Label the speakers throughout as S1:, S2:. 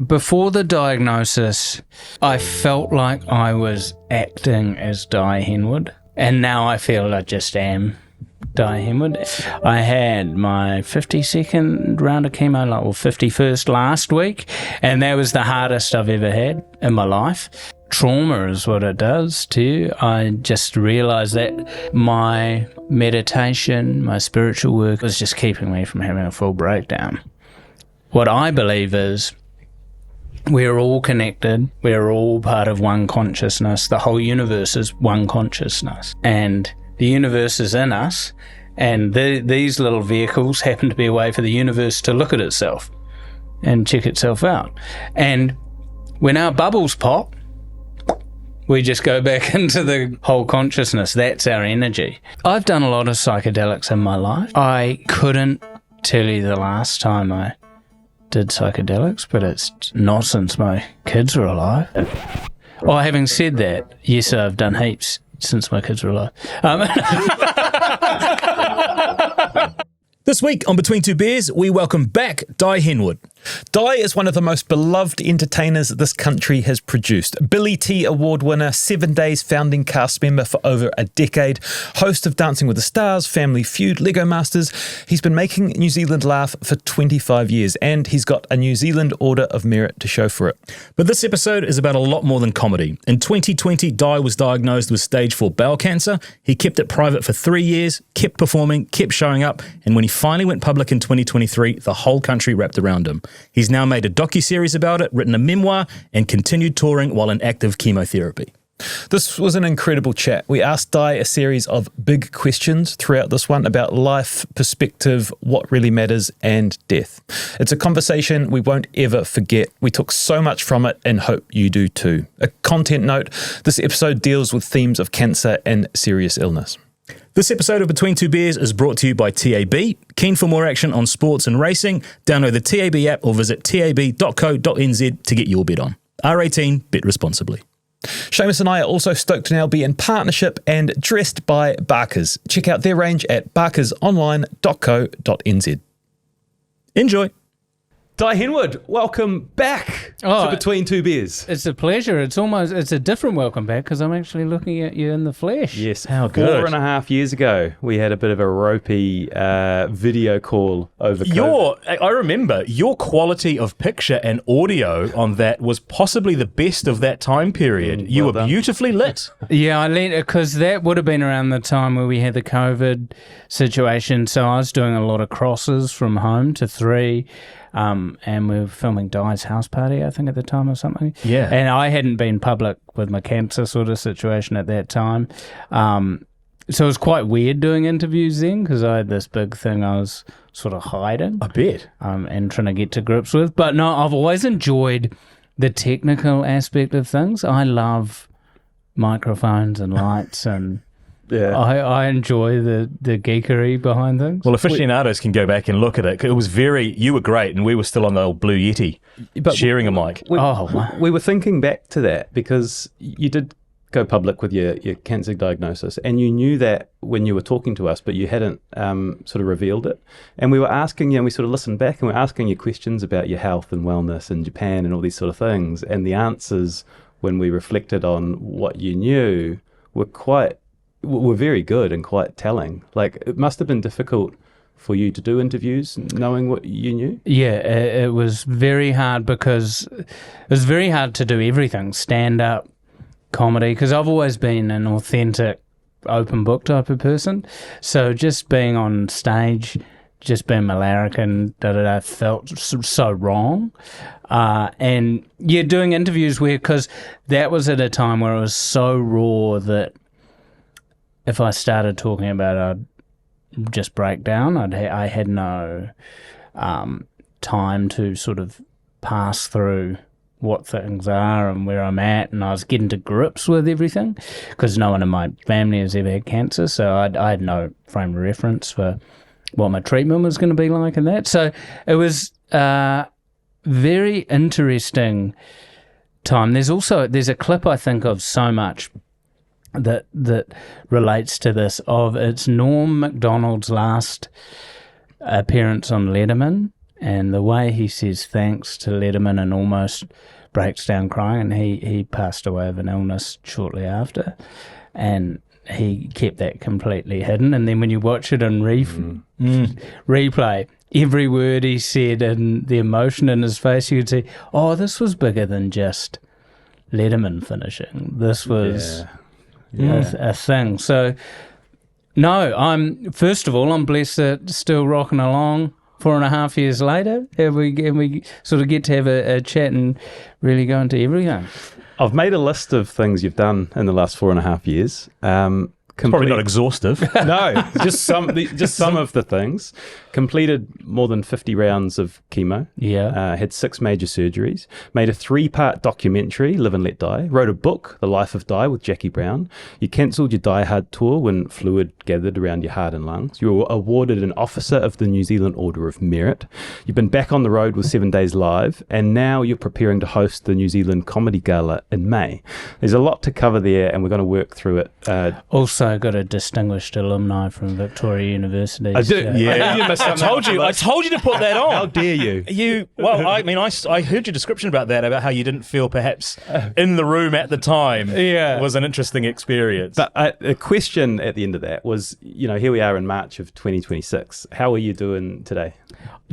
S1: before the diagnosis, I felt like I was acting as Dai Henwood, and now I feel I just am Dai Henwood. I had my 52nd round of chemo, 51st last week, and that was the hardest I've ever had in my life. Trauma is what it does to you. I just realised that my meditation, my spiritual work was just keeping me from having a full breakdown. What I believe is we're all connected. We're all part of one consciousness. The whole universe is one consciousness. And the universe is in us. And these little vehicles happen to be a way for the universe to look at itself and check itself out. And when our bubbles pop, we just go back into the whole consciousness. That's our energy. I've done a lot of psychedelics in my life. I couldn't tell you the last time I did psychedelics, but it's not since my kids were alive. Oh, having said that, yes, I've done heaps since my kids were alive.
S2: This week on Between Two Beers, we welcome back Dai Henwood. Dai is one of the most beloved entertainers this country has produced. Billy T Award winner, 7 Days founding cast member for over a decade, host of Dancing with the Stars, Family Feud, Lego Masters. He's been making New Zealand laugh for 25 years, and he's got a New Zealand Order of Merit to show for it. But this episode is about a lot more than comedy. In 2020, Dai was diagnosed with stage 4 bowel cancer. He kept it private for 3 years, kept performing, kept showing up, and when he finally went public in 2023, the whole country wrapped around him. He's now made a docuseries about it, written a memoir, and continued touring while in active chemotherapy.
S3: This was an incredible chat. We asked Dai a series of big questions throughout this one about life, perspective, what really matters, and death. It's a conversation we won't ever forget. We took so much from it and hope you do too. A content note, this episode deals with themes of cancer and serious illness.
S2: This episode of Between Two Beers is brought to you by TAB. Keen for more action on sports and racing? Download the TAB app or visit tab.co.nz to get your bet on. R18, bet responsibly.
S3: Seamus and I are also stoked to now be in partnership and dressed by Barkers. Check out their range at barkersonline.co.nz.
S2: Enjoy.
S4: Dai Henwood, welcome back to Between Two Beers.
S1: It's a pleasure. It's a different welcome back because I'm actually looking at you in the flesh.
S4: Yes,
S2: how good.
S4: 4.5 years ago, we had a bit of a ropey video call over COVID.
S2: I remember your quality of picture and audio on that was possibly the best of that time period. You were beautifully lit.
S1: Yeah, I lit it because that would have been around the time where we had the COVID situation. So I was doing a lot of crosses from home to 3. And we were filming Dai's house party, I think, at the time or something.
S2: Yeah.
S1: And I hadn't been public with my cancer sort of situation at that time. So it was quite weird doing interviews then because I had this big thing I was sort of hiding.
S2: I bet.
S1: And trying to get to grips with. But no, I've always enjoyed the technical aspect of things. I love microphones and lights and... Yeah, I enjoy the geekery behind things.
S2: Well, aficionados can go back and look at it. It was you were great, and we were still on the old Blue Yeti, sharing a mic.
S4: We were thinking back to that because you did go public with your cancer diagnosis, and you knew that when you were talking to us, but you hadn't sort of revealed it. And we were asking you, and we sort of listened back, and we're asking you questions about your health and wellness in Japan and all these sort of things. And the answers, when we reflected on what you knew, were very good and quite telling. Like, it must have been difficult for you to do interviews knowing what you knew.
S1: Yeah, it was very hard because it was very hard to do everything, stand-up, comedy, because I've always been an authentic, open book type of person. So just being on stage, just being larrikin, felt so wrong. And yeah, doing interviews because that was at a time where it was so raw that if I started talking about it, I'd just break down. I had no time to sort of pass through what things are and where I'm at, and I was getting to grips with everything because no one in my family has ever had cancer, so I had no frame of reference for what my treatment was going to be like and that. So it was a very interesting time. There's a clip I think of so much that relates to this it's Norm Macdonald's last appearance on Letterman, And the way he says thanks to Letterman and almost breaks down crying, and he passed away of an illness shortly after, and he kept that completely hidden. And then when you watch it in replay, every word he said and the emotion in his face, you could see, oh, this was bigger than just Letterman finishing. This was a thing. So, no, I'm blessed that it's still rocking along 4.5 years later. And we sort of get to have a chat and really go into everything.
S4: I've made a list of things you've done in the last 4.5 years.
S2: Probably not exhaustive.
S4: No, just some of the things. Completed more than 50 rounds of chemo.
S1: Yeah.
S4: Had 6 major surgeries. Made a 3-part documentary, Live and Let Die. Wrote a book, The Life of Dai, with Jackie Brown. You cancelled your Die Hard tour when fluid gathered around your heart and lungs. You were awarded an Officer of the New Zealand Order of Merit. You've been back on the road with 7 Days Live, and now you're preparing to host the New Zealand Comedy Gala in May. There's a lot to cover there, and we're going to work through it.
S1: Also got a distinguished alumni from Victoria University.
S4: I do. Yeah, you missed
S2: I told you to put that on.
S4: How dare you?
S2: I heard your description about that, about how you didn't feel perhaps in the room at the time.
S1: Yeah.
S2: Was an interesting experience.
S4: But a question at the end of that was, here we are in March of 2026. How are you doing today?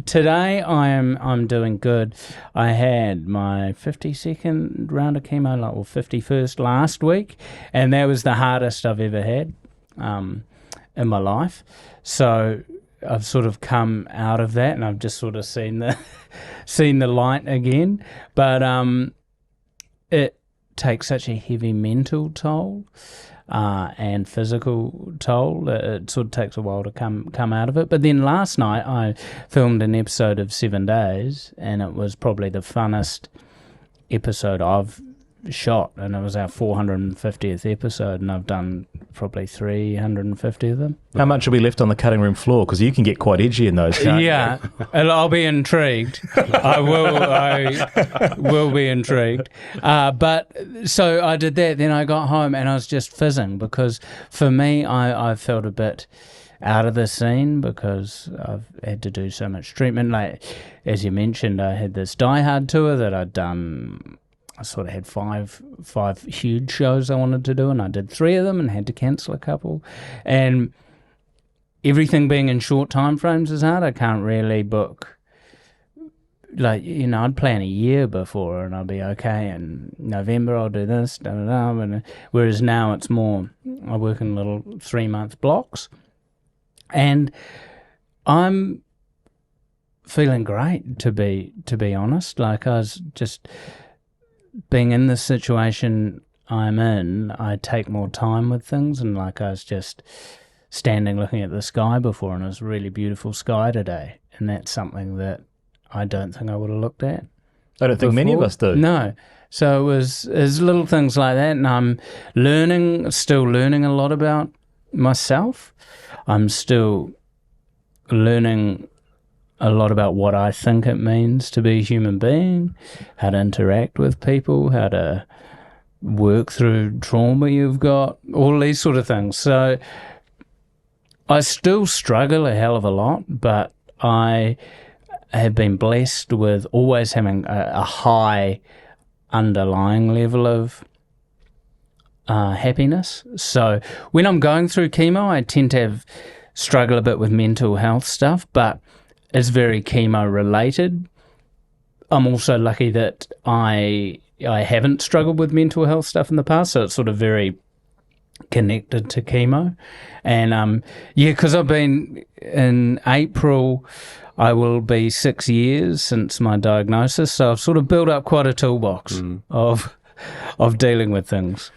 S1: Today I'm doing good. I had my 52nd round of chemo, or 51st last week, and that was the hardest I've ever had in my life. So I've sort of come out of that, and I've just sort of seen the light again. But it takes such a heavy mental toll and physical toll. It sort of takes a while to come out of it. But then last night I filmed an episode of 7 Days, and it was probably the funnest episode I've shot, and it was our 450th episode, and I've done probably 350 of them.
S2: How much will be left on the cutting room floor? Because you can get quite edgy in those, can't you?
S1: And I'll be intrigued. I will be intrigued. But so I did that, then I got home and I was just fizzing, because for me I felt a bit out of the scene because I've had to do so much treatment. Like, as you mentioned, I had this Die Hard tour that I'd done. I sort of had five huge shows I wanted to do, and I did 3 of them and had to cancel a couple. And everything being in short time frames is hard. I can't really book. I'd plan a year before and I'd be okay. In November I'll do this, and whereas now it's more, I work in little 3-month blocks. And I'm feeling great, to be honest. Like, I was just being in this situation I'm in, I take more time with things, and like, I was just standing looking at the sky before, and it was a really beautiful sky today, and that's something that I don't think I would have looked at.
S2: I don't think many of us do.
S1: No. So it was little things like that, and I'm still learning a lot about myself. I'm still learning a lot about what I think it means to be a human being, how to interact with people, how to work through trauma you've got, all these sort of things. So I still struggle a hell of a lot, but I have been blessed with always having a high underlying level of happiness. So when I'm going through chemo, I tend to struggle a bit with mental health stuff, but it's very chemo related. I'm also lucky that I haven't struggled with mental health stuff in the past, so it's sort of very connected to chemo. And because I've been, in April, I will be 6 years since my diagnosis, so I've sort of built up quite a toolbox of dealing with things.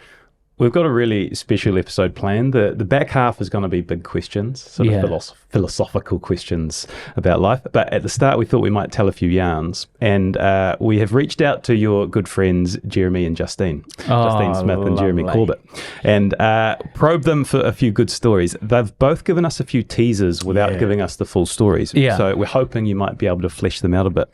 S4: We've got a really special episode planned. The back half is going to be big questions, sort of philosophical questions about life. But at the start, we thought we might tell a few yarns. And we have reached out to your good friends, Jeremy and Justine. Justine Smith and Jeremy Corbett. And probe them for a few good stories. They've both given us a few teasers without giving us the full stories.
S1: Yeah.
S4: So we're hoping you might be able to flesh them out a bit.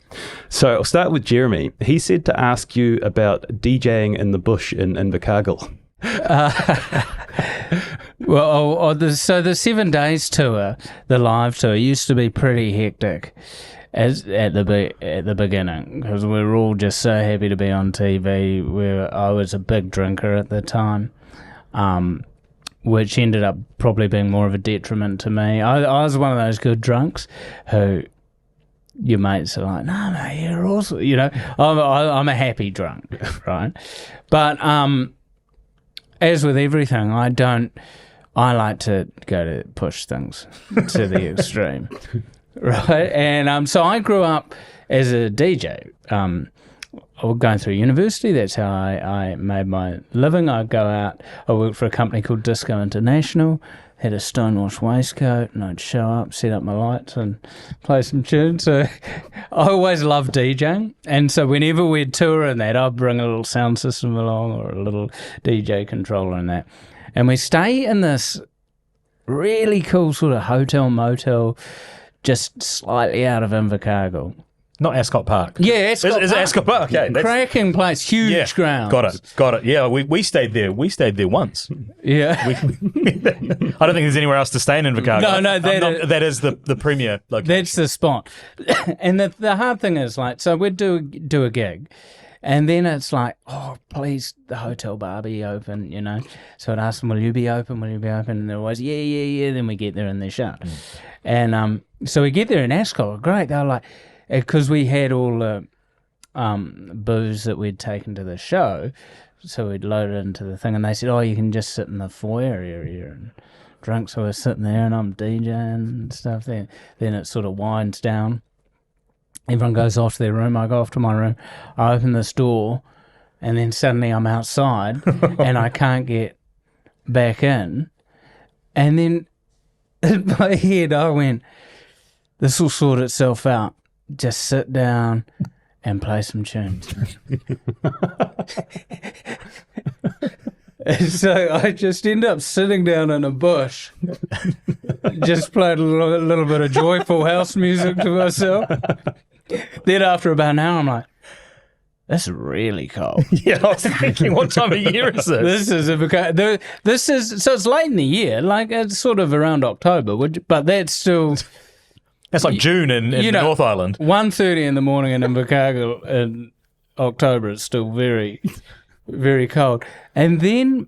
S4: So I'll start with Jeremy. He said to ask you about DJing in the bush in Invercargill.
S1: So the 7 Days tour, the live tour, used to be pretty hectic, as at the beginning, because we were all just so happy to be on TV. I was a big drinker at the time, which ended up probably being more of a detriment to me. I was one of those good drunks who your mates are like, no, mate, you're awesome. You know, I'm a happy drunk, right? But as with everything, I like to go to push things to the extreme, right? And so I grew up as a DJ. I was going through university. That's how I made my living. I'd go out. I worked for a company called Disco International. Had a stonewashed waistcoat, and I'd show up, set up my lights, and play some tunes. So I always loved DJing, and so whenever we'd tour and that, I'd bring a little sound system along or a little DJ controller and that. And we stay in this really cool sort of hotel motel, just slightly out of Invercargill.
S3: Not Ascot Park.
S1: Yeah, Ascot Park.
S3: Is it Ascot Park? Okay.
S1: Cracking place, huge grounds.
S3: Got it. Yeah, we stayed there. We stayed there once.
S1: Yeah.
S3: I don't think there's anywhere else to stay in Invercargill.
S1: No,
S3: that is the premier location.
S1: That's the spot. And the hard thing is, like, so we'd do a gig, and then it's like, oh, please, the hotel bar be open, you know. So I'd ask them, will you be open? And they're always, yeah. Then we get there and they're shut. And so we get there in Ascot. Great. They're like, because we had all the booze that we'd taken to the show, so we'd load it into the thing, and they said, oh, you can just sit in the foyer area and drink. So we're sitting there, and I'm DJing and stuff. Then it sort of winds down. Everyone goes off to their room. I go off to my room. I open this door, and then suddenly I'm outside, and I can't get back in. And then in my head, I went, this will sort itself out. Just sit down and play some tunes. And so I just end up sitting down in a bush, just played a little bit of joyful house music to myself. Then after about an hour, I'm like, this is really cold.
S3: Yeah, I was thinking, what time of year is this?
S1: This is so it's late in the year, like it's sort of around October, but that's still.
S3: That's like June in the North Island.
S1: 1:30 in the morning in Invercargill in October. It's still very, very cold. And then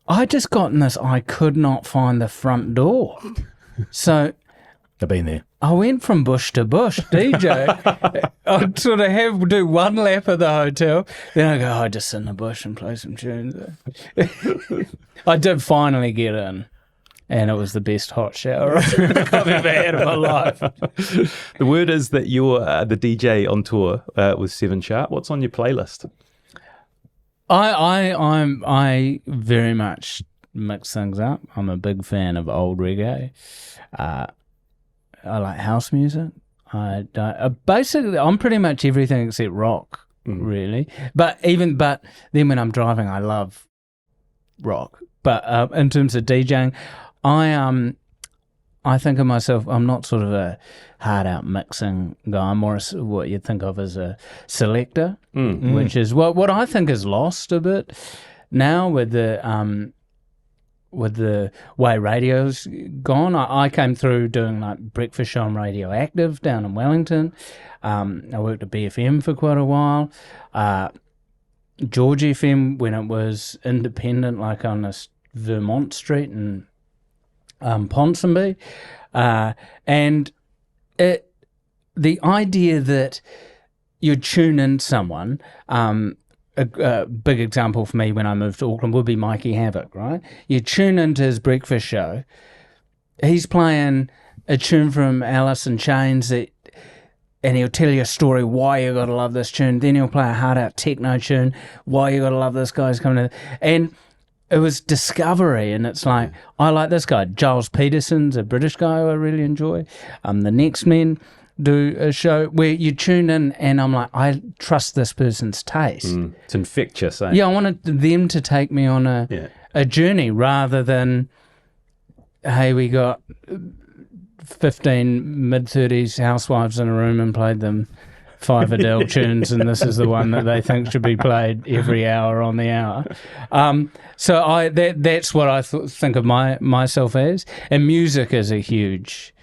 S1: I just got in this. I could not find the front door. So
S3: I've been there.
S1: I went from bush to bush, DJ. I'd sort of do one lap of the hotel. Then I go, I just sit in the bush and play some tunes. I did finally get in. And it was the best hot shower I've ever had in my life.
S4: The word is that you're the DJ on tour with 7 Sharp. What's on your playlist?
S1: I very much mix things up. I'm a big fan of old reggae. I like house music. Basically, I'm pretty much everything except rock, really. But then when I'm driving, I love rock. But in terms of DJing, I think of myself, I'm not sort of a hard-out mixing guy. I'm more what you'd think of as a selector, which is what I think is lost a bit now with the way radio's gone. I came through doing like breakfast show on Radioactive down in Wellington. I worked at BFM for quite a while. George FM when it was independent, like on this Vermont Street and Ponsonby, and the idea that you tune in someone, a big example for me when I moved to Auckland would be Mikey Havoc, right? You tune into his breakfast show, he's playing a tune from Alice in Chains and he'll tell you a story why you got to love this tune. Then he'll play a hard out techno tune, why you got to love this guy's coming to, and it was discovery, and it's like, I like this guy. Giles Peterson's a British guy who I really enjoy. The Next Men do a show where you tune in and I'm like, I trust this person's taste.
S4: It's infectious, eh?
S1: Yeah, I wanted them to take me on a journey rather than, hey, we got 15 mid-30s housewives in a room and played them 5 Adele tunes, and this is the one that they think should be played every hour on the hour. So that's what I think of myself as. And music is a huge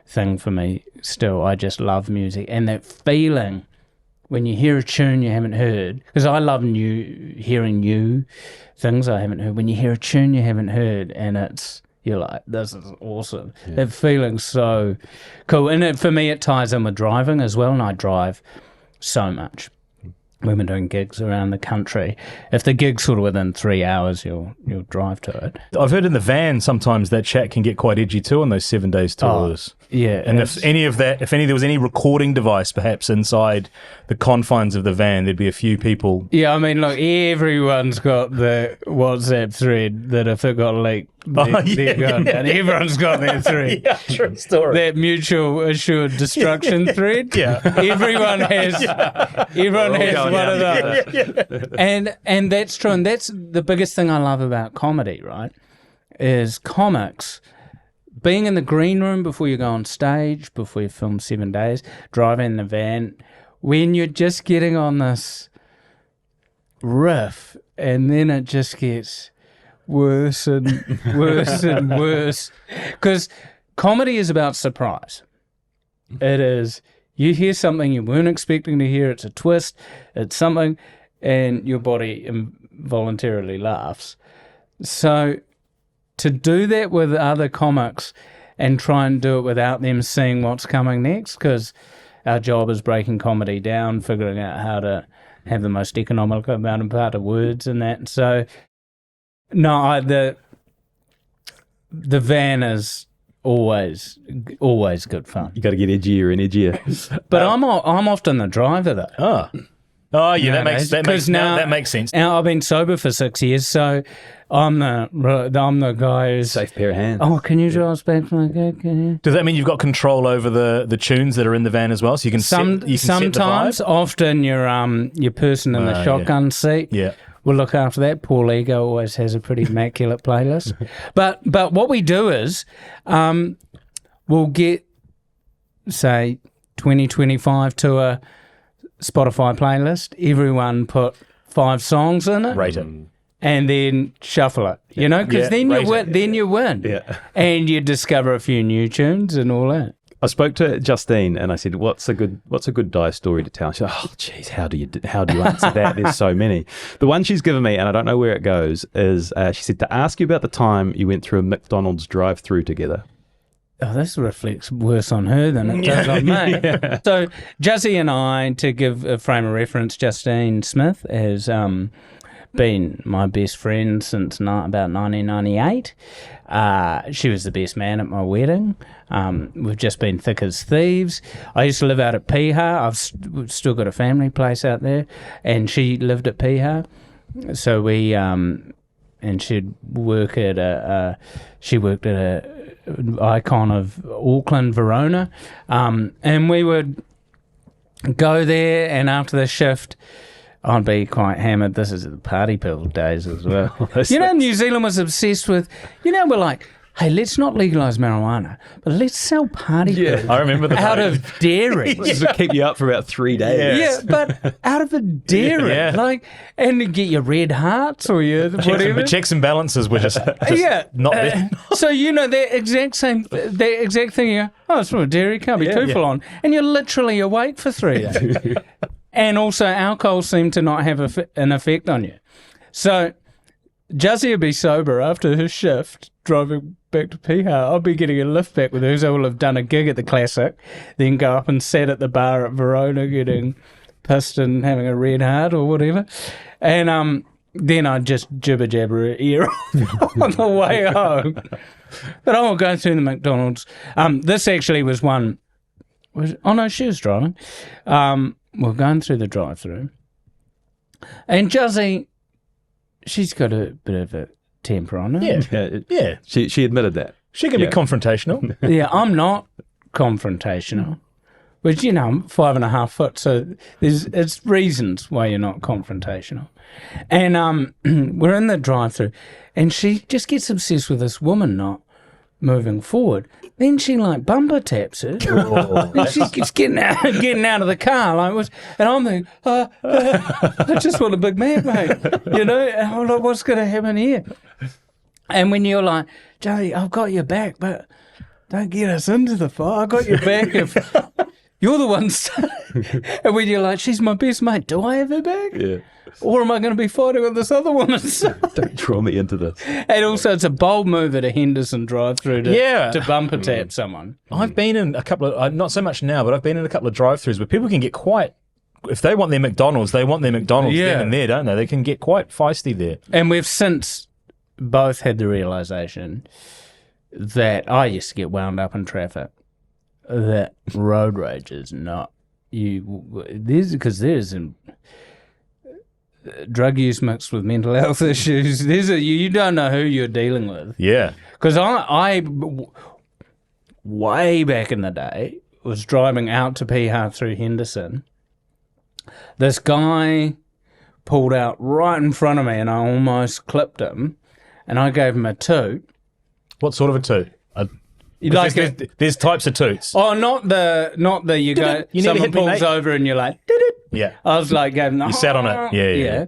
S1: thing for me still. I just love music, and that feeling when you hear a tune you haven't heard, because I love hearing new things I haven't heard. When you hear a tune you haven't heard, and you're like, this is awesome. Yeah. That feeling's so cool. And for me, it ties in with driving as well, and I drive so much. We've been doing gigs around the country. If the gig's sort of within 3 hours, you'll drive to it.
S3: I've heard in the van sometimes that chat can get quite edgy too on those 7 days tours.
S1: Yeah.
S3: And if there was any recording device perhaps inside the confines of the van, there'd be a few people.
S1: Yeah, I mean, look, everyone's got the WhatsApp thread that if it got leaked, they're gone. And everyone's got their thread.
S3: Yeah, true story.
S1: That mutual assured destruction thread.
S3: Yeah.
S1: Everyone has one of those. Yeah. And that's true. And that's the biggest thing I love about comedy, right? Is comics being in the green room before you go on stage, before you film 7 days, driving in the van, when you're just getting on this riff, and then it just gets worse and worse and worse. Because comedy is about surprise. It is, you hear something you weren't expecting to hear, it's a twist, it's something, and your body involuntarily laughs. So to do that with other comics and try and do it without them seeing what's coming next, because our job is breaking comedy down, figuring out how to have the most economical amount of words and that. So, no, the van is always good fun.
S4: You got to get edgier and edgier.
S1: But I'm often the driver though.
S3: Oh yeah, that makes sense.
S1: Now I've been sober for 6 years, so I'm the guy who's
S4: safe pair of hands.
S1: Oh, can you draw us back from the gig? Can you?
S3: Does that mean you've got control over the tunes that are in the van as well? So you can
S1: sometimes, often your person in the shotgun seat.
S3: Yeah.
S1: We'll look after that. Paul Ego always has a pretty immaculate playlist. But what we do is we'll get, say, 2025 to a Spotify playlist. Everyone put 5 songs in it.
S3: Rate it.
S1: And then shuffle it, because then you win.
S4: Yeah.
S1: And you discover a few new tunes and all that.
S4: I spoke to Justine and I said, "What's a good Dai story to tell?" She said, "Oh, geez, how do you answer that? There's so many." The one she's given me, and I don't know where it goes, is she said to ask you about the time you went through a McDonald's drive-through together.
S1: Oh, this reflects worse on her than it does on me. Yeah. So, Juzzy and I, to give a frame of reference, Justine Smith has been my best friend since about 1998. She was the best man at my wedding. We've just been thick as thieves. I used to live out at Piha. We've still got a family place out there, and she lived at Piha. So we and she'd work at she worked at an icon of Auckland, Verona, and we would go there, and after the shift I'd be quite hammered. This is the party pill days as well. New Zealand was obsessed with, we're like, hey, let's not legalise marijuana, but let's sell party pills.
S3: I remember
S1: out of dairy.
S4: This would keep you up for about 3 days.
S1: Yeah, but out of a dairy.
S3: Yeah.
S1: And you get your red hearts or your whatever.
S3: Checks and balances were just not there.
S1: So that exact thing, you go, oh, it's from a dairy, can't be too full on. And you're literally awake for 3 days. And also alcohol seemed to not have an effect on you. So Juzzy would be sober after her shift, driving back to Piha. I'll be getting a lift back with her, so we'll have done a gig at the Classic, then go up and sat at the bar at Verona getting pissed and having a red heart or whatever. And then I'd just jibber-jabber her ear on the way home. But I will go through the McDonald's. This actually was one... she was driving. We're going through the drive-through. And Juzzy, she's got a bit of a temper on her.
S3: Yeah.
S4: She admitted that.
S3: She can be confrontational.
S1: Yeah, I'm not confrontational. Which, I'm 5.5 foot, so it's reasons why you're not confrontational. And we're in the drive-through, and she just gets obsessed with this woman not moving forward. Then she bumper taps her. And she keeps getting out of the car and I'm thinking, I just want a big man, mate. And I'm like, what's going to happen here? And when you're like, Joey, I've got your back, but don't get us into the fight. I got your back if you're the one. And when you're like, she's my best mate, do I have her back?
S4: Yeah.
S1: Or am I going to be fighting with this other woman?
S4: Don't draw me into this.
S1: And also, it's a bold move at a Henderson drive-through to bumper tap someone.
S3: I've been in a couple of, not so much now, but I've been in a couple of drive-thrus where people can get quite, if they want their McDonald's, they want their McDonald's then and there, don't they? They can get quite feisty there.
S1: And we've since both had the realisation that I used to get wound up in traffic, that road rage is not, because there's drug use mixed with mental health issues. You don't know who you're dealing with.
S3: Yeah.
S1: Because I, way back in the day, was driving out to Piha through Henderson. This guy pulled out right in front of me and I almost clipped him. And I gave him a toot.
S3: What sort of a toot? There's types of toots.
S1: Oh, not the you go,
S3: You
S1: someone pulls over and you're like,
S3: Yeah.
S1: I was like,
S3: You sat on it. Yeah.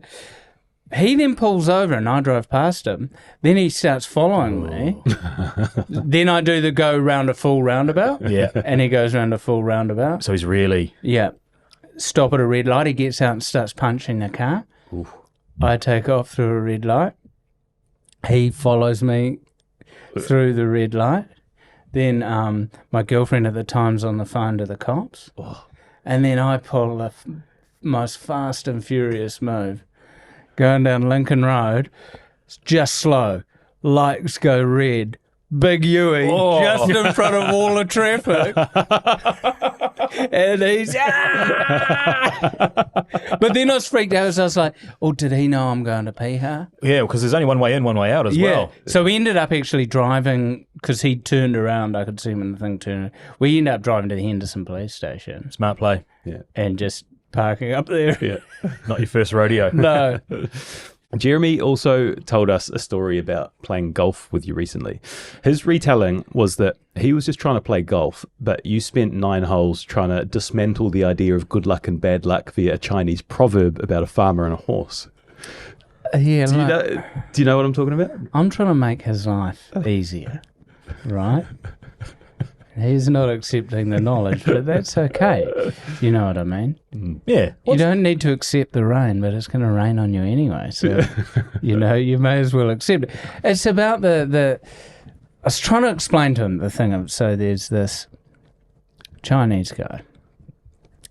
S1: He then pulls over and I drove past him. Then he starts following me. Then I do the go round a full roundabout.
S3: Yeah.
S1: And he goes round a full roundabout.
S3: So he's really...
S1: Yeah. Stop at a red light. He gets out and starts punching the car.
S3: Oof.
S1: I take off through a red light. He follows me through the red light. Then my girlfriend at the time's on the phone to the cops.
S3: Oh.
S1: And then I pull the most fast and furious move. Going down Lincoln Road, just slow. Lights go red. Big Huey just in front of all the traffic. And he's... But then I was freaked out. So I was like, oh, did he know I'm going to Piha?
S3: Yeah, because there's only one way in, one way out as well.
S1: So we ended up actually driving, because he turned around. I could see him in the thing turn. We ended up driving to the Henderson police station.
S3: Smart play.
S4: Yeah.
S1: And just parking up there.
S4: Yeah.
S3: Not your first rodeo.
S1: No.
S4: Jeremy also told us a story about playing golf with you recently. His retelling was that he was just trying to play golf, but you spent 9 holes trying to dismantle the idea of good luck and bad luck via a Chinese proverb about a farmer and a horse.
S1: Yeah.
S4: Do you know what I'm talking about?
S1: I'm trying to make his life easier, right? He's not accepting the knowledge, but that's okay. You know what I mean?
S3: Yeah.
S1: You don't need to accept the rain, but it's going to rain on you anyway. So, you may as well accept it. It's about I was trying to explain to him the thing of, so there's this Chinese guy.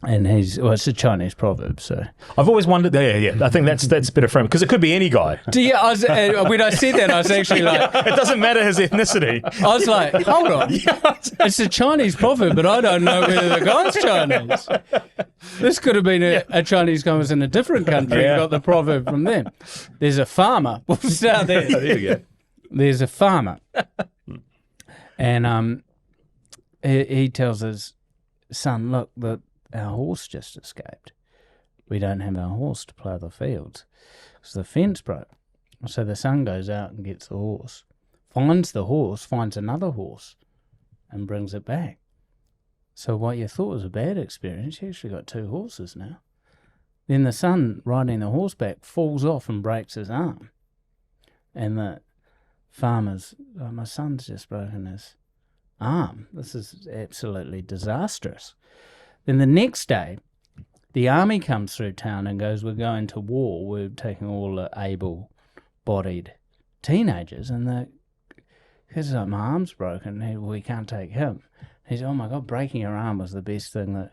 S1: And it's a Chinese proverb, so.
S3: I've always wondered, yeah. I think that's a bit of frame, because it could be any guy.
S1: When I said that, I was actually like...
S3: It doesn't matter his ethnicity.
S1: I was like, hold on. It's a Chinese proverb, but I don't know whether the guy's Chinese. This could have been a Chinese guy who was in a different country and got the proverb from them. There's a farmer. We'll start there.
S4: There you go.
S1: There's a farmer. And he tells his son, look, our horse just escaped. We don't have our horse to plough the fields because the fence broke. So the son goes out and gets the horse, finds another horse, and brings it back. So what you thought was a bad experience, you actually got 2 horses now. Then the son, riding the horse back, falls off and breaks his arm. And the farmer's, my son's just broken his arm. This is absolutely disastrous. Then the next day, the army comes through town and goes, we're going to war. We're taking all the able-bodied teenagers. And the kid's like, my arm's broken. We can't take him. He's, oh my God, breaking your arm was the best thing that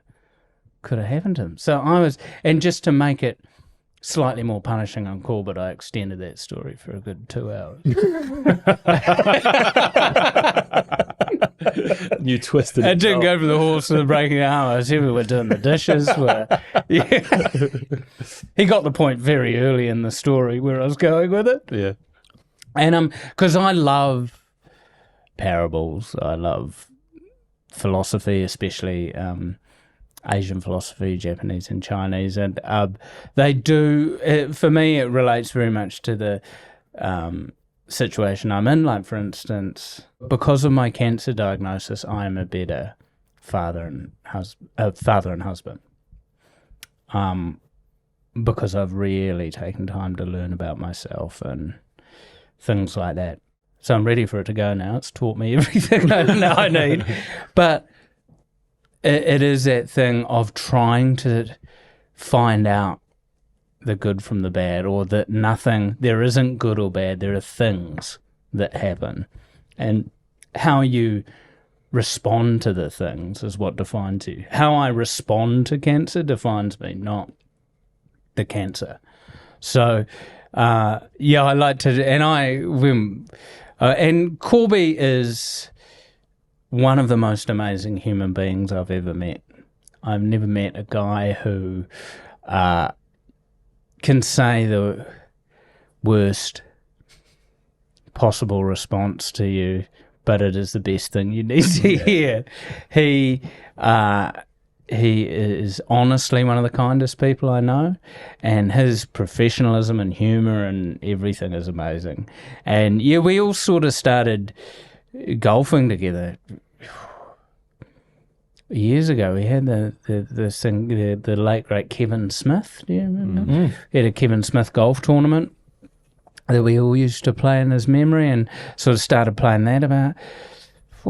S1: could have happened to him. So and just to make it slightly more punishing on Corbett, I extended that story for a good 2 hours.
S4: You twisted it.
S1: I didn't go for the horse and the breaking arm. I was here, we were doing the dishes. He got the point very early in the story where I was going with it.
S4: Yeah.
S1: And because I love parables, I love philosophy, especially Asian philosophy, Japanese and Chinese, and they do, for me, it relates very much to the situation I'm in. Like, for instance, because of my cancer diagnosis, I am a better father and husband. Because I've really taken time to learn about myself and things like that. So I'm ready for it to go now. It's taught me everything I need. But it is that thing of trying to find out the good from the bad, or that there isn't good or bad. There are things that happen. And how you respond to the things is what defines you. How I respond to cancer defines me, not the cancer. So, I like to, and Corbett is one of the most amazing human beings I've ever met. I've never met a guy who can say the worst possible response to you, but it is the best thing you need to hear. He is honestly one of the kindest people I know, and his professionalism and humour and everything is amazing. And we all sort of started golfing together years ago. We had the late great Kevin Smith. Do you remember? Mm-hmm. We had a Kevin Smith golf tournament that we all used to play in his memory, and sort of started playing that about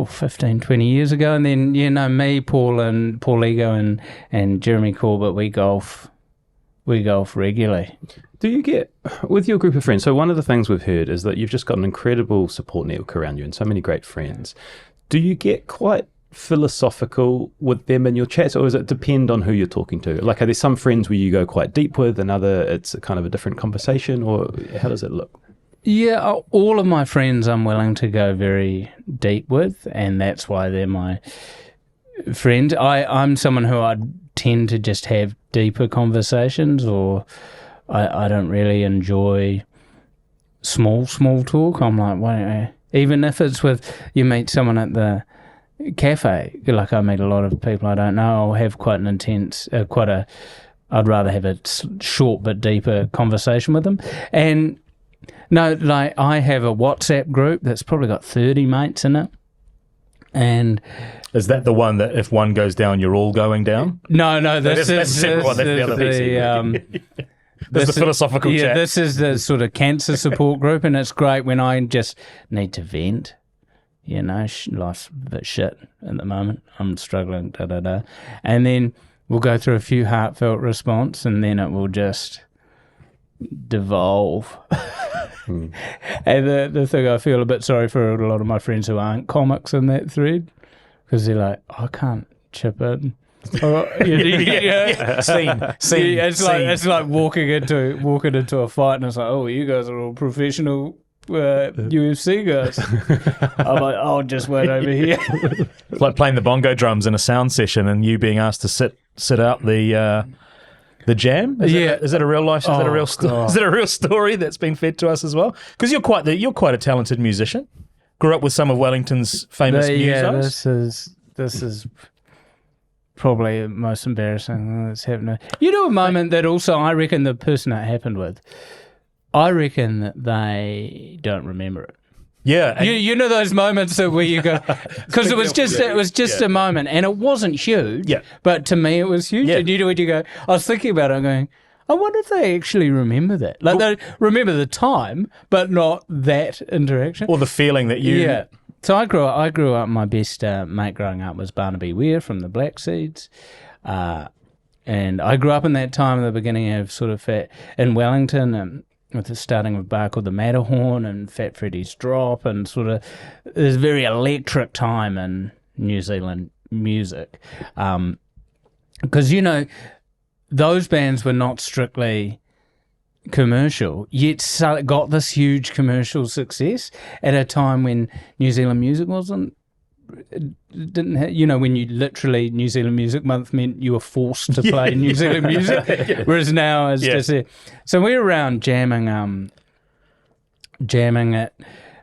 S1: 15, 20 years ago. And then, me, Paul Ego and Jeremy Corbett, we golf regularly.
S4: Do you get, with your group of friends, so one of the things we've heard is that you've just got an incredible support network around you and so many great friends. Do you get quite philosophical with them in your chats, or does it depend on who you're talking to? Like, are there some friends where you go quite deep with, and other it's a kind of a different conversation, or how does it look?
S1: Yeah, all of my friends I'm willing to go very deep with, and that's why they're my friends. I'm someone who I tend to just have deeper conversations, or I don't really enjoy small talk. I'm like, why? Even if it's you meet someone at the cafe, like I meet a lot of people I don't know, I'll have quite an intense, I'd rather have a short but deeper conversation with them. And no, like I have a WhatsApp group that's probably got 30 mates in it. And
S3: is that the one that if one goes down, you're all going down?
S1: No, this is the
S3: philosophical chat.
S1: Yeah, this is the sort of cancer support group, and it's great when I just need to vent. Life's a bit shit at the moment. I'm struggling, And then we'll go through a few heartfelt response, and then it will just devolve. And the thing, I feel a bit sorry for a lot of my friends who aren't comics in that thread, because they're like, I can't chip in. Scene. It's like walking into a fight, and it's like, oh, you guys are all professional UFC guys. I'm like, oh, just wait over here.
S3: It's like playing the bongo drums in a sound session, and you being asked to sit out the jam. Is that a real life? Is that a real story? Is that a real story that's been fed to us as well? Because you're quite a talented musician. Grew up with some of Wellington's famous musos.
S1: This is probably the most embarrassing that's happened. A moment that also I reckon the person that happened with, I reckon that they don't remember it.
S3: Yeah,
S1: you know those moments where you go, because it was just a moment, and it wasn't huge.
S3: Yeah,
S1: but to me it was huge. Yeah. And you go, I was thinking about it, I'm going, I wonder if they actually remember that. Like they remember the time, but not that interaction
S3: or the feeling that you.
S1: Yeah. So I grew up. My best mate growing up was Barnaby Weir from the Black Seeds. And I grew up in that time at the beginning of sort of in Wellington, with the starting of Bar called the Matterhorn and Fat Freddy's Drop, and sort of it was a very electric time in New Zealand music. Because, those bands were not strictly commercial, yet got this huge commercial success at a time when New Zealand music didn't have, when you literally New Zealand Music Month meant you were forced to play New Zealand music, whereas now it's just so we're around jamming at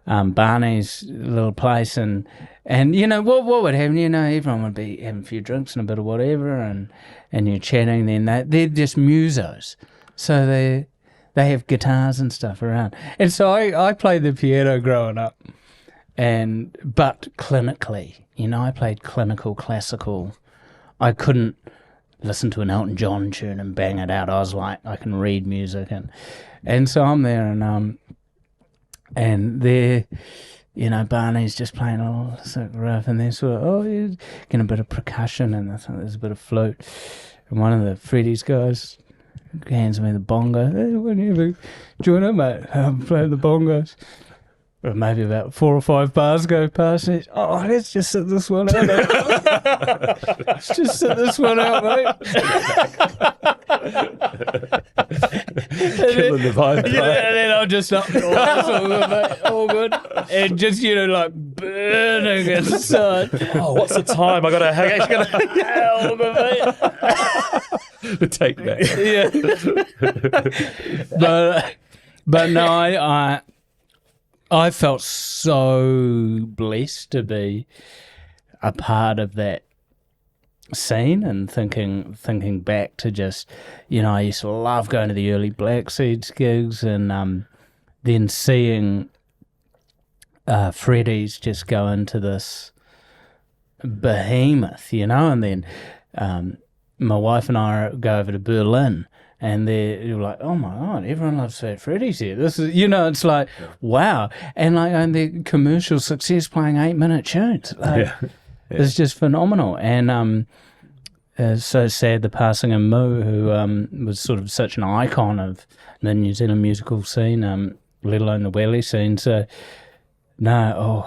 S1: Barney's little place, and what would happen, everyone would be having a few drinks and a bit of whatever, and you're chatting, then they're just musos, so they have guitars and stuff around, and so I played the piano growing up. But clinically, I played clinical, classical. I couldn't listen to an Elton John tune and bang it out. I was like, I can read music, and so I'm there, and Barney's just playing a little riff, and then sort of, you're getting a bit of percussion, and there's a bit of flute. And one of the Freddie's guys hands me the bongo. Hey, when you ever join in, mate? I'm playing the bongos. Or maybe about 4 or 5 bars go past, and let's just sit this one out. Let's just sit this one out, mate.
S4: Killing the vibe.
S1: And then I'll just all good, mate, all good. And just, burning inside.
S2: Oh, what's the time?
S1: All good, mate.
S4: The take back.
S1: Yeah. But no, I felt so blessed to be a part of that scene, and thinking back to just, I used to love going to the early Black Seeds gigs, and then seeing Freddie's just go into this behemoth, and then my wife and I go over to Berlin. And you're like, oh my God, everyone loves Fat Freddy's here. This is, it's like, wow. And the commercial success playing 8-minute tunes. It's just phenomenal. And it's so sad the passing of Moo, who was sort of such an icon of the New Zealand musical scene, let alone the Welly scene. So, no,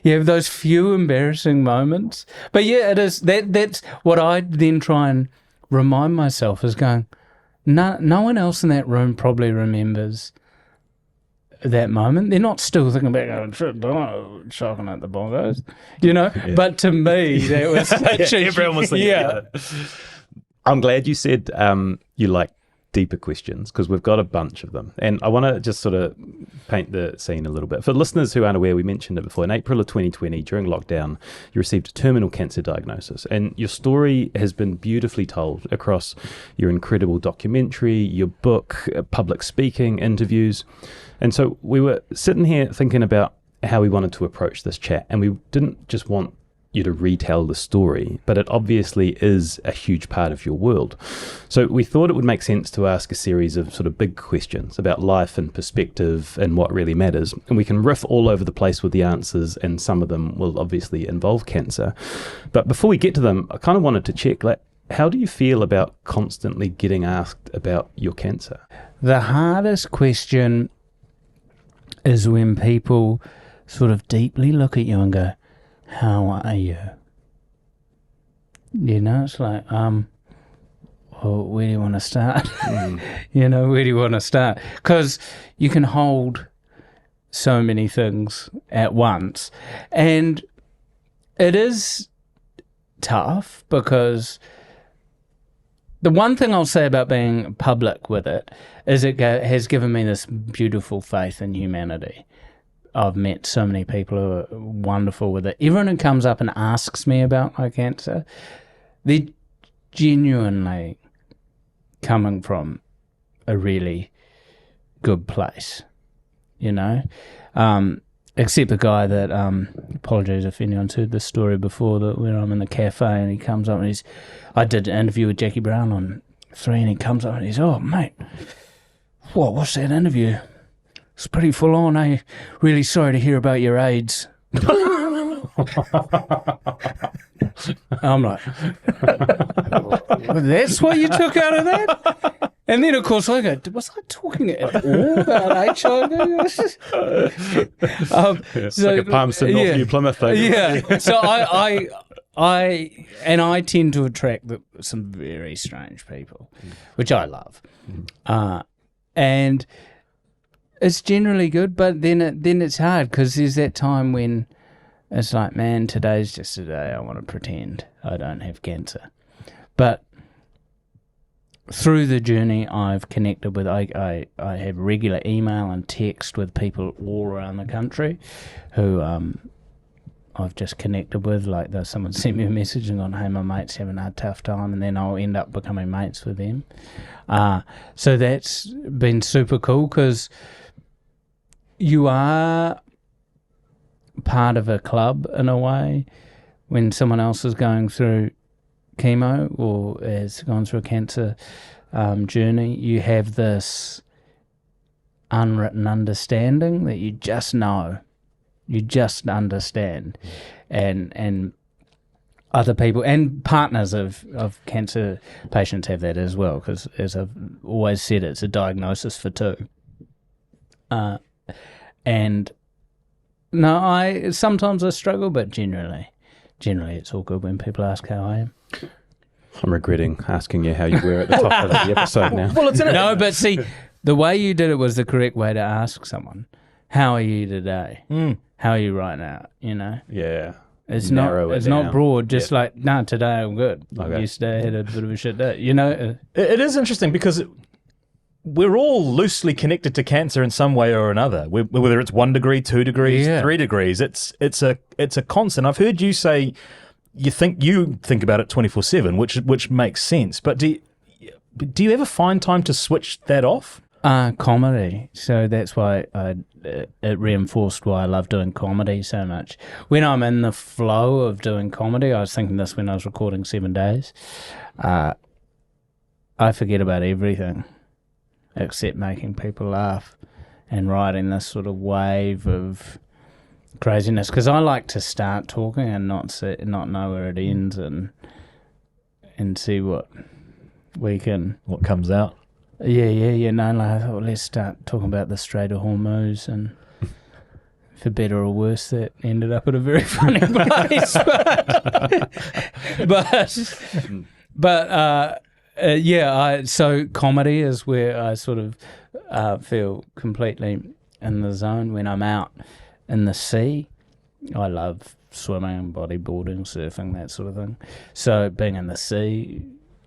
S1: you have those few embarrassing moments. But yeah, it is. That's what I then try and remind myself is going, no one else in that room probably remembers that moment. They're not still thinking back, shocking at the bongos, But to me, that was such
S2: everyone was thinking,
S4: I'm glad you said you like deeper questions, because we've got a bunch of them, and I want to just sort of paint the scene a little bit for listeners who aren't aware. We mentioned it before. In April of 2020, during lockdown, you received a terminal cancer diagnosis, and your story has been beautifully told across your incredible documentary, your book, public speaking, interviews. And so we were sitting here thinking about how we wanted to approach this chat, and we didn't just want you to retell the story, but it obviously is a huge part of your world. So we thought it would make sense to ask a series of sort of big questions about life and perspective and what really matters. And we can riff all over the place with the answers, and some of them will obviously involve cancer. But before we get to them, I kind of wanted to check, how do you feel about constantly getting asked about your cancer?
S1: The hardest question is when people sort of deeply look at you and go, how are you? It's like, well, where do you want to start? Where do you want to start? Because you can hold so many things at once. And it is tough, because the one thing I'll say about being public with it is it has given me this beautiful faith in humanity. I've met so many people who are wonderful with it. Everyone who comes up and asks me about my cancer, they're genuinely coming from a really good place, except the guy that, apologies if anyone's heard this story before, that when I'm in the cafe and he comes up and I did an interview with Jackie Brown on 3, and he comes up and he's, oh mate, what's that interview? It's pretty full on, eh? Really sorry to hear about your AIDS. I'm like, that's what you took out of that? And then, of course, I go, was I talking at all about HIV?
S4: It's like a Palmerston, Northview, Plymouth thing.
S1: Yeah. So I tend to attract some very strange people, which I love. And it's generally good, but then it's hard, because there's that time when it's like, man, today's just a day I want to pretend I don't have cancer. But through the journey, I've connected with, I have regular email and text with people all around the country who I've just connected with. Like, someone sent me a message and gone, hey, my mate's having a tough time, and then I'll end up becoming mates with them. So that's been super cool, because you are part of a club in a way. When someone else is going through chemo or has gone through a cancer journey, you have this unwritten understanding that you just know You just understand. And other people and partners of cancer patients have that as well, because as I've always said, it's a diagnosis for two. And no, sometimes I struggle, but generally it's all good when people ask how I am.
S4: I'm regretting asking you how you were at the top of the episode now.
S1: Well, no, but see, the way you did it was the correct way to ask someone. How are you today? How are you right now? You know?
S4: Yeah.
S1: It's not broad, just like, no, today I'm good.
S4: Okay.
S1: Yesterday I had a bit of a shit day. You know?
S3: It is interesting because we're all loosely connected to cancer in some way or another. Whether it's 1 degree, 2 degrees, 3 degrees, it's a constant. I've heard you say you think about it 24/7, which makes sense. But do you ever find time to switch that off?
S1: Comedy. So that's why it reinforced why I love doing comedy so much. When I'm in the flow of doing comedy, I was thinking this when I was recording 7 Days, I forget about everything except making people laugh and riding this sort of wave of craziness. Because I like to start talking and not know where it ends and see what
S3: comes out.
S1: Yeah. No, like I thought, let's start talking about the Strait of Hormuz, and for better or worse, that ended up at a very funny place. So comedy is where I sort of feel completely in the zone. When I'm out in the sea, I love swimming, bodyboarding, surfing, that sort of thing. So being in the sea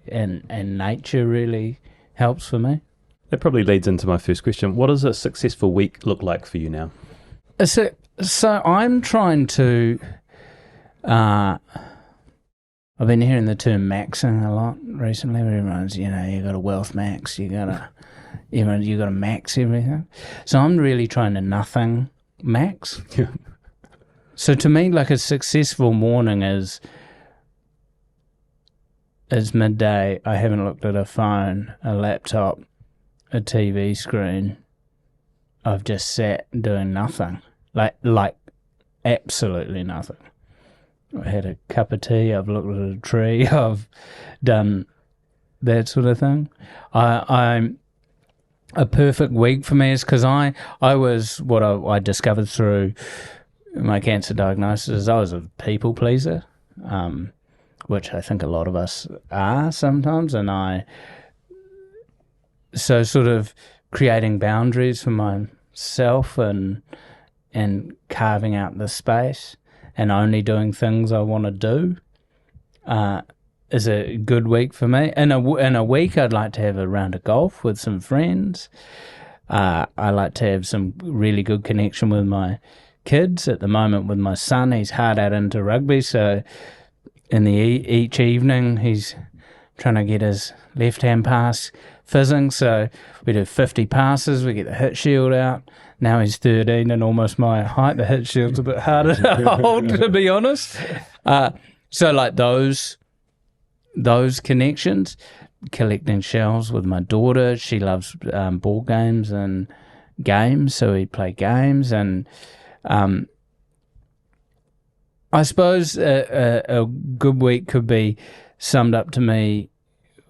S1: and nature really helps for me.
S4: That probably leads into my first question. What does a successful week look like for you now?
S1: So I'm trying to... I've been hearing the term maxing a lot recently. Where everyone's, you got a wealth max, you got to max everything. So I'm really trying to nothing max. So to me, like, a successful morning is midday. I haven't looked at a phone, a laptop, a TV screen. I've just sat doing nothing, like absolutely nothing. I had a cup of tea. I've looked at a tree. I've done that sort of thing. I'm a perfect week for me is because I was what I discovered through my cancer diagnosis. I was a people pleaser. Which I think a lot of us are sometimes, and so sort of creating boundaries for myself and carving out the space and only doing things I want to do is a good week for me. In a week, I'd like to have a round of golf with some friends. I like to have some really good connection with my kids. At the moment with my son, he's hard out into rugby, so in each evening, he's trying to get his left-hand pass fizzing. So we do 50 passes. We get the hit shield out. Now he's 13 and almost my height. The hit shield's a bit harder to hold, to be honest. So like those connections, collecting shells with my daughter. She loves board games and games, so we play games. And I suppose a good week could be summed up to me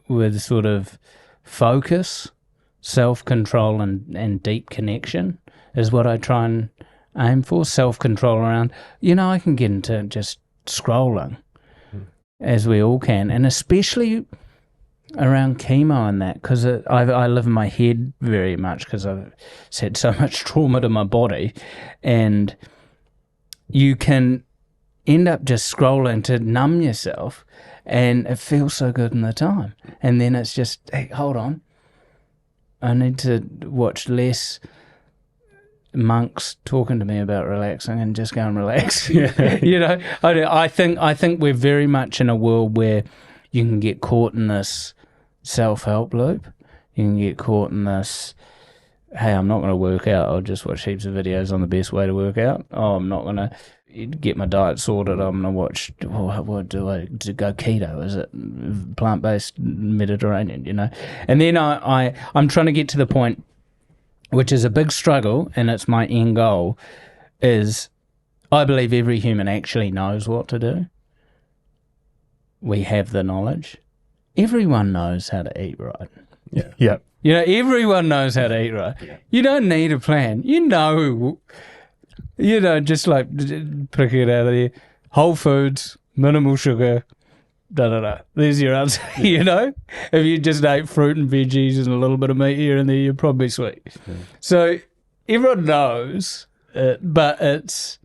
S1: with sort of focus, self-control, and deep connection is what I try and aim for. Self-control around, I can get into just scrolling, as we all can, and especially around chemo and that, because I live in my head very much because I've had so much trauma to my body, and you can end up just scrolling to numb yourself, and it feels so good in the time, and then it's just, hey, hold on, I need to watch less monks talking to me about relaxing and just go and relax. I think we're very much in a world where you can get caught in this self-help loop. You can get caught in this, hey, I'm not going to work out, I'll just watch heaps of videos on the best way to work out. Oh, I'm not going to get my diet sorted, I'm going to watch, what do I do, go keto? Is it plant-based Mediterranean, And then I'm trying to get to the point, which is a big struggle, and it's my end goal, is I believe every human actually knows what to do. We have the knowledge. Everyone knows how to eat right.
S3: Yeah.
S1: You know, everyone knows how to eat right. Yeah. You don't need a plan. You know, just like pick it out of there. Whole foods, minimal sugar, There's your answer, you know? If you just ate fruit and veggies and a little bit of meat here and there, you're probably sweet. Yeah. So everyone knows it, but it's,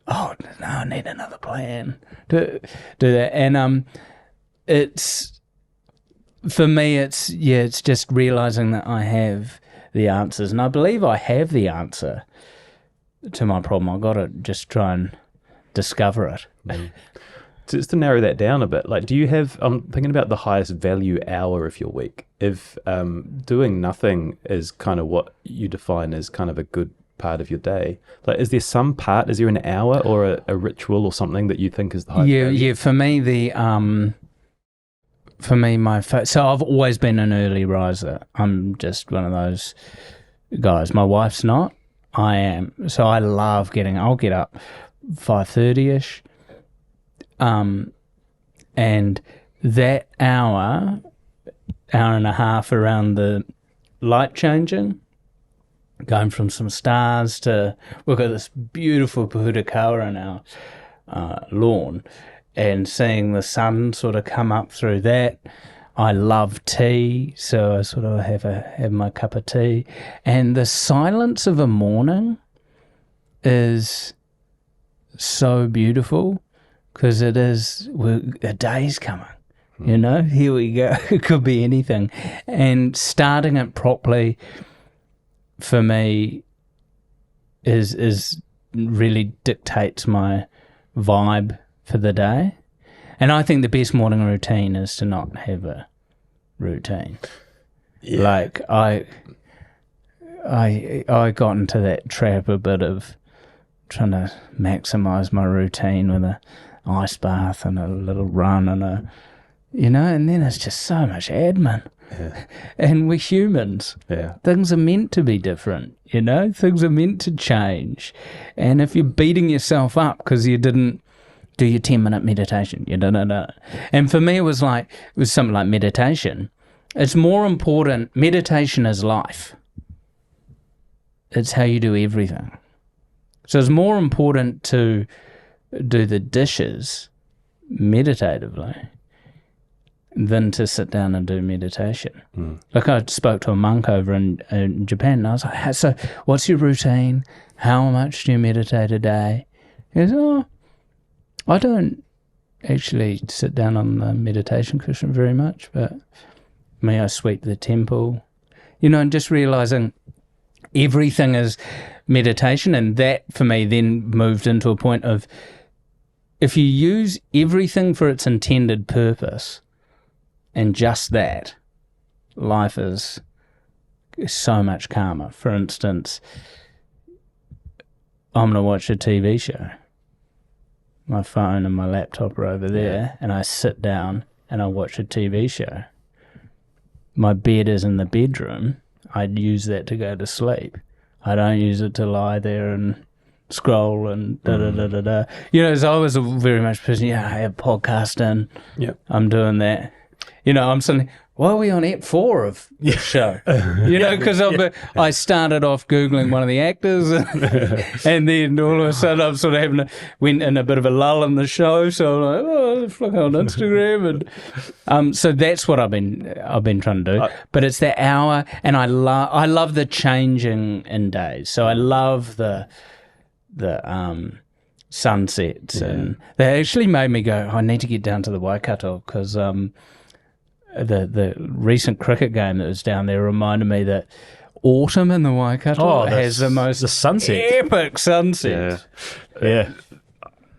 S1: no, I need another plan to do that. And it's, for me, it's just realising that I have the answers. And I believe I have the answer to my problem. I've got to just try and discover it.
S4: Mm. Just to narrow that down a bit, like, do you have, I'm thinking about the highest value hour of your week. If doing nothing is kind of what you define as kind of a good part of your day, like, is there some part, is there an hour or a ritual or something that you think is the highest value?
S1: Yeah, for me, so I've always been an early riser. I'm just one of those guys. My wife's not. I am. So I love I'll get up 5:30ish. And that hour and a half around the light changing, going from some stars to, we've got this beautiful Pahudakawa in our lawn, and seeing the sun sort of come up through that. I love tea, so I sort of have my cup of tea. And the silence of a morning is so beautiful, because it is, a day's coming, you know, here we go. It could be anything. And starting it properly for me is really dictates my vibe for the day. And I think the best morning routine is to not have a routine. Yeah. Like I got into that trap a bit of trying to maximize my routine with a ice bath and a little run and and then it's just so much admin. Yeah. And we're humans. Yeah. Things are meant to be different, things are meant to change. And if you're beating yourself up because you didn't do your 10-minute meditation, and for me it was something like meditation. It's more important. Meditation is life. It's how you do everything. So it's more important to do the dishes meditatively than to sit down and do meditation. Like, I spoke to a monk over in Japan, and I was like, so what's your routine? How much do you meditate a day? He goes, I don't actually sit down on the meditation cushion very much, but may I sweep the temple? And just realising everything is meditation. And that for me then moved into a point of, if you use everything for its intended purpose and just that, life is so much calmer. For instance, I'm going to watch a TV show. My phone and my laptop are over there, and I sit down and I watch a TV show. My bed is in the bedroom. I'd use that to go to sleep. I don't use it to lie there and scroll and da-da-da-da-da. So I was a very much person, I have podcasting. Yep. I'm doing that. I'm suddenly, why are we on Act 4 of the show? Because I started off Googling one of the actors and then all of a sudden I'm sort of went in a bit of a lull in the show. So I'm like, let's look on Instagram. And so that's what I've been trying to do. But it's that hour, and I love the changing in days. So I love the sunsets, and they actually made me go, I need to get down to the Waikato, because the recent cricket game that was down there reminded me that autumn in the Waikato has the sunset, epic sunset.
S4: Yeah.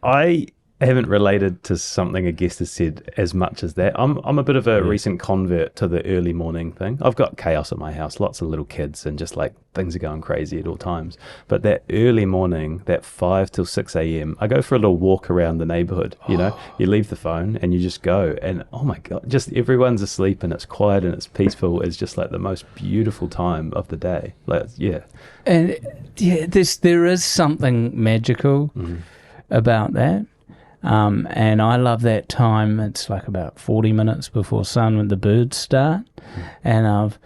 S4: I haven't related to something a guest has said as much as that. I'm a bit of a recent convert to the early morning thing. I've got chaos at my house, lots of little kids, and just like things are going crazy at all times. But that early morning, that 5 till 6 a.m., I go for a little walk around the neighborhood. You leave the phone and you just go, and oh my God, just everyone's asleep and it's quiet and it's peaceful. It's just like the most beautiful time of the day. And
S1: there is something magical about that. And I love that time. It's like about 40 minutes before sun when the birds start. And I've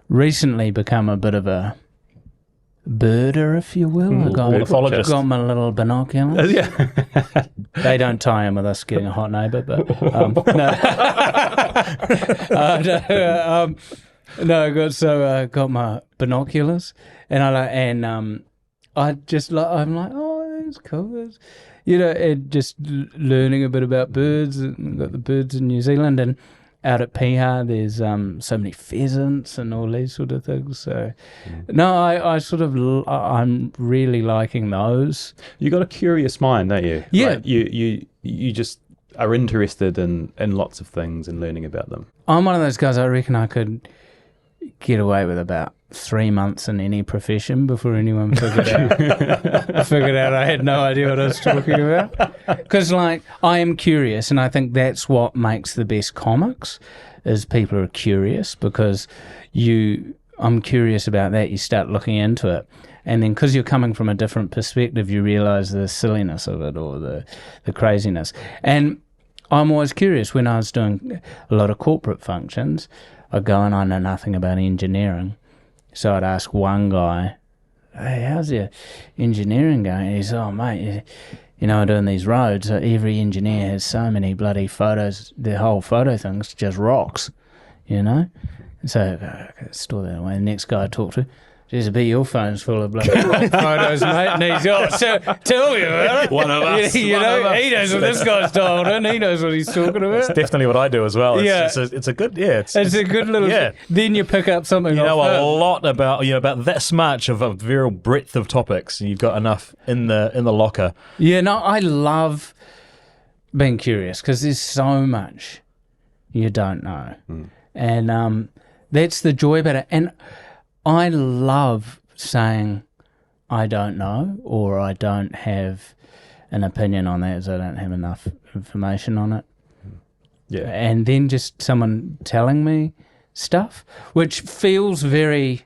S1: recently become a bit of a birder, if you will.
S3: Ornithologist.
S1: Got my little binoculars.
S4: Yeah.
S1: They don't tie in with us getting a hot neighbour, but got my binoculars, and I'm like, oh, it's cool. And just learning a bit about birds. And got the birds in New Zealand, and out at Piha, there's so many pheasants and all these sort of things. So, no, I'm really liking those.
S4: You got a curious mind, don't you?
S1: Yeah.
S4: Like you just are interested in lots of things and learning about them.
S1: I'm one of those guys. I reckon I could get away with about 3 months in any profession before anyone figured out I had no idea what I was talking about. Because, I am curious, and I think that's what makes the best comics, is people are curious, because I'm curious about that. You start looking into it, and then because you're coming from a different perspective, you realise the silliness of it or the craziness. And I'm always curious. When I was doing a lot of corporate functions, I'd go and I know nothing about engineering. So I'd ask one guy, hey, how's your engineering going? He's, oh, mate, doing these roads, every engineer has so many bloody photos, the whole photo thing's just rocks, So store that away. The next guy I talked to, geez, I bet your phone's full of bloody photos, mate. And he's, so tell me about it.
S3: One of us.
S1: He knows what this guy's told him. He knows what he's talking about.
S3: It's definitely what I do as well. It's a good little.
S1: Yeah. Then you pick up something.
S3: You know a lot about that much of a very breadth of topics, and you've got enough in the locker.
S1: Yeah, no, I love being curious because there's so much you don't know, and that's the joy about it. And I love saying I don't know, or I don't have an opinion on that, as I don't have enough information on it.
S4: Yeah.
S1: And then just someone telling me stuff, which feels very...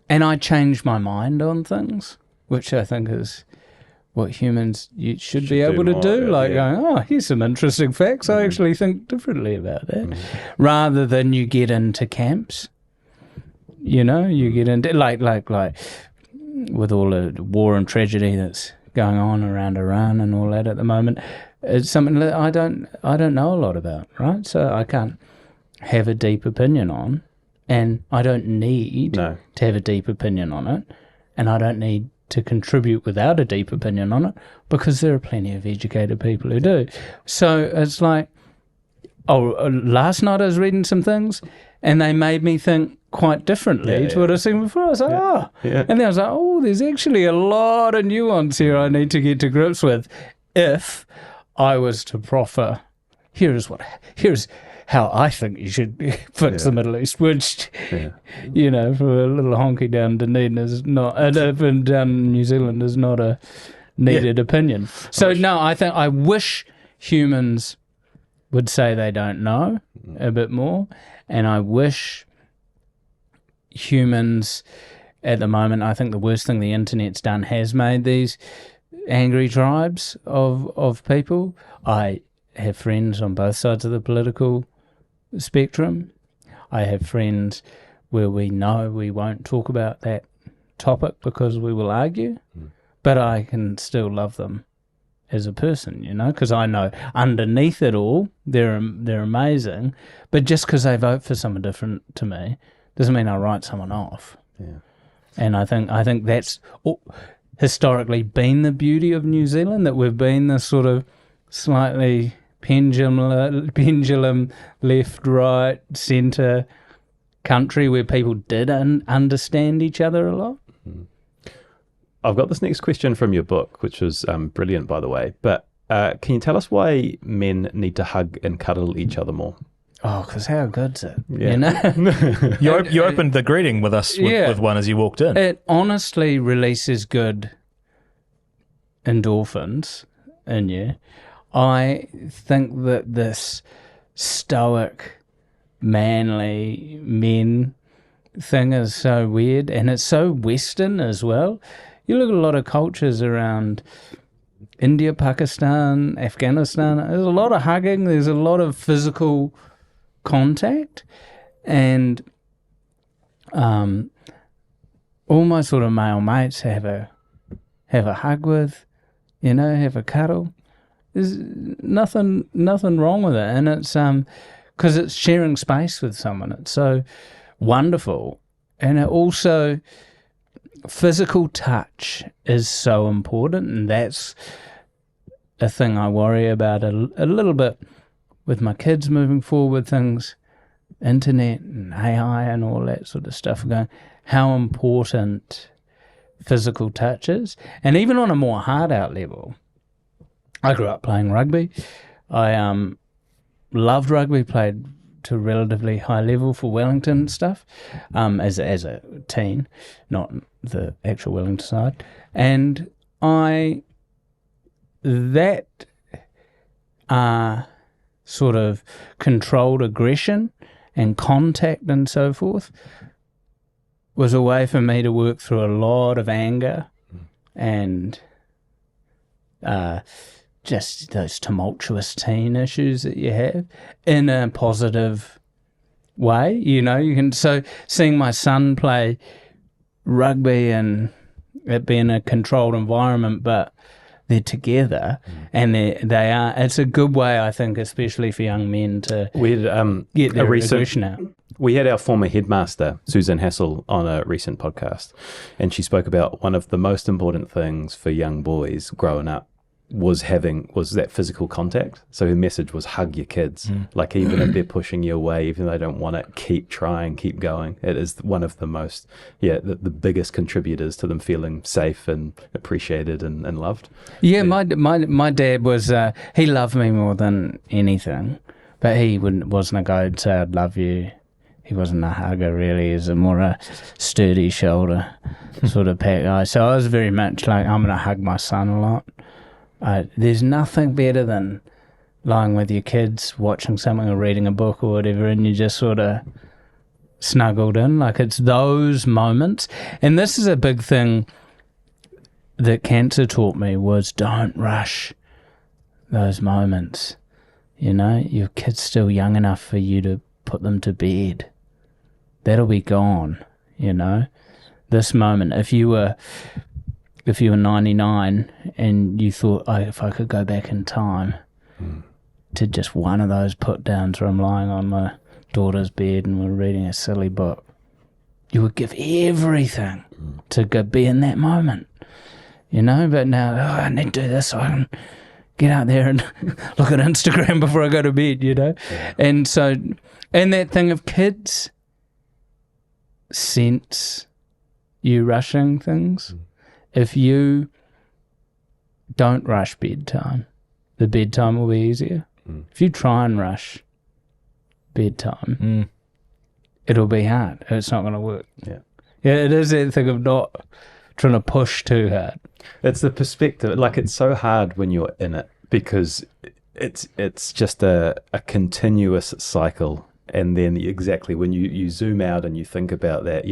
S1: And I change my mind on things, which I think is what humans should be able to do. Going, oh, here's some interesting facts. I actually think differently about that. Rather than you get into camps. You get into like with all the war and tragedy that's going on around Iran and all that at the moment. It's something that I don't know a lot about, right? So I can't have a deep opinion on, and I don't need to have a deep opinion on it, and I don't need to contribute without a deep opinion on it, because there are plenty of educated people who do. So it's like, last night I was reading some things, and they made me think quite differently to what I've seen before. I was like, And then I was like, there's actually a lot of nuance here I need to get to grips with if I was to proffer, here's how I think you should fix the Middle East, which, for a little honky down Dunedin is not, and down in New Zealand is not a needed opinion. So, I wish humans would say they don't know a bit more, and I wish humans at the moment, I think the worst thing the internet's done has made these angry tribes of people. I have friends on both sides of the political spectrum. I have friends where we know we won't talk about that topic because we will argue, but I can still love them as a person, because I know underneath it all they're amazing, but just because they vote for someone different to me doesn't mean I write someone off. Yeah. And I think that's historically been the beauty of New Zealand, that we've been this sort of slightly pendulum left, right, centre country where people did understand each other a lot.
S4: I've got this next question from your book, which was brilliant, by the way. But can you tell us why men need to hug and cuddle each other more?
S1: Oh, because how good's it?
S4: Yeah.
S3: You opened the greeting with us with one as you walked in.
S1: It honestly releases good endorphins in you. I think that this stoic, manly men thing is so weird, and it's so Western as well. You look at a lot of cultures around India, Pakistan, Afghanistan. There's a lot of hugging. There's a lot of physical contact, and all my sort of male mates have a hug with, have a cuddle. There's nothing wrong with it, and it's because it's sharing space with someone. It's so wonderful, and it also physical touch is so important, and that's a thing I worry about a little bit with my kids moving forward with things, internet and AI and all that sort of stuff going, how important physical touch is. And even on a more hard out level, I grew up playing rugby. I loved rugby, played to a relatively high level for Wellington and stuff as a teen, not the actual Wellington side. And that sort of controlled aggression and contact and so forth was a way for me to work through a lot of anger and just those tumultuous teen issues that you have in a positive way. So seeing my son play rugby and it being a controlled environment, but they're together and it's a good way, I think, especially for young men to get their aggression out.
S4: We had our former headmaster, Susan Hassel, on a recent podcast, and she spoke about one of the most important things for young boys growing up was that physical contact. So her message was hug your kids. Like even if they're pushing you away, even though they don't want it, keep trying, keep going. It is one of the most, the biggest contributors to them feeling safe and appreciated and loved.
S1: Yeah, my dad was, he loved me more than anything, but he wasn't a guy who'd say, I'd love you. He wasn't a hugger really. He was more a sturdy shoulder sort of pat guy. So I was very much like, I'm going to hug my son a lot. There's nothing better than lying with your kids, watching something or reading a book or whatever, and you just sort of snuggled in. Like it's those moments. And this is a big thing that cancer taught me was don't rush those moments. Your kid's still young enough for you to put them to bed. That'll be gone, This moment, if you were 99 and you thought, if I could go back in time to just one of those put downs where I'm lying on my daughter's bed and we're reading a silly book, you would give everything to go be in that moment, but now I need to do this so I can get out there and look at Instagram before I go to bed, And so, and that thing of kids sense you rushing things. If you don't rush bedtime, the bedtime will be easier. If you try and rush bedtime, it'll be hard. It's not going to work. Yeah, it is that thing of not trying to push too hard.
S4: It's the perspective. Like it's so hard when you're in it because it's just a continuous cycle. And then exactly when you zoom out and you think about that,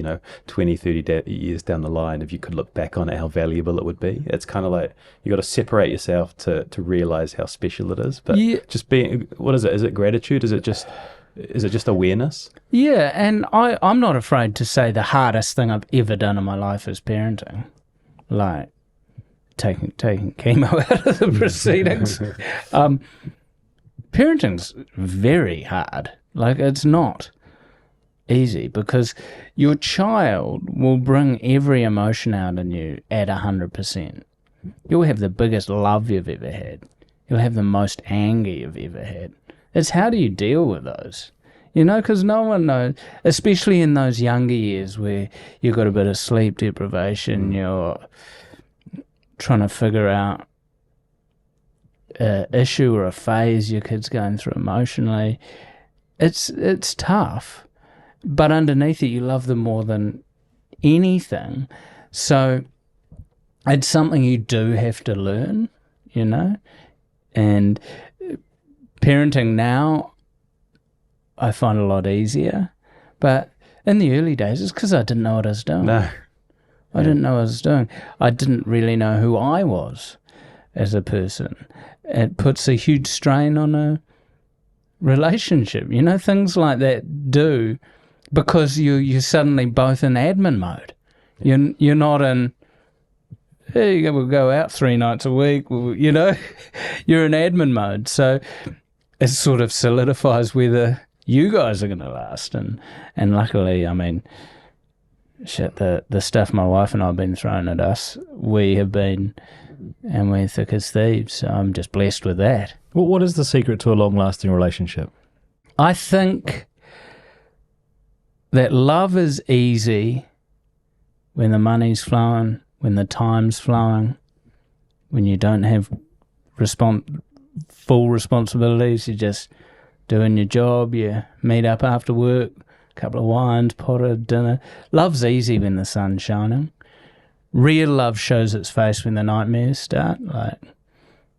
S4: 20, 30 years down the line, if you could look back on it, how valuable it would be. It's kind of like you got to separate yourself to realize how special it is. But just being, what is it? Is it gratitude? Is it just awareness?
S1: Yeah, and I'm not afraid to say the hardest thing I've ever done in my life is parenting. Like taking chemo out of the proceedings. Parenting's very hard. Like, it's not easy because your child will bring every emotion out in you at 100%. You'll have the biggest love you've ever had. You'll have the most anger you've ever had. It's how do you deal with those? Because no one knows, especially in those younger years where you've got a bit of sleep deprivation, you're trying to figure out an issue or a phase your kid's going through emotionally. It's tough, but underneath it, you love them more than anything. So it's something you do have to learn, and parenting now I find a lot easier. But in the early days, it's because I didn't know what I was doing. No. I didn't know what I was doing. I didn't really know who I was. as a person. It puts a huge strain on a relationship. Things like that do, because you're suddenly both in admin mode. You're not in, hey, we'll go out 3 nights a week. You're in admin mode. So it sort of solidifies whether you guys are going to last. And luckily, I mean, shit, the stuff my wife and I have been thrown at us, we have been, and we're thick as thieves. So I'm just blessed with that.
S3: Well, what is the secret to a long-lasting relationship?
S1: I think that love is easy when the money's flowing, when the time's flowing, when you don't have full responsibilities. You're just doing your job. You meet up after work, a couple of wines, pot of dinner. Love's easy when the sun's shining. Real love shows its face when the nightmares start. Like,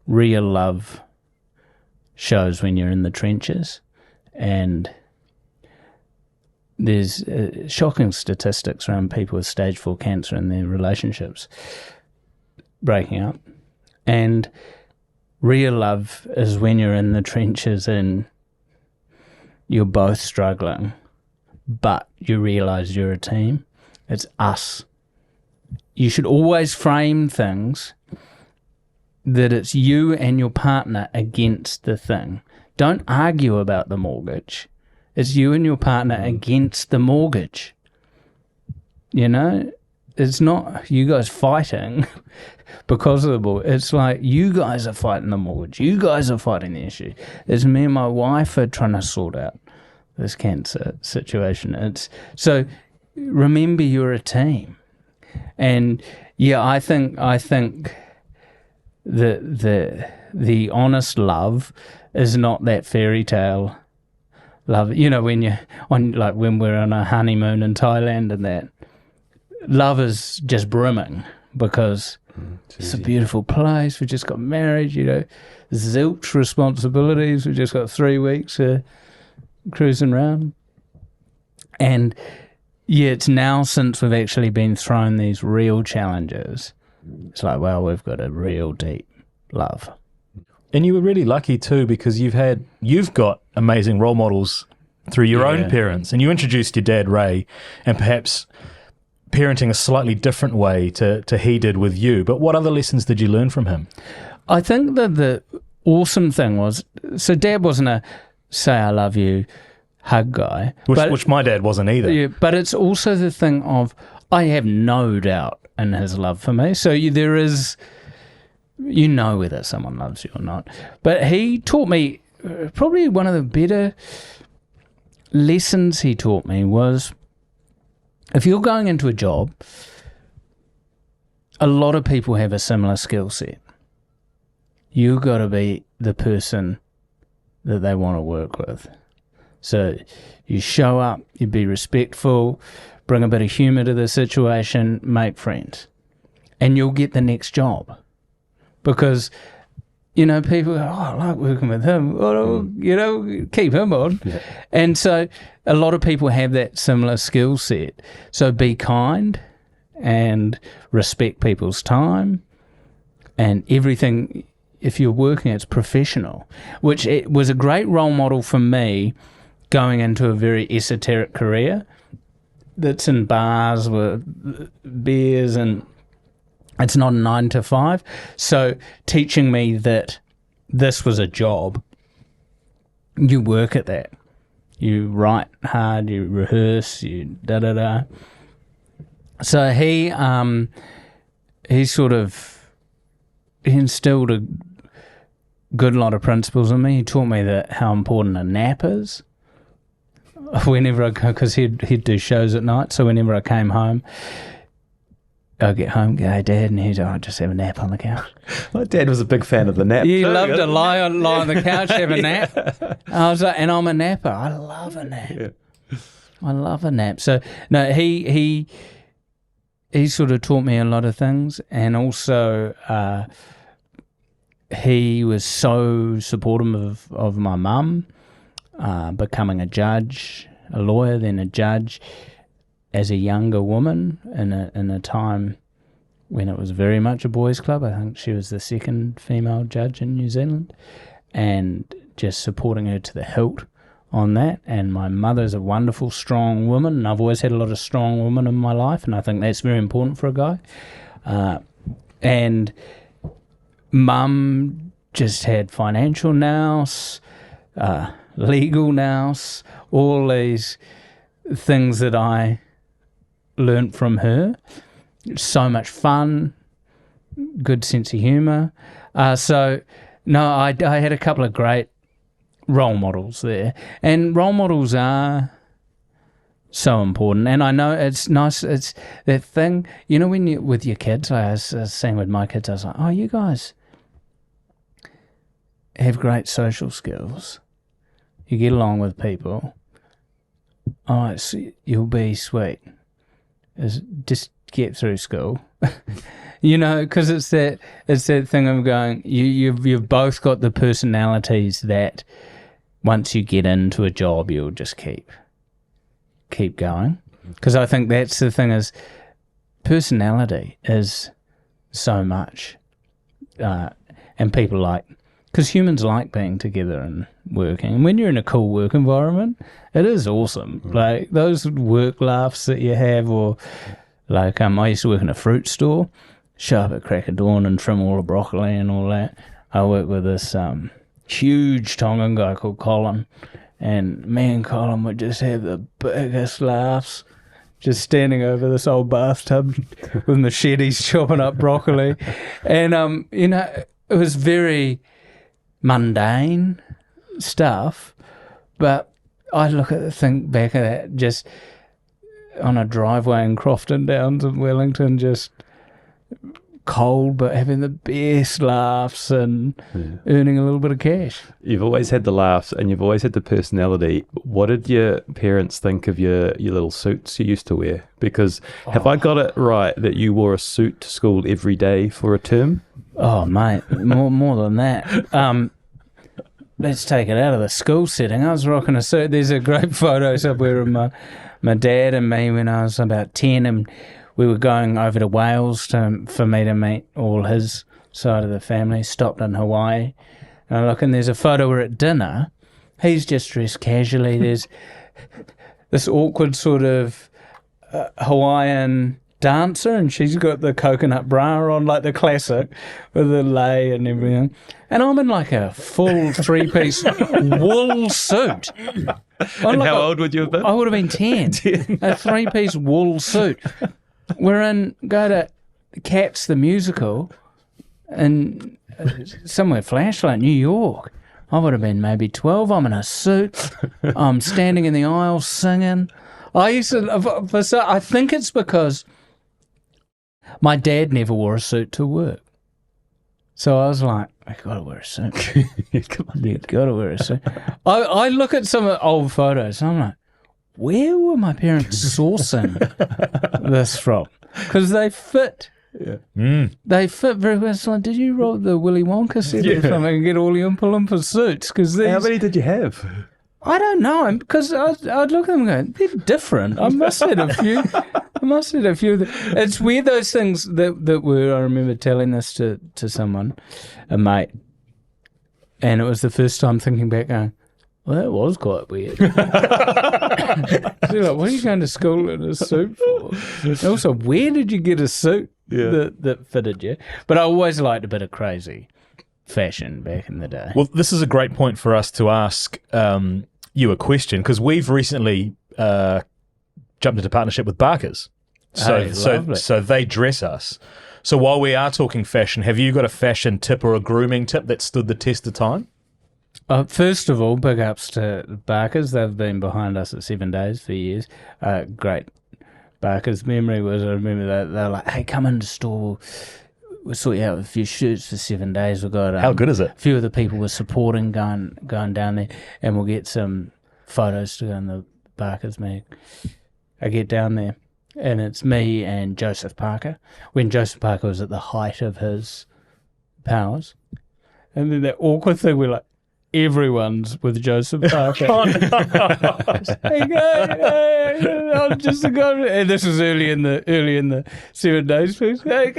S1: real love shows when you're in the trenches. And there's shocking statistics around people with stage 4 cancer and their relationships breaking up. And real love is when you're in the trenches and you're both struggling, but you realise you're a team. It's us. You should always frame things that it's you and your partner against the thing. Don't argue about the mortgage. It's you and your partner against the mortgage. It's not you guys fighting because of the mortgage. It's like you guys are fighting the mortgage. You guys are fighting the issue. It's me and my wife are trying to sort out this cancer situation. So remember, you're a team. And yeah, I think that the honest love is not that fairy tale love. When you're on, like when we're on a honeymoon in Thailand, and that love is just brimming because it's a beautiful place. We just got married, zilch responsibilities. We just got 3 weeks cruising around. And yeah, it's now since we've actually been thrown these real challenges. It's like, well, we've got a real deep love.
S3: And you were really lucky too, because you've got amazing role models through your own parents, and you introduced your dad, Ray, and perhaps parenting a slightly different way to he did with you. But what other lessons did you learn from him?
S1: I think that the awesome thing was, so Dad wasn't a say I love you, hug guy.
S3: Which my dad wasn't either.
S1: Yeah, but it's also the thing of, I have no doubt in his love for me. So there is, whether someone loves you or not. But he taught me, probably one of the better lessons he taught me was, if you're going into a job, a lot of people have a similar skill set. You've got to be the person that they want to work with. So you show up, you be respectful, bring a bit of humour to the situation, make friends, and you'll get the next job. Because, people go, I like working with him, keep him on. Yeah. And so a lot of people have that similar skill set. So be kind and respect people's time and everything. If you're working, it's professional, which it was a great role model for me going into a very esoteric career that's in bars with beers, and it's not a 9 to 5. So teaching me that this was a job, you work at that. You write hard, you rehearse, you da-da-da. So he instilled a good lot of principles in me. He taught me how important a nap is. Whenever I go, because he'd do shows at night, so whenever I came home, I'd get home, go, hey, Dad, and he'd just have a nap on the couch.
S4: My dad was a big fan of the nap.
S1: He loved to lie on the couch, have a nap. I was like, and I'm a napper. I love a nap. Yeah. I love a nap. So no, he sort of taught me a lot of things, and also he was so supportive of my mum becoming a judge, a lawyer, then a judge, as a younger woman in a time when it was very much a boys' club. I think she was the second female judge in New Zealand, and just supporting her to the hilt on that. And my mother's a wonderful, strong woman, and I've always had a lot of strong women in my life, and I think that's very important for a guy. And Mum just had financial nous, legal nous, all these things that I learnt from her. So much fun, good sense of humour. So, no, I had a couple of great role models there. And role models are so important. And I know it's nice, it's that thing, you know, when you with your kids, I was saying with my kids, I was like, oh, you guys have great social skills. You get along with people. Oh, you'll be sweet. Just get through school. You know, because it's that thing of going, you've both got the personalities that once you get into a job, you'll just keep going. Because I think that's the thing, is personality is so much. And people because humans like being together and working. And when you're in a cool work environment, it is awesome. Like those work laughs that you have, or like I used to work in a fruit store, show up at crack of dawn and trim all the broccoli and all that. I worked with this huge Tongan guy called Colin, and me and Colin would just have the biggest laughs, just standing over this old bathtub with machetes chopping up broccoli. And, you know, it was very mundane stuff, but I think back at that just on a driveway in Crofton Downs in Wellington, just cold but having the best laughs and earning a little bit of cash.
S4: You've always had the laughs and you've always had the personality. What did your parents think of your little suits you used to wear? Because have I got it right that you wore a suit to school every day for a term?
S1: Oh, mate, more than that. Let's take it out of the school setting. I was rocking a suit. There's a great photo somewhere of my dad and me when I was about 10, and we were going over to Wales for me to meet all his side of the family. Stopped in Hawaii. And I look, and there's a photo where at dinner, he's just dressed casually. There's this awkward sort of Hawaiian dancer, and she's got the coconut bra on, like the classic, with the lei and everything. And I'm in like a full three-piece wool suit.
S4: And how old would you have been?
S1: I would have been 10. A three-piece wool suit. Go to Cats the musical in somewhere Flashlight, New York. I would have been maybe 12. I'm in a suit. I'm standing in the aisle singing. I think it's because my dad never wore a suit to work. So I was like, I gotta wear a suit. You gotta wear a suit. I look at some old photos and I'm like, where were my parents sourcing this from? Because they fit. Yeah. They fit very well. It's like, did you roll the Willy Wonka set or something and get all the Oompa Loompa suits?
S4: How many did you have?
S1: I don't know, because I'd look at them and go, they're different. I must have had a few. It's weird, those things that were, I remember telling this to someone, a mate, and it was the first time thinking back going, well, that was quite weird. So like, what are you going to school in a suit for? And also, where did you get a suit that fitted you? But I always liked a bit of crazy fashion back in the day.
S3: Well, this is a great point for us to ask you a question, because we've recently jumped into partnership with Barker's. So they dress us. So while we are talking fashion, have you got a fashion tip or a grooming tip that stood the test of time?
S1: First of all, big ups to Barker's. They've been behind us at 7 Days for years. Great. Barker's memory was, I remember that they're like, hey, come into store. We'll sort you out with a few shirts for 7 days. We've got
S3: how good is it?
S1: A few of the people we're supporting going down there, and we'll get some photos to go in the Barker's mag. I get down there, and it's me and Joseph Parker, when Joseph Parker was at the height of his powers. And then that awkward thing, we're like, everyone's with Joseph Parker. Hey, I'm just a guy. And this was early in the 7 days. Hey,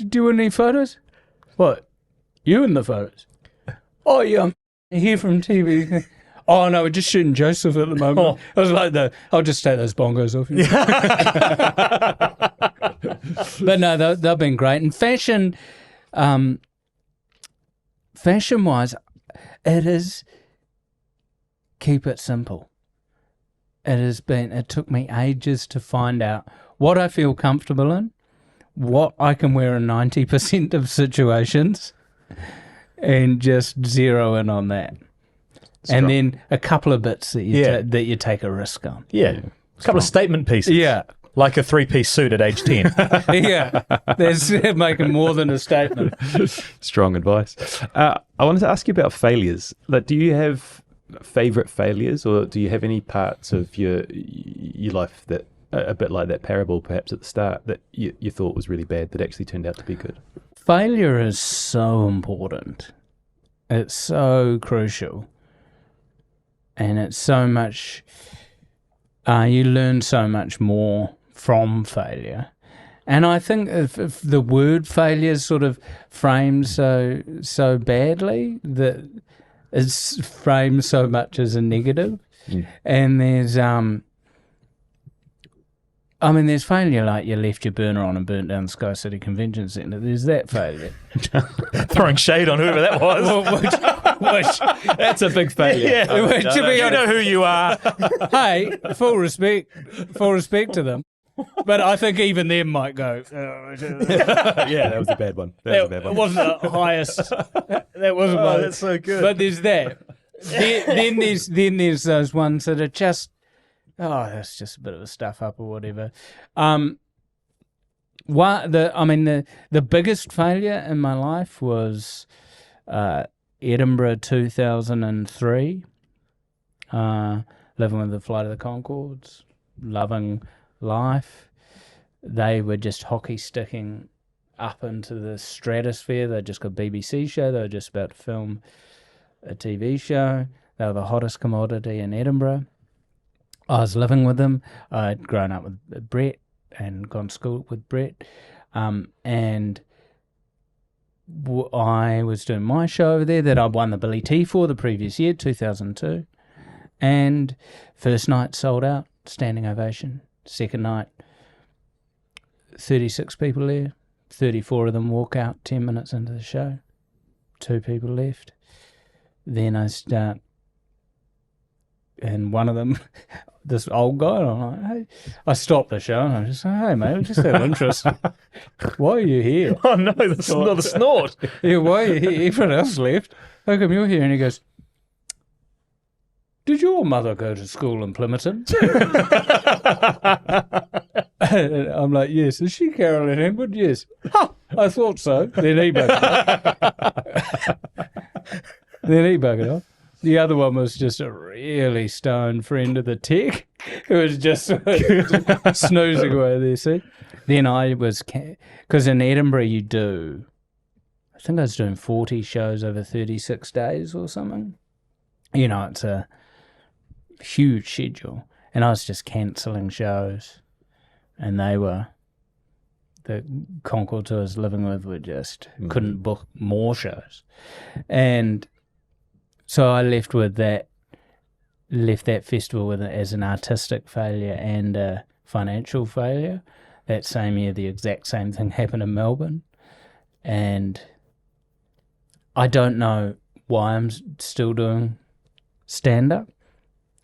S1: do you want any photos? What? You in the photos? Oh, yeah, I'm here from TV. Oh, no, we're just shooting Joseph at the moment. I was like, I'll just take those bongos off you. But no, they've been great. And fashion-wise, it is keep it simple. It took me ages to find out what I feel comfortable in, what I can wear in 90% of situations, and just zero in on that.
S2: Strong.
S1: And then a couple of bits that you take a risk on.
S2: Yeah. A couple of statement pieces.
S1: Yeah.
S2: Like a 3-piece suit at age 10.
S1: Yeah. There's making more than a statement.
S4: Strong advice. I wanted to ask you about failures. Like, do you have favorite failures, or do you have any parts of your life that a bit like that parable perhaps at the start that you thought was really bad that actually turned out to be good?
S1: Failure is so important. It's so crucial. And it's so much, you learn so much more from failure. And I think if the word failure is sort of framed so badly, that it's framed so much as a negative. And there's there's failure like you left your burner on and burnt down the Sky City Convention Centre. There's that failure.
S2: Throwing shade on whoever that was.
S1: Which
S4: That's a big failure.
S2: Yeah. You know who you are.
S1: hey, full respect to them. But I think even them might go.
S4: Yeah, that was a bad one.
S1: It wasn't the highest. That wasn't.
S2: That's so good.
S1: But there's that. Then there's those ones that are just. Oh, that's just a bit of a stuff up or whatever. The biggest failure in my life was Edinburgh 2003. Living with the Flight of the Conchords, loving life. They were just hockey sticking up into the stratosphere. They just got a BBC show. They were just about to film a TV show. They were the hottest commodity in Edinburgh. I was living with them. I'd grown up with Brett and gone to school with Brett. And I was doing my show over there that I won the Billy T for the previous year, 2002. And first night sold out, standing ovation. Second night, 36 people there. 34 of them walk out 10 minutes into the show. 2 people left. Then I start, and one of them, this old guy, and I'm like, hey, I stopped the show and I just say, hey mate, just out of interest, why are you here?
S2: Oh no, that's not a snort.
S1: Yeah, why are you here? Everyone else left. How come you're here? And he goes, did your mother go to school in Plympton? And I'm like, yes. Is she Carolyn Henwood? Yes. Ha! I thought so. Then he buggered off. The other one was just a really stoned friend of the tech who was just snoozing away there, see? Then I was, because in Edinburgh I think I was doing 40 shows over 36 days or something. You know, it's a huge schedule. And I was just cancelling shows. And the Concord I was living with were just, couldn't book more shows. And so I left that festival with it as an artistic failure and a financial failure. That same year, the exact same thing happened in Melbourne. And I don't know why I'm still doing stand-up.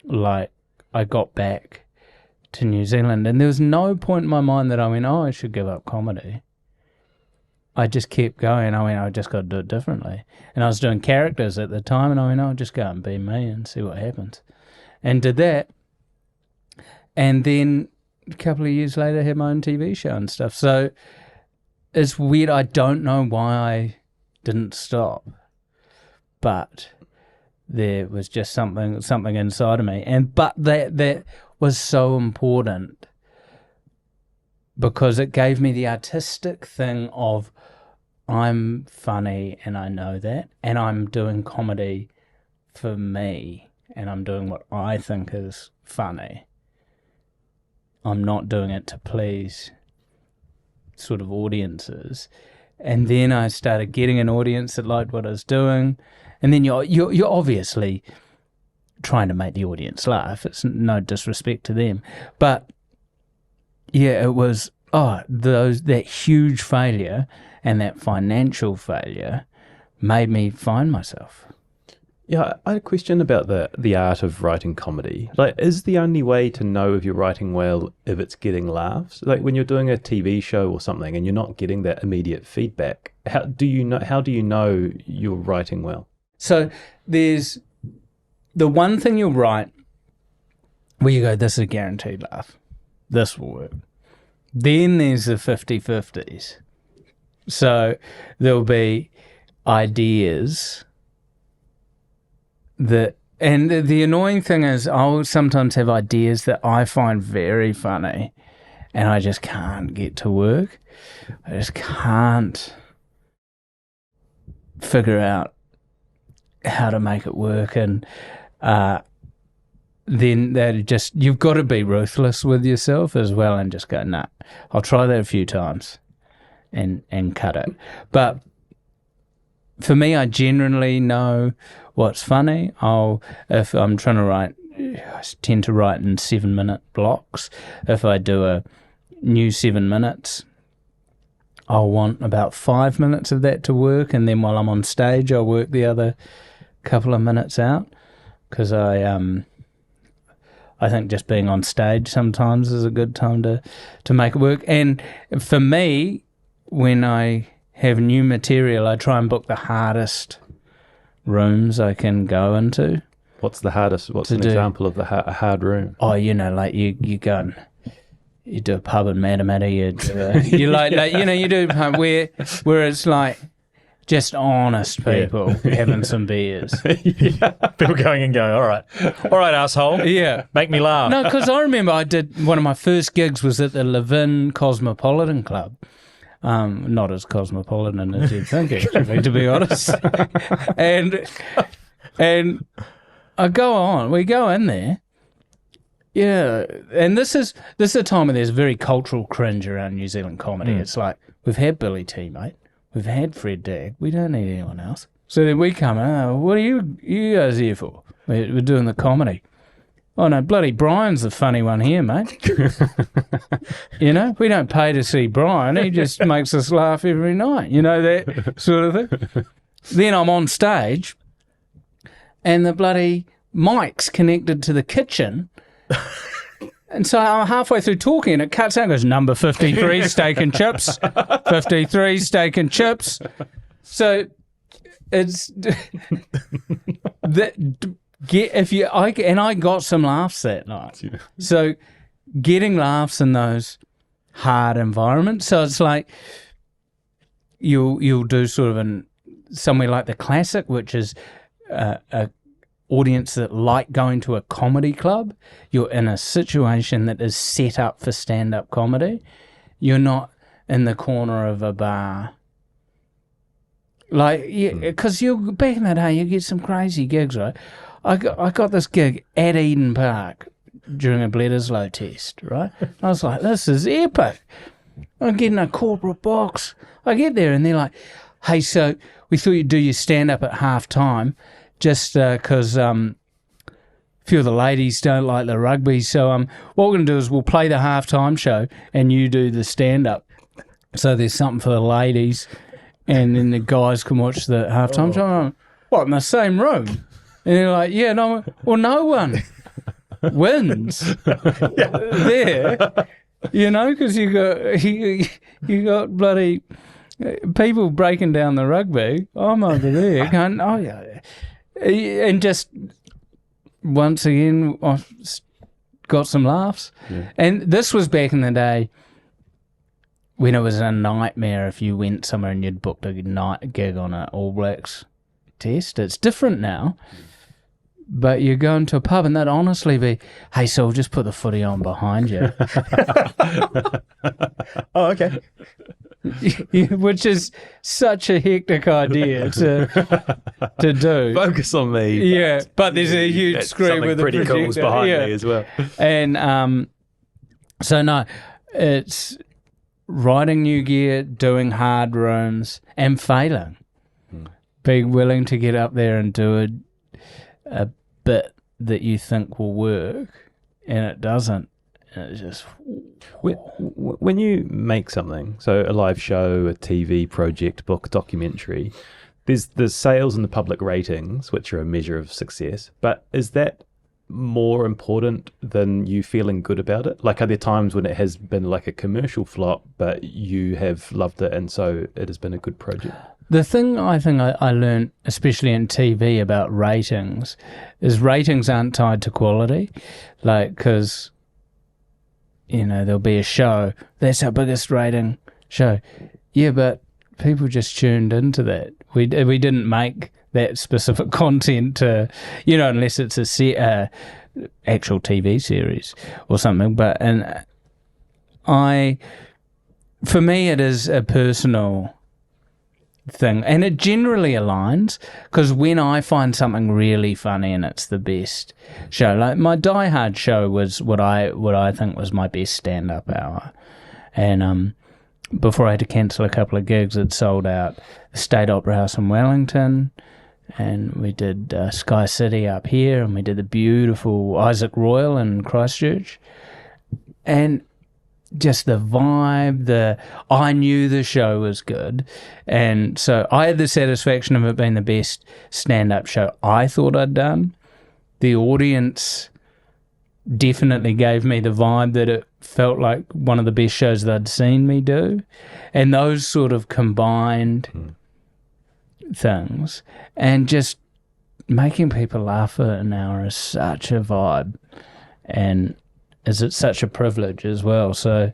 S1: Like, I got back to New Zealand and there was no point in my mind that I went, I should give up comedy. I just kept going. I just got to do it differently. And I was doing characters at the time, and I went, I'll just go out and be me and see what happens. And did that. And then a couple of years later, I had my own TV show and stuff. So it's weird. I don't know why I didn't stop. But there was just something inside of me. But that was so important, because it gave me the artistic thing of I'm funny and I know that, and I'm doing comedy for me, and I'm doing what I think is funny. I'm not doing it to please sort of audiences. And then I started getting an audience that liked what I was doing, and then you're obviously trying to make the audience laugh. It's no disrespect to them, but yeah, it was that huge failure and that financial failure made me find myself.
S4: Yeah, I had a question about the art of writing comedy. Like, is the only way to know if you're writing well if it's getting laughs? Like, when you're doing a TV show or something and you're not getting that immediate feedback, how do you know you're writing well?
S1: So there's the one thing you'll write where you go, this is a guaranteed laugh. This will work. Then there's the 50-50s. So there'll be ideas and the annoying thing is I'll sometimes have ideas that I find very funny and I just can't get to work. I just can't figure out how to make it work, and then you've got to be ruthless with yourself as well and just go, nah, I'll try that a few times and cut it. But for me, I generally know what's funny. If I'm trying to write, I tend to write in 7-minute blocks. If I do a new 7 minutes, I'll want about 5 minutes of that to work, and then while I'm on stage, I'll work the other couple of minutes out, because I think just being on stage sometimes is a good time to make it work. And for me, when I have new material, I try and book the hardest rooms I can go into.
S4: What's the hardest? What's an example of a hard room?
S1: Oh, like you go and you do a pub in Matamata, you do a pub where it's like just honest people having some beers.
S2: People going and going, all right, asshole.
S1: Yeah.
S2: Make me laugh.
S1: No, because I remember I did one of my first gigs was at the Levin Cosmopolitan Club. Not as cosmopolitan as you'd think, actually, to be honest. and we go in there. Yeah, and this is a time when there's very cultural cringe around New Zealand comedy. It's like, we've had Billy T, mate. We've had Fred Dagg. We don't need anyone else. So then we come in, what are you guys here for? We're doing the comedy. Oh, no, bloody Brian's the funny one here, mate. We don't pay to see Brian. He just makes us laugh every night. That sort of thing. Then I'm on stage and the bloody mic's connected to the kitchen. And so I'm halfway through talking and it cuts out and goes, number 53, steak and chips. 53, steak and chips. So it's... I got some laughs that night. Yeah. So getting laughs in those hard environments. So it's like you'll do sort of somewhere like the Classic, which is a audience that like going to a comedy club. You're in a situation that is set up for stand-up comedy. You're not in the corner of a bar. Like, because back in the day, you get some crazy gigs, right? I got this gig at Eden Park during a Bledisloe test, right? I was like, this is epic. I'm getting a corporate box. I get there and they're like, hey, so we thought you'd do your stand-up at half-time just because a few of the ladies don't like the rugby. So what we're going to do is we'll play the half-time show and you do the stand-up. So there's something for the ladies and then the guys can watch the half-time show. I'm like, what, in the same room? And they're like, yeah, no, well, no one wins there, because you got bloody people breaking down the rugby. I'm over there going, oh, yeah. And just once again, I've got some laughs. Yeah. And this was back in the day when it was a nightmare if you went somewhere and you'd booked a night gig on an All Blacks test. It's different now. But you go into a pub and that'd honestly be, hey, so we'll just put the footy on behind you.
S2: Oh, okay.
S1: which is such a hectic idea to do.
S4: Focus on me.
S1: Yeah, but there's a huge screen with a
S4: pretty
S1: projector.
S4: cool behind me as well.
S1: And so no, it's writing new gear, doing hard rooms, and failing. Being willing to get up there and do a bit that you think will work, and it doesn't. And it's just...
S4: When you make something, so a live show, a TV project, book, documentary, there's the sales and the public ratings, which are a measure of success. But is that more important than you feeling good about it? Like, are there times when it has been like a commercial flop, but you have loved it and so it has been a good project?
S1: The thing I think I learned, especially in TV, about ratings is ratings aren't tied to quality. Like, because, there'll be a show, that's our biggest rating show. Yeah, but people just tuned into that. We didn't make that specific content to, unless it's a actual TV series or something. But for me, it is a personal thing, and it generally aligns, because when I find something really funny and it's the best show, like my Die Hard show was what I think was my best stand-up hour, and before I had to cancel a couple of gigs, it sold out the State Opera House in Wellington, and we did Sky City up here, and we did the beautiful Isaac Royal in Christchurch, and just the vibe, I knew the show was good, and so I had the satisfaction of it being the best stand-up show I thought I'd done. The audience definitely gave me the vibe that it felt like one of the best shows they'd seen me do, and those sort of combined things, and just making people laugh for an hour is such a vibe, and is it such a privilege as well? So,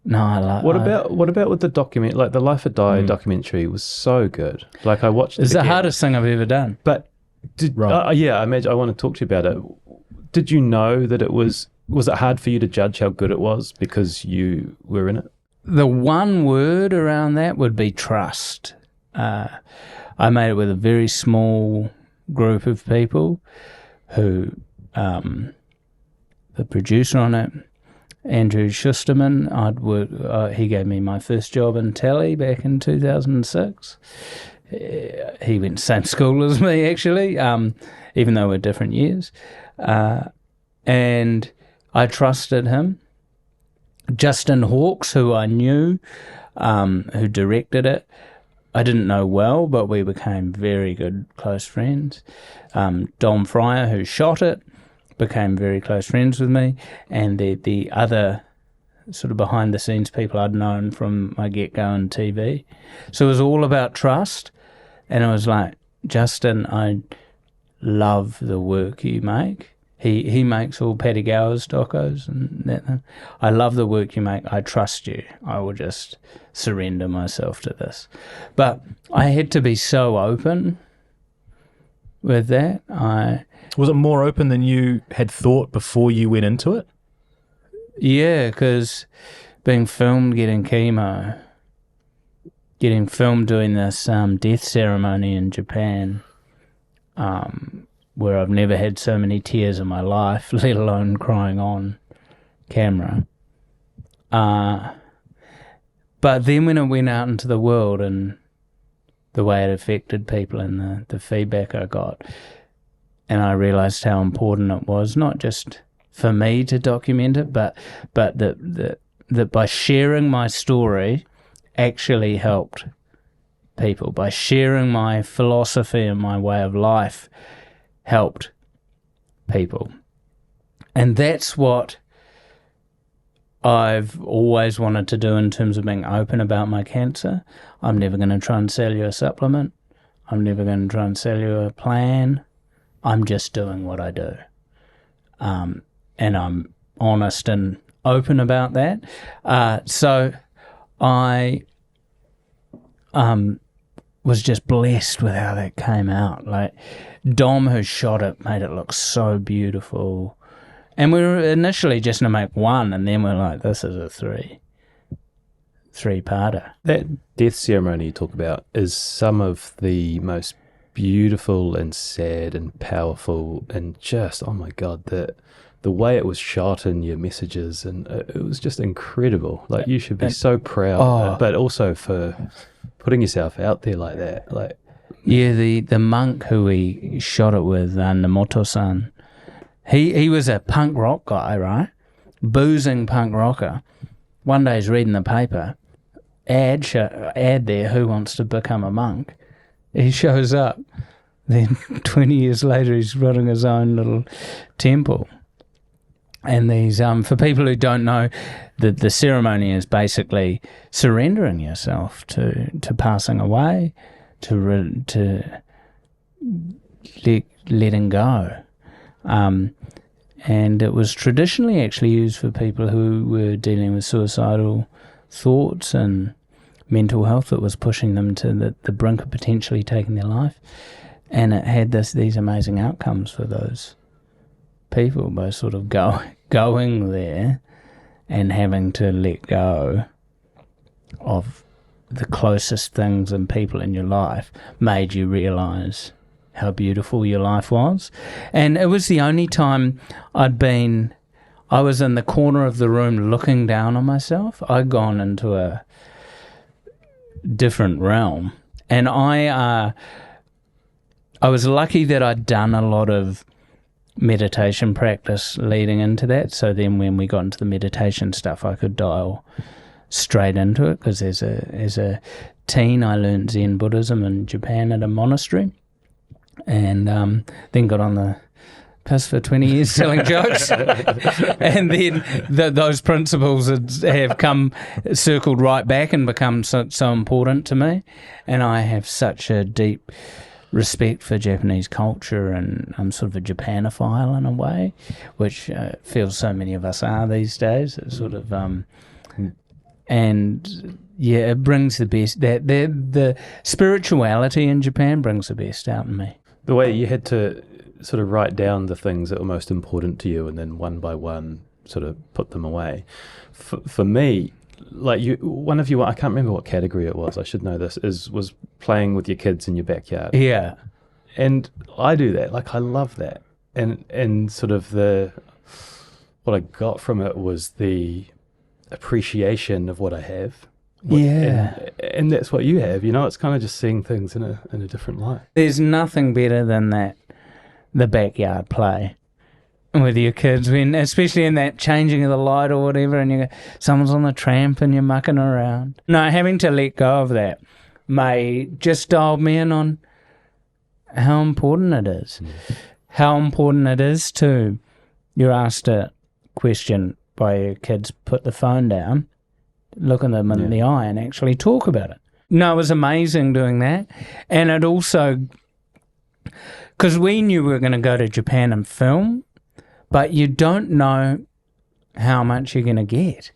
S1: no, I like.
S4: What about with the document? Like the Life of Dai documentary was so good. Like I watched.
S1: It's the hardest thing I've ever done.
S4: But I imagine I want to talk to you about it. Did you know that it was? Was it hard for you to judge how good it was because you were in it?
S1: The one word around that would be trust. I made it with a very small group of people who. The producer on it, Andrew Schusterman, he gave me my first job in telly back in 2006. He went to the same school as me, actually, even though we're different years. And I trusted him. Justin Hawkes, who I knew, who directed it, I didn't know well, but we became very good, close friends. Dom Fryer, who shot it, became very close friends with me, and the other sort of behind the scenes people I'd known from my get-go on TV. So it was all about trust, and it was like, Justin, I love the work you make. He makes all Paddy Gower's docos and that thing. I love the work you make. I trust you. I will just surrender myself to this. But I had to be so open with that.
S3: Was it more open than you had thought before you went into it?
S1: Yeah, because being filmed getting chemo, getting filmed doing this death ceremony in Japan, where I've never had so many tears in my life, let alone crying on camera. But then when it went out into the world and the way it affected people and the feedback I got, and I realised how important it was, not just for me to document it, but that by sharing my story actually helped people. By sharing my philosophy and my way of life helped people. And that's what I've always wanted to do in terms of being open about my cancer. I'm never going to try and sell you a supplement. I'm never going to try and sell you a plan. I'm just doing what I do. And I'm honest and open about that. So I was just blessed with how that came out. Like, Dom, who shot it, made it look so beautiful. And we were initially just going to make one, and then we're like, this is a 3. three-parter.
S4: That death ceremony you talk about is some of the most beautiful and sad and powerful, and just, oh my God, the way it was shot and your messages, and it was just incredible. Like, you should be so proud, but also for putting yourself out there like that. Like,
S1: yeah, the monk who we shot it with, Namoto-san, he was a punk rock guy, right? Boozing punk rocker. One day he's reading the paper, ad there, who wants to become a monk? He shows up. Then 20 years later, he's running his own little temple. And these, for people who don't know, the ceremony is basically surrendering yourself to passing away, to letting go. And it was traditionally actually used for people who were dealing with suicidal thoughts and mental health that was pushing them to the brink of potentially taking their life. And it had these amazing outcomes for those people by sort of going there and having to let go of the closest things and people in your life made you realise how beautiful your life was. And it was the only time I was in the corner of the room looking down on myself. I'd gone into a different realm. And I was lucky that I'd done a lot of meditation practice leading into that. So then when we got into the meditation stuff, I could dial straight into it, because as a teen, I learned Zen Buddhism in Japan at a monastery. And then got on the piss for 20 years selling jokes. And then those principles have come circled right back and become so important to me. And I have such a deep respect for Japanese culture, and I'm sort of a Japanophile in a way, which feels so many of us are these days. It's sort of... and yeah, it brings the best. The spirituality in Japan brings the best out in me.
S4: The way you had to sort of write down the things that were most important to you, and then one by one sort of put them away. For me, like one of you, I can't remember what category it was, I should know this, was playing with your kids in your backyard.
S1: Yeah.
S4: And I do that. Like, I love that. And sort of what I got from it was the appreciation of what I have.
S1: Yeah.
S4: And that's what you have, it's kind of just seeing things in a different light.
S1: There's nothing better than the backyard play with your kids, especially in that changing of the light or whatever, and someone's on the tramp and you're mucking around. No, having to let go of that just dialed me in on how important it is. How important it is you're asked a question by your kids, put the phone down, look at them in the eye and actually talk about it. No, it was amazing doing that. And it also, because we knew we were going to go to Japan and film, but you don't know how much you're going to get,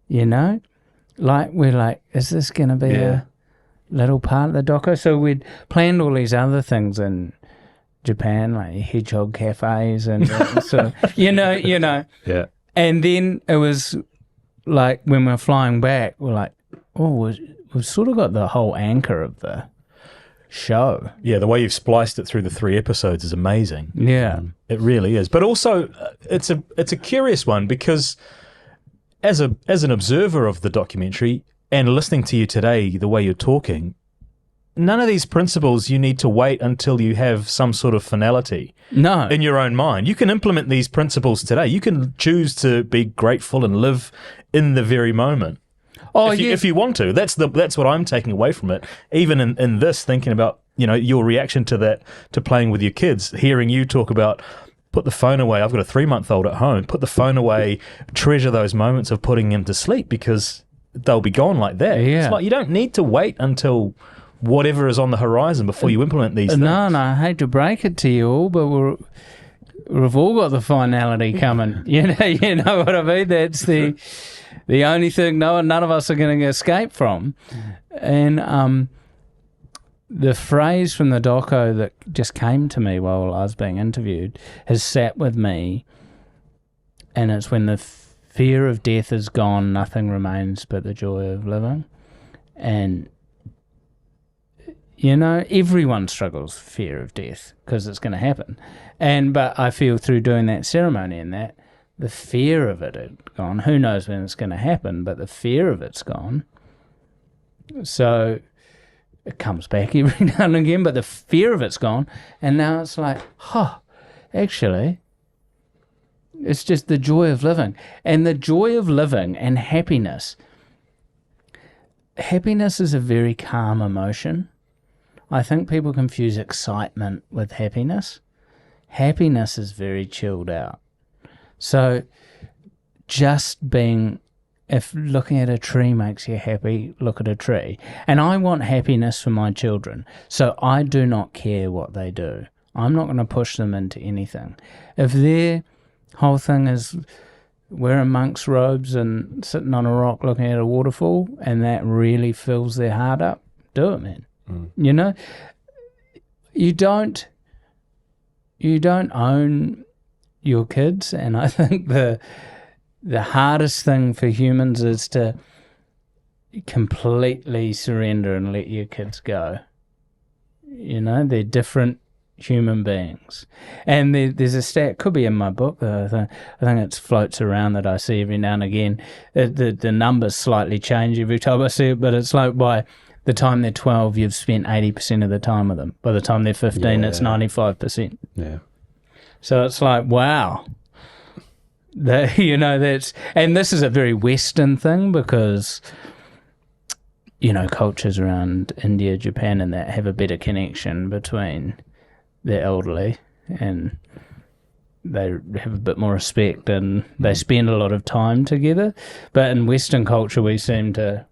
S1: Like, we're like, is this going to be a little part of the doco? So we'd planned all these other things in Japan, like hedgehog cafes and sort of,
S4: Yeah.
S1: And then it was like when we're flying back, we're like, we've sort of got the whole anchor of the show.
S3: Yeah, the way you've spliced it through the 3 episodes is amazing.
S1: Yeah.
S3: It really is. But also, it's a curious one, because as an observer of the documentary and listening to you today, the way you're talking, none of these principles you need to wait until you have some sort of finality in your own mind. You can implement these principles today. You can choose to be grateful and live in the very moment. If you want to. That's what I'm taking away from it. Even in this, thinking about your reaction to that, to playing with your kids, hearing you talk about put the phone away. I've got a 3-month-old at home. Put the phone away. Treasure those moments of putting him to sleep, because they'll be gone like that.
S1: Yeah.
S3: It's like you don't need to wait until whatever is on the horizon before you implement these things.
S1: No, I hate to break it to you all, but we've all got the finality coming. You know what I mean? That's the only thing none of us are going to escape from. And the phrase from the doco that just came to me while I was being interviewed has sat with me, and it's when the fear of death is gone, nothing remains but the joy of living. And, everyone struggles with fear of death because it's going to happen. But I feel through doing that ceremony and that, the fear of it had gone. Who knows when it's going to happen, but the fear of it's gone. So it comes back every now and again, but the fear of it's gone. And now it's like, actually, it's just the joy of living. And the joy of living and happiness. Happiness is a very calm emotion. I think people confuse excitement with happiness. Happiness is very chilled out. So just being, if looking at a tree makes you happy, look at a tree. And I want happiness for my children. So I do not care what they do. I'm not going to push them into anything. If their whole thing is wearing monk's robes and sitting on a rock looking at a waterfall and that really fills their heart up, do it, man. You don't own your kids, and I think the hardest thing for humans is to completely surrender and let your kids go. They're different human beings. And there's a stat, could be in my book, though, I think it floats around that I see every now and again. The numbers slightly change every time I see it, but it's like by the time they're 12, you've spent 80% of the time with them. By the time they're 15, it's 95%.
S4: Yeah.
S1: So it's like, wow. That's, and this is a very Western thing because, cultures around India, Japan and that have a better connection between the elderly and they have a bit more respect and they spend a lot of time together. But in Western culture, we seem to...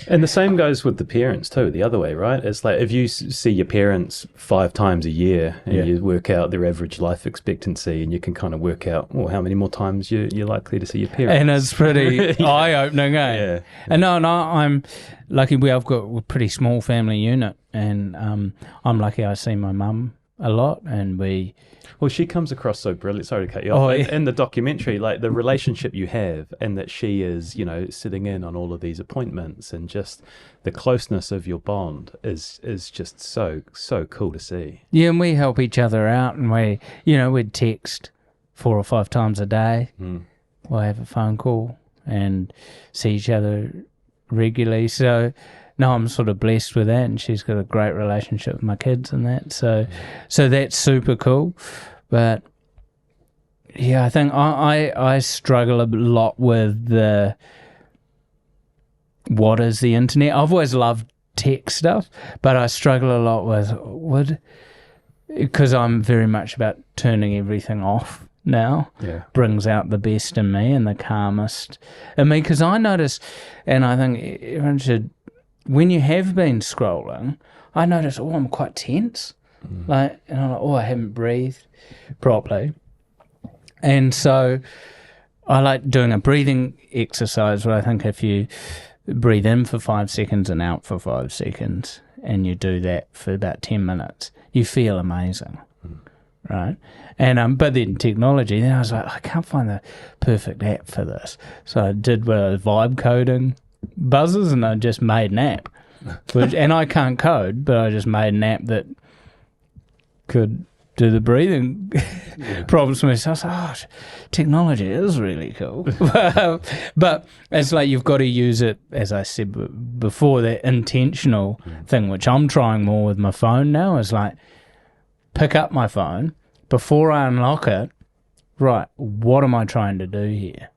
S4: And the same goes with the parents too, the other way, right? It's like if you see your parents 5 times a year and you work out their average life expectancy and you can kind of work out, how many more times you're likely to see your parents.
S1: And it's pretty eye-opening, eh?
S4: Yeah.
S1: And no, I'm lucky I've got a pretty small family unit and I'm lucky I see my mum a lot and we...
S4: Well, she comes across so brilliant. Sorry to cut you off. In the documentary, like the relationship you have and that she is, sitting in on all of these appointments and just the closeness of your bond is just so cool to see.
S1: Yeah, and we help each other out and we'd text 4 or 5 times a day. We'll have a phone call and see each other regularly. So... No, I'm sort of blessed with that, and she's got a great relationship with my kids and that. So that's super cool. But yeah, I think I struggle a lot with what is the internet. I've always loved tech stuff, but I struggle a lot with because I'm very much about turning everything off now. Brings out the best in me and the calmest in me. Because I notice, and I think everyone should. When you have been scrolling, I notice, I'm quite tense. And I'm like, I haven't breathed properly. And so I like doing a breathing exercise where I think if you breathe in for 5 seconds and out for 5 seconds, and you do that for about 10 minutes, you feel amazing, right? And but then technology, then I was like, I can't find the perfect app for this. So I did vibe coding buzzers and I just made an app and I can't code, but I just made an app that could do the breathing problems for me. So I was like, technology is really cool. But it's like you've got to use it, as I said before, that intentional thing, which I'm trying more with my phone now, is like pick up my phone before I unlock it. Right, what am I trying to do here?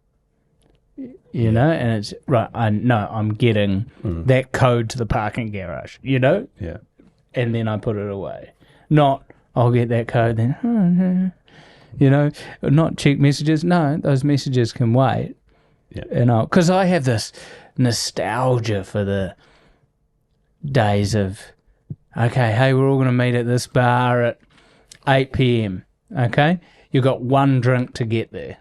S1: And it's right. I'm getting that code to the parking garage. And then I put it away. Not I'll get that code then. Not check messages. No, those messages can wait. Because I have this nostalgia for the days of, okay, hey, we're all going to meet at this bar at 8 p.m. Okay, you got one drink to get there.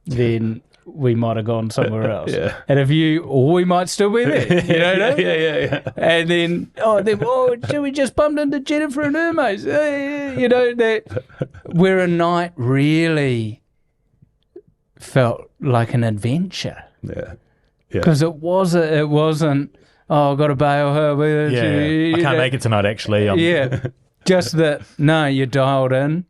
S1: Then we might have gone somewhere else. And we might still be there,
S4: Yeah.
S1: And then, should we just bumped into Jennifer and her mates? That we're a night really felt like an adventure.
S4: Yeah.
S1: Because it wasn't, oh, I've got to bail her.
S3: I can't make it tonight, actually.
S1: Yeah. Just that, no, you're dialed in.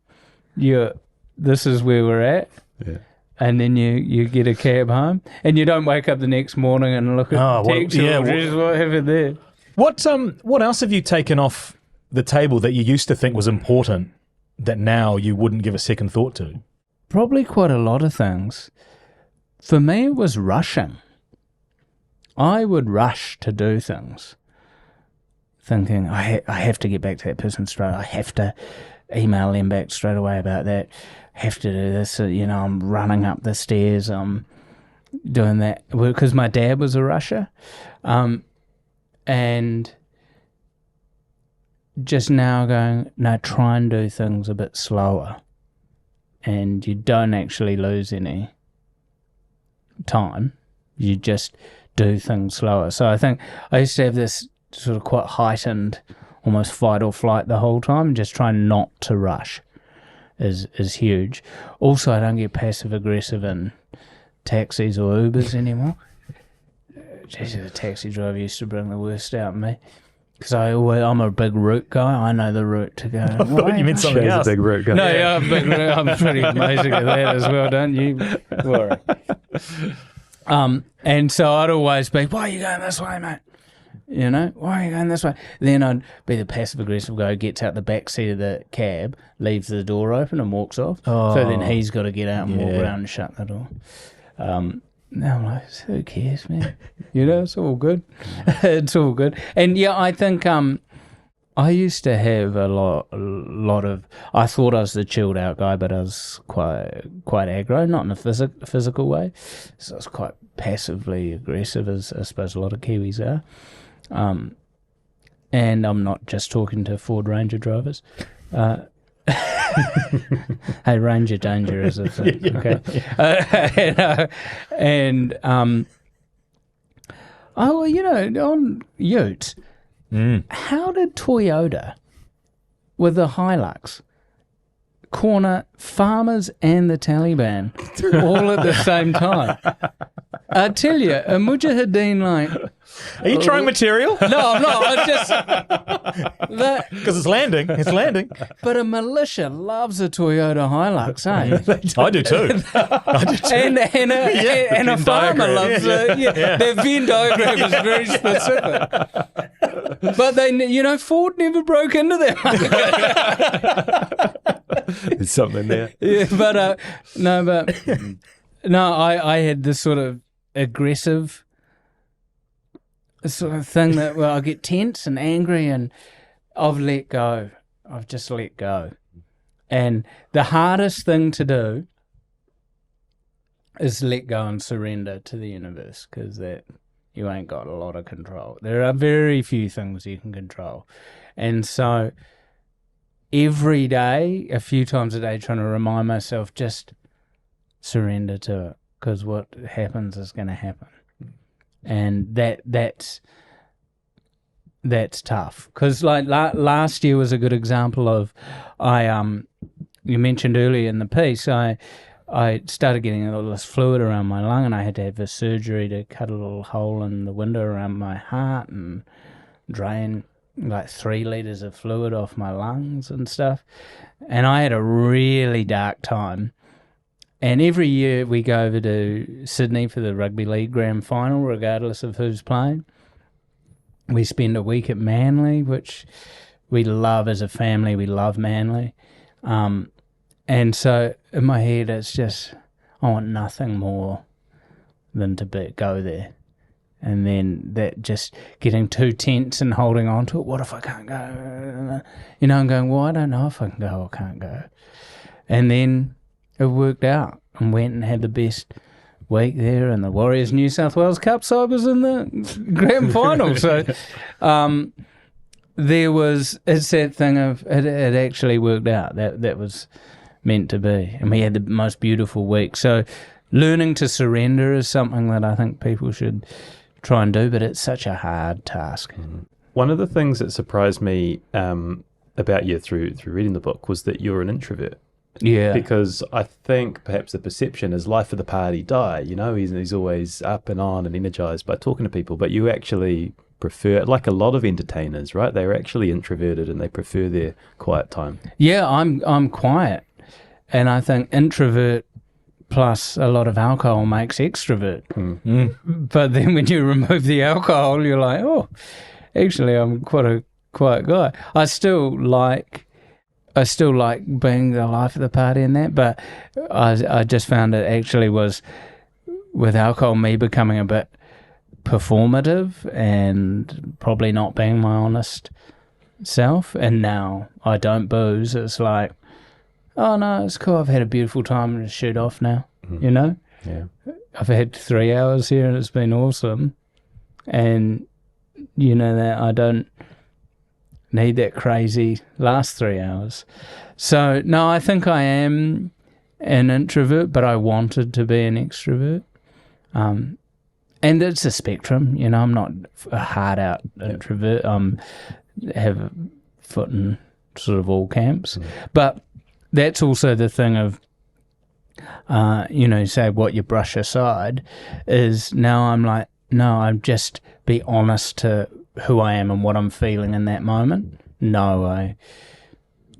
S1: This is where we're at.
S4: Yeah.
S1: And then you get a cab home. And you don't wake up the next morning and look at text. What happened there?
S3: What else have you taken off the table that you used to think was important that now you wouldn't give a second thought to?
S1: Probably quite a lot of things. For me, it was rushing. I would rush to do things, thinking, I have to get back to that person straight. I have to email them back straight away about that. I have to do this. I'm running up the stairs. I'm doing that. Because my dad was a rusher. And just now going, no, try and do things a bit slower. And you don't actually lose any time. You just do things slower. So I think I used to have this sort of quite heightened, almost fight or flight the whole time. Just trying not to rush is huge. Also, I don't get passive aggressive in taxis or Ubers anymore. Jeez, the taxi driver used to bring the worst out in me. Because I'm a big route guy. I know the route to go.
S3: I thought you meant something else.
S4: A big route guy.
S1: No, yeah, I'm pretty amazing at that as well, don't you worry. And so I'd always be, why are you going this way, mate? Why are you going this way? Then I'd be the passive-aggressive guy who gets out the back seat of the cab, leaves the door open and walks off. So then he's got to get out and walk around and shut the door. Now I'm like, who cares, man? It's all good. It's all good. And yeah, I think I used to have a lot of. I thought I was the chilled out guy, but I was quite aggro, not in a physical way. So I was quite passively aggressive, as I suppose a lot of Kiwis are. And I'm not just talking to Ford Ranger drivers. Hey, Ranger danger is a thing, okay? On Ute, how did Toyota, with the Hilux, corner farmers and the Taliban all at the same time? I tell you, a mujahideen
S3: Are you trying material?
S1: No, I'm not. I just
S3: Because it's landing. It's landing.
S1: But a militia loves a Toyota Hilux, eh?
S3: I do too.
S1: And a farmer loves it. Their Venn diagram is very specific. But Ford never broke into them.
S4: There's something there.
S1: Yeah, but I had this sort of aggressive sort of thing that I get tense and angry, and I've let go. I've just let go. And the hardest thing to do is let go and surrender to the universe, because that you ain't got a lot of control. There are very few things you can control. And so every day, a few times a day, trying to remind myself, just surrender to it, because what happens is going to happen. And that's tough, because last year was a good example of you mentioned earlier in the piece, I started getting a little less fluid around my lung, and I had to have a surgery to cut a little hole in the window around my heart and drain 3 litres of fluid off my lungs and stuff. And I had a really dark time. And every year we go over to Sydney for the Rugby League Grand Final, regardless of who's playing. We spend a week at Manly, which we love as a family. We love Manly. And so in my head, it's just, I want nothing more than to go there. And then that just getting too tense and holding on to it. What if I can't go? I'm going, well, I don't know if I can go or can't go. And then it worked out, and went and had the best week there, and the Warriors New South Wales Cup side was in the grand final. So it's that thing of it actually worked out. That was meant to be, and we had the most beautiful week. So learning to surrender is something that I think people should try and do, but it's such a hard task.
S4: One of the things that surprised me about you through reading the book was that you're an introvert.
S1: Yeah.
S4: Because I think perhaps the perception is life of the party, Dai. He's always up and on and energized by talking to people. But you actually prefer, like a lot of entertainers, right? They're actually introverted and they prefer their quiet time.
S1: Yeah, I'm quiet. And I think introvert plus a lot of alcohol makes extrovert. But then when you remove the alcohol, you're like, oh, actually, I'm quite a quiet guy. I still like being the life of the party and that, but I just found it actually was, with alcohol, me becoming a bit performative and probably not being my honest self. And now I don't booze. It's like, oh no, it's cool. I've had a beautiful time and shoot off now.
S4: Yeah.
S1: I've had 3 hours here and it's been awesome. And that I don't need that crazy last 3 hours. So no, I think I am an introvert, but I wanted to be an extrovert. And it's a spectrum, I'm not a hard out introvert. Have a foot in sort of all camps. But that's also the thing of, say what you brush aside is now I'm like, no, I'm just be honest to who I am and what I'm feeling in that moment. No, I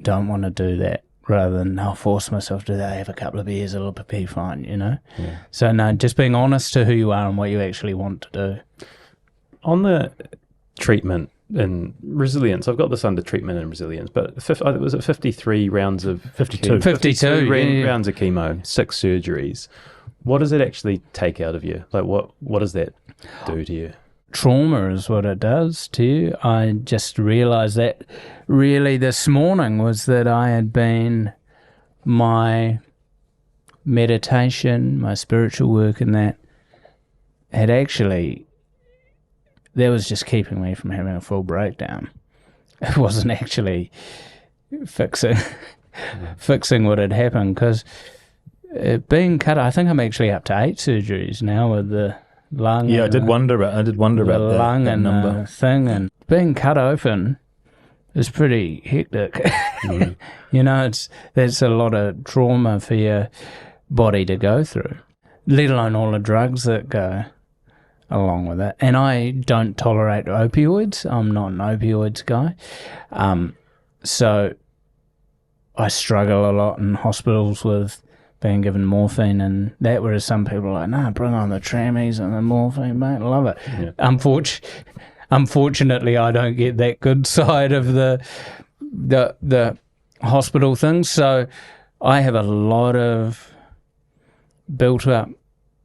S1: don't want to do that. Rather than I'll force myself to have a couple of beers, it'll be fine, Yeah. So no, just being honest to who you are and what you actually want to do.
S4: On the treatment and resilience, I've got this under treatment and resilience, but was it 53 rounds of
S1: 52
S4: rounds of chemo, 6 surgeries. What does it actually take out of you? Like what does that do to you?
S1: Trauma is what it does to you. I just realised that really this morning was that I had been, my meditation, my spiritual work and that had actually, that was just keeping me from having a full breakdown. It wasn't actually fixing what had happened, because being cut, I think I'm actually up to 8 surgeries now with the lung.
S3: Yeah, I did wonder about
S1: the lung
S3: that
S1: and
S3: number.
S1: Thing, and being cut open is pretty hectic. That's a lot of trauma for your body to go through, let alone all the drugs that go along with it. And I don't tolerate opioids. I'm not an opioids guy. So I struggle a lot in hospitals with being given morphine and that, whereas some people are like, nah, bring on the trammies and the morphine, mate, love it. Yeah. Unfortunately, I don't get that good side of the hospital things, so I have a lot of built up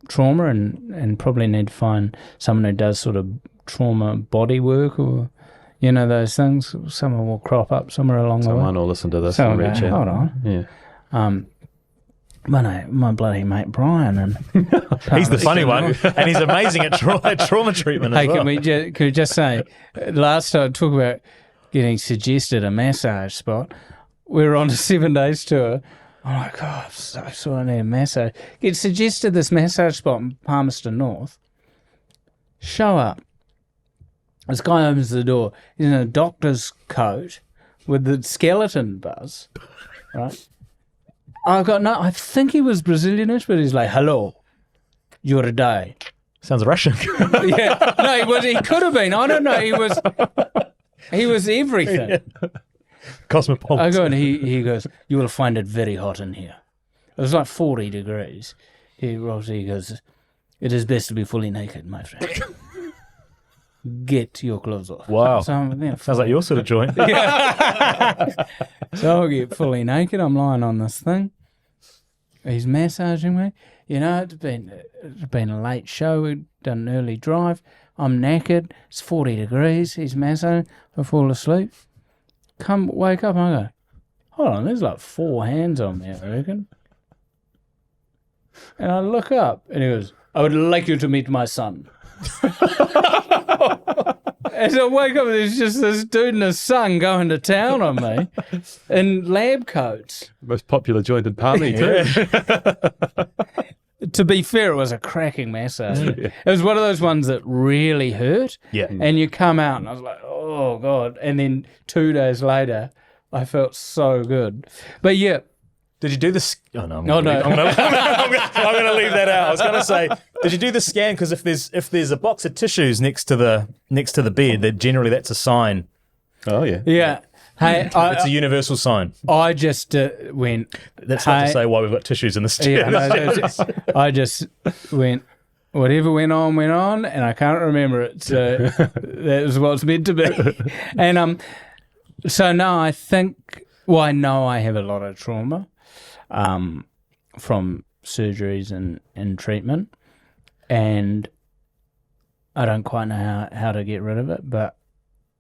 S1: trauma and probably need to find someone who does sort of trauma body work or those things. Someone will crop up somewhere along the way.
S4: Someone will listen to this
S1: and
S4: reach out.
S1: Hold on.
S4: Yeah.
S1: My bloody mate Brian, and
S3: he's the funny one, and he's amazing at trauma treatment as well.
S1: Can we just say, last time I talked about getting suggested a massage spot, we were on a 7 days tour. I'm like, oh, so I need a massage. Get suggested this massage spot in Palmerston North. Show up. This guy opens the door. He's in a doctor's coat with the skeleton buzz, right? I think he was Brazilianish, but he's like, hello, you're a Dai.
S3: Sounds Russian.
S1: Yeah. No, he could have been. I don't know. He was everything.
S3: Yeah. Cosmopolitan.
S1: I go and he goes, you will find it very hot in here. It was like 40 degrees. He goes, it is best to be fully naked, my friend. Get your clothes off.
S3: Wow.
S1: So
S3: sounds like your sort of joint.
S1: Yeah. So I get fully naked. I'm lying on this thing. He's massaging me. It's been a late show. We'd done an early drive. I'm knackered. It's 40 degrees. He's massaging. I fall asleep. Wake up. And I go, hold on. There's like 4 hands on me, I reckon. And I look up, and he goes, I would like you to meet my son. As I wake up, there's just this dude and his son going to town on me in lab coats.
S4: Most popular joint in Palmy too.
S1: To be fair, it was a cracking massage. Yeah. It was one of those ones that really hurt.
S3: Yeah.
S1: And you come out and I was like, oh God. And then 2 days later, I felt so good. But yeah,
S3: Did you do this? Oh no! I'm
S1: No,
S3: gonna
S1: no.
S3: I'm going to leave that out. I was going to say, did you do the scan? Because if there's a box of tissues next to the bed, then generally that's a sign.
S4: Oh yeah.
S1: Yeah. Hey,
S3: It's a universal sign.
S1: I just went.
S3: That's not to say why we've got tissues in the studio.
S1: Yeah, no, I just went. Whatever went on, and I can't remember it. So that was what's meant to be. And so now I think. Well, I know I have a lot of trauma from surgeries and treatment, and I don't quite know how to get rid of it. But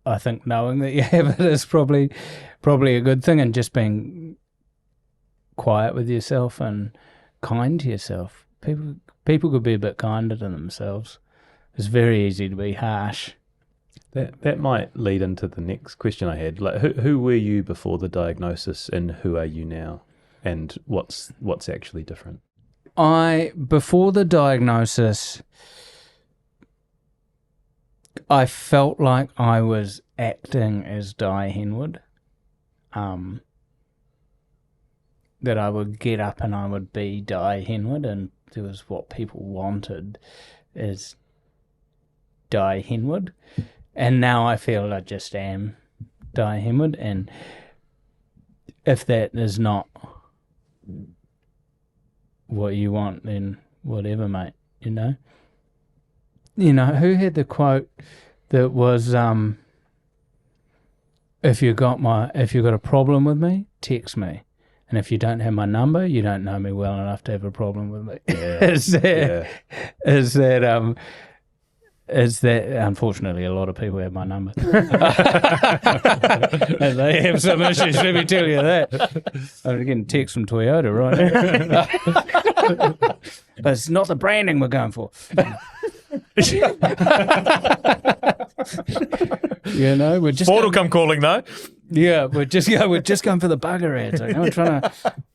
S1: I think knowing that you have it is probably a good thing, and just being quiet with yourself and kind to yourself. People could be a bit kinder to themselves. It's very easy to be harsh.
S4: That might lead into the next question I had. Like, who were you before the diagnosis, and who are you now, and what's actually different?
S1: Before the diagnosis, I felt like I was acting as Dai Henwood. That I would get up and I would be Dai Henwood, and it was what people wanted is Dai Henwood. And now I feel I just am Dai Henwood, and if that is not what you want, then whatever, mate, you know? You know, who had the quote that was, if you got a problem with me, text me. And if you don't have my number, you don't know me well enough to have a problem with me.
S4: Yeah.
S1: Is that unfortunately a lot of people have my number. And they have some issues, let me tell you that. I'm getting texts from Toyota right now. But it's not the branding we're going for. You know, we're just
S3: Ford will come calling though.
S1: Yeah, we're just going for the bugger ads. Okay?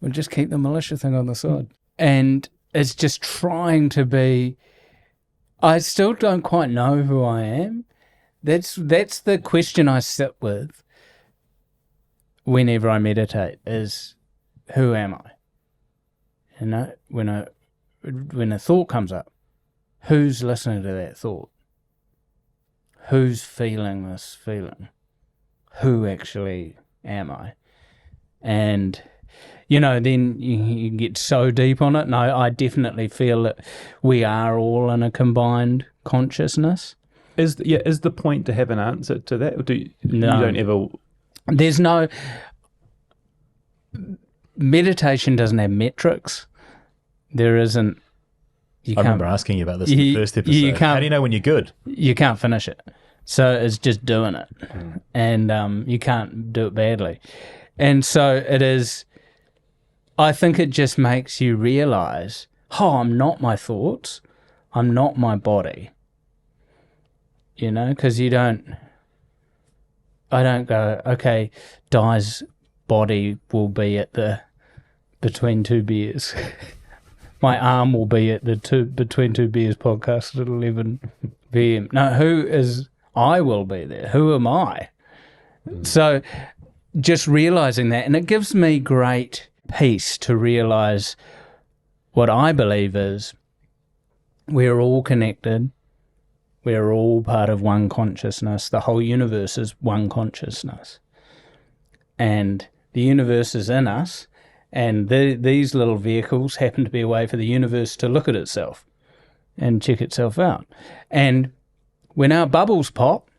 S1: We'll just keep the militia thing on the side. And it's just trying to be. I still don't quite know who I am. That's the question I sit with whenever I meditate is, who am I? You know, when a thought comes up, who's listening to that thought? Who's feeling this feeling? Who actually am I? And you know, then you get so deep on it. And I definitely feel that we are all in a combined consciousness.
S4: Is the point to have an answer to that? Or you don't ever...
S1: There's no... Meditation doesn't have metrics. There isn't...
S3: I remember asking you about this in the first episode. How do you know when you're good?
S1: You can't finish it. So it's just doing it. And you can't do it badly. And so it is... I think it just makes you realise, I'm not my thoughts, I'm not my body. You know, because I don't go, okay, Dai's body will be at the Between Two Beers. My arm will be at the Between Two Beers podcast at 11 p.m. No, I will be there. Who am I? So just realising that, and it gives me great peace to realise what I believe is we're all connected, we're all part of one consciousness, the whole universe is one consciousness, and the universe is in us, and these little vehicles happen to be a way for the universe to look at itself and check itself out. And when our bubbles pop,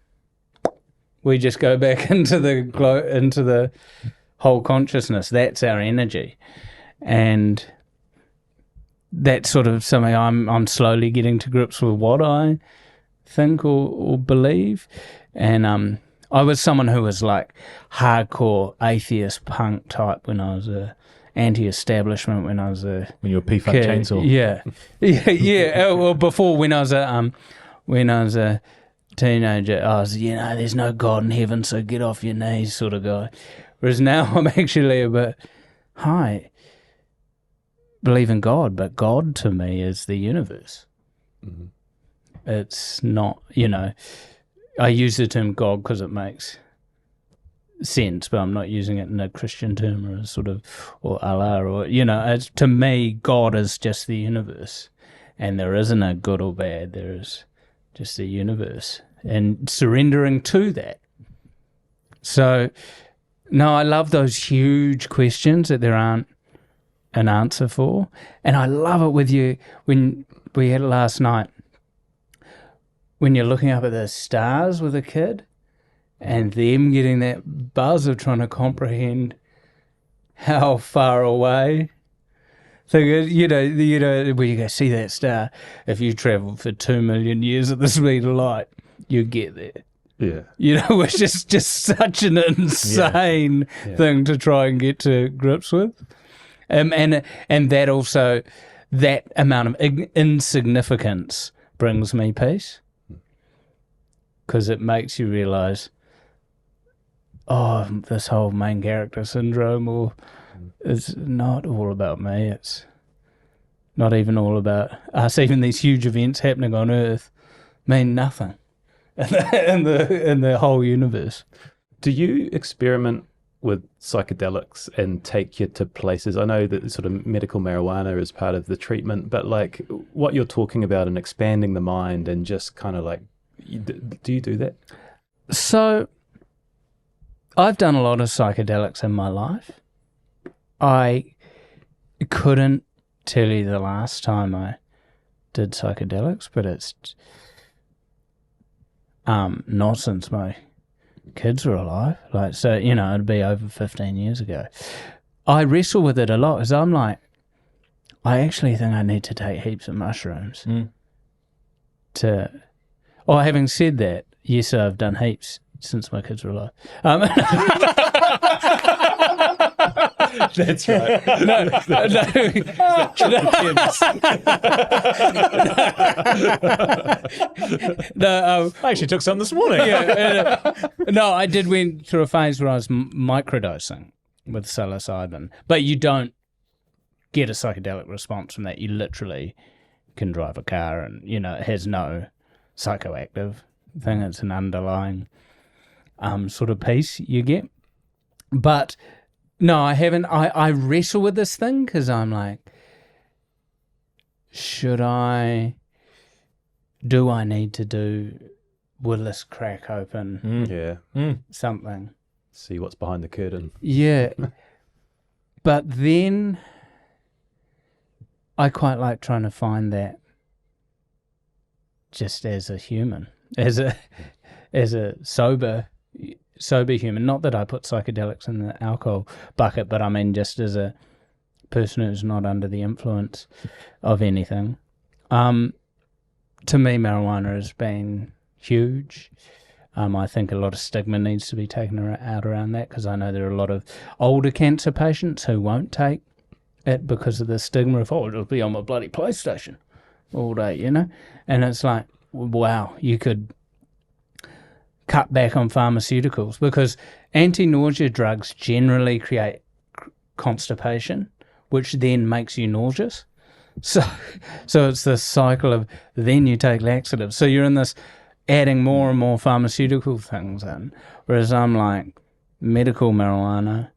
S1: we just go back into the whole consciousness. That's our energy, and that's sort of something I'm slowly getting to grips with what I think or believe. And I was someone who was like hardcore atheist punk type when I was anti-establishment when I was
S3: when you were P-Funk Chainsaw.
S1: Yeah. Well, before when I was a teenager, I was there's no God in heaven, so get off your knees sort of guy. Whereas now I'm actually a bit, believe in God, but God to me is the universe. Mm-hmm. It's not, I use the term God because it makes sense, but I'm not using it in a Christian term or a sort of, or Allah, or, to me, God is just the universe, and there isn't a good or bad, there is just the universe, and surrendering to that. So, no, I love those huge questions that there aren't an answer for, and I love it with you when we had it last night, when you're looking up at the stars with a kid, and them getting that buzz of trying to comprehend how far away. So, where you go, see that star, if you travel for 2 million years at the speed of light, you get there.
S4: Yeah.
S1: Which is just such an insane thing to try and get to grips with. And that also, that amount of insignificance brings me peace. Because it makes you realise, this whole main character syndrome, or it's not all about me. It's not even all about us. Even these huge events happening on Earth mean nothing in the whole universe.
S4: Do you experiment with psychedelics and take you to places? I know that sort of medical marijuana is part of the treatment, but like what you're talking about and expanding the mind and just kind of like, do you do that?
S1: So, I've done a lot of psychedelics in my life. I couldn't tell you the last time I did psychedelics, but it's not since my kids were alive. Like, so, it'd be over 15 years ago. I wrestle with it a lot because I'm like, I actually think I need to take heaps of mushrooms having said that, yes, I've done heaps since my kids were alive.
S4: That's right.
S2: I actually took some this morning.
S1: I did went through a phase where I was microdosing with psilocybin, but you don't get a psychedelic response from that. You literally can drive a car, and it has no psychoactive thing. It's an underlying sort of peace you get. But no, I haven't. I wrestle with this thing because I'm like, do I need to will this crack open something?
S4: See what's behind the curtain.
S1: Yeah. But then I quite like trying to find that just as a human, as a sober human. Not that I put psychedelics in the alcohol bucket, but I mean just as a person who's not under the influence of anything. To me, marijuana has been huge. I think a lot of stigma needs to be taken out around that, because I know there are a lot of older cancer patients who won't take it because of the stigma of, it'll be on my bloody PlayStation all day, And it's like, wow, you could cut back on pharmaceuticals, because anti-nausea drugs generally create constipation, which then makes you nauseous. So it's this cycle of then you take laxatives. So you're in this adding more and more pharmaceutical things in, whereas I'm like, medical marijuana,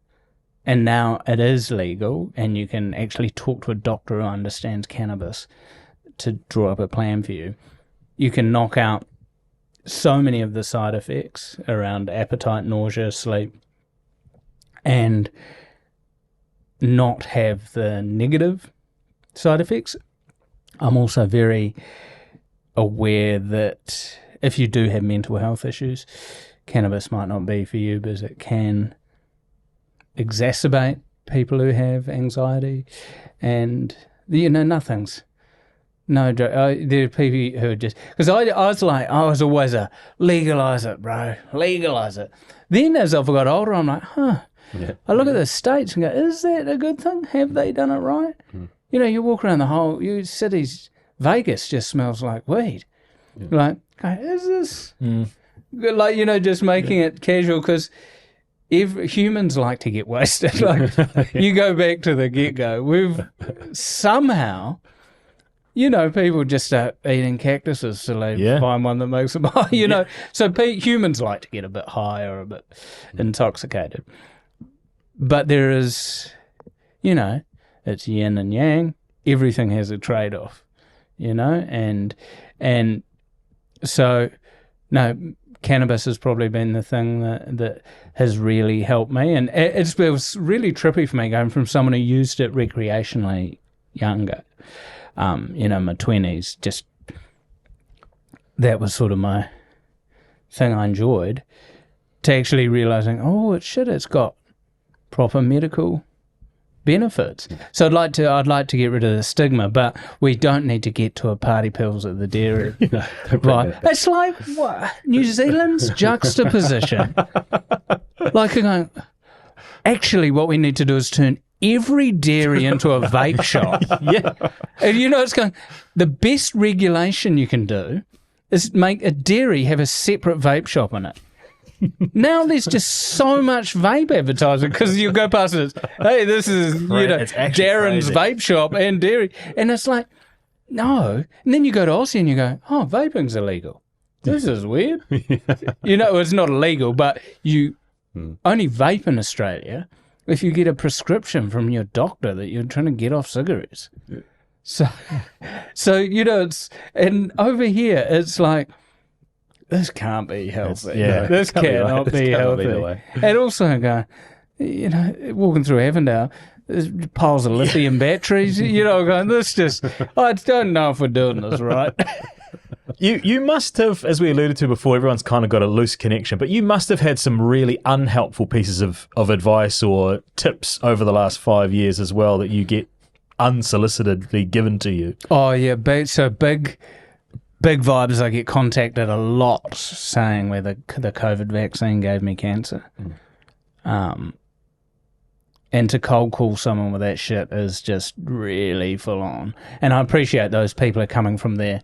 S1: and now it is legal, and you can actually talk to a doctor who understands cannabis to draw up a plan for you. You can knock out so many of the side effects around appetite, nausea, sleep, and not have the negative side effects. I'm also very aware that if you do have mental health issues, cannabis might not be for you, because it can exacerbate people who have anxiety, and nothing's. No, there are people who are just, because I was always a legalize it, bro, legalize it. Then as I've got older, I'm like,
S4: Yeah.
S1: I look at the states and go, is that a good thing? Have they done it right? You walk around the whole cities, Vegas just smells like weed. Like, is this like, just making it casual, because humans like to get wasted. Like, you go back to the get-go, we've somehow you know, people just start eating cactuses till they find one that makes them high, you know. So humans like to get a bit high or a bit intoxicated. But there is, you know, it's yin and yang. Everything has a trade-off, you know. And so, no, cannabis has probably been the thing that has really helped me. And it was really trippy for me going from someone who used it recreationally younger, you know, my 20s, just that was sort of my thing I enjoyed, to actually realising, oh, it's got proper medical benefits. So I'd like to get rid of the stigma, but we don't need to get to a party pills at the dairy. Right? It's like what New Zealand's juxtaposition. Like, actually, what we need to do is turn every dairy into a vape shop. And you know, the best regulation you can do is make a dairy have a separate vape shop in it. Now there's just so much vape advertising because you go past it, hey, this is, you know, Darren's vape shop and dairy. And it's like, no. And then you go to Aussie and you go, oh, vaping's illegal. This is weird. You know, it's not illegal, but you only vape in Australia if you get a prescription from your doctor that you're trying to get off cigarettes. So you know, and over here, it's like, this can't be healthy. This cannot be healthy. And also, you know, walking through Avondale, there's piles of lithium batteries, you know, going, I don't know if we're doing this right.
S3: You must have, as we alluded to before, everyone's kind of got a loose connection, but you must have had some really unhelpful pieces of advice or tips over the last 5 years as well that you get unsolicitedly given to you.
S1: Oh, yeah. Big vibes. I get contacted a lot saying where the COVID vaccine gave me cancer. And to cold call someone with that shit is just really full on. And I appreciate those people are coming from their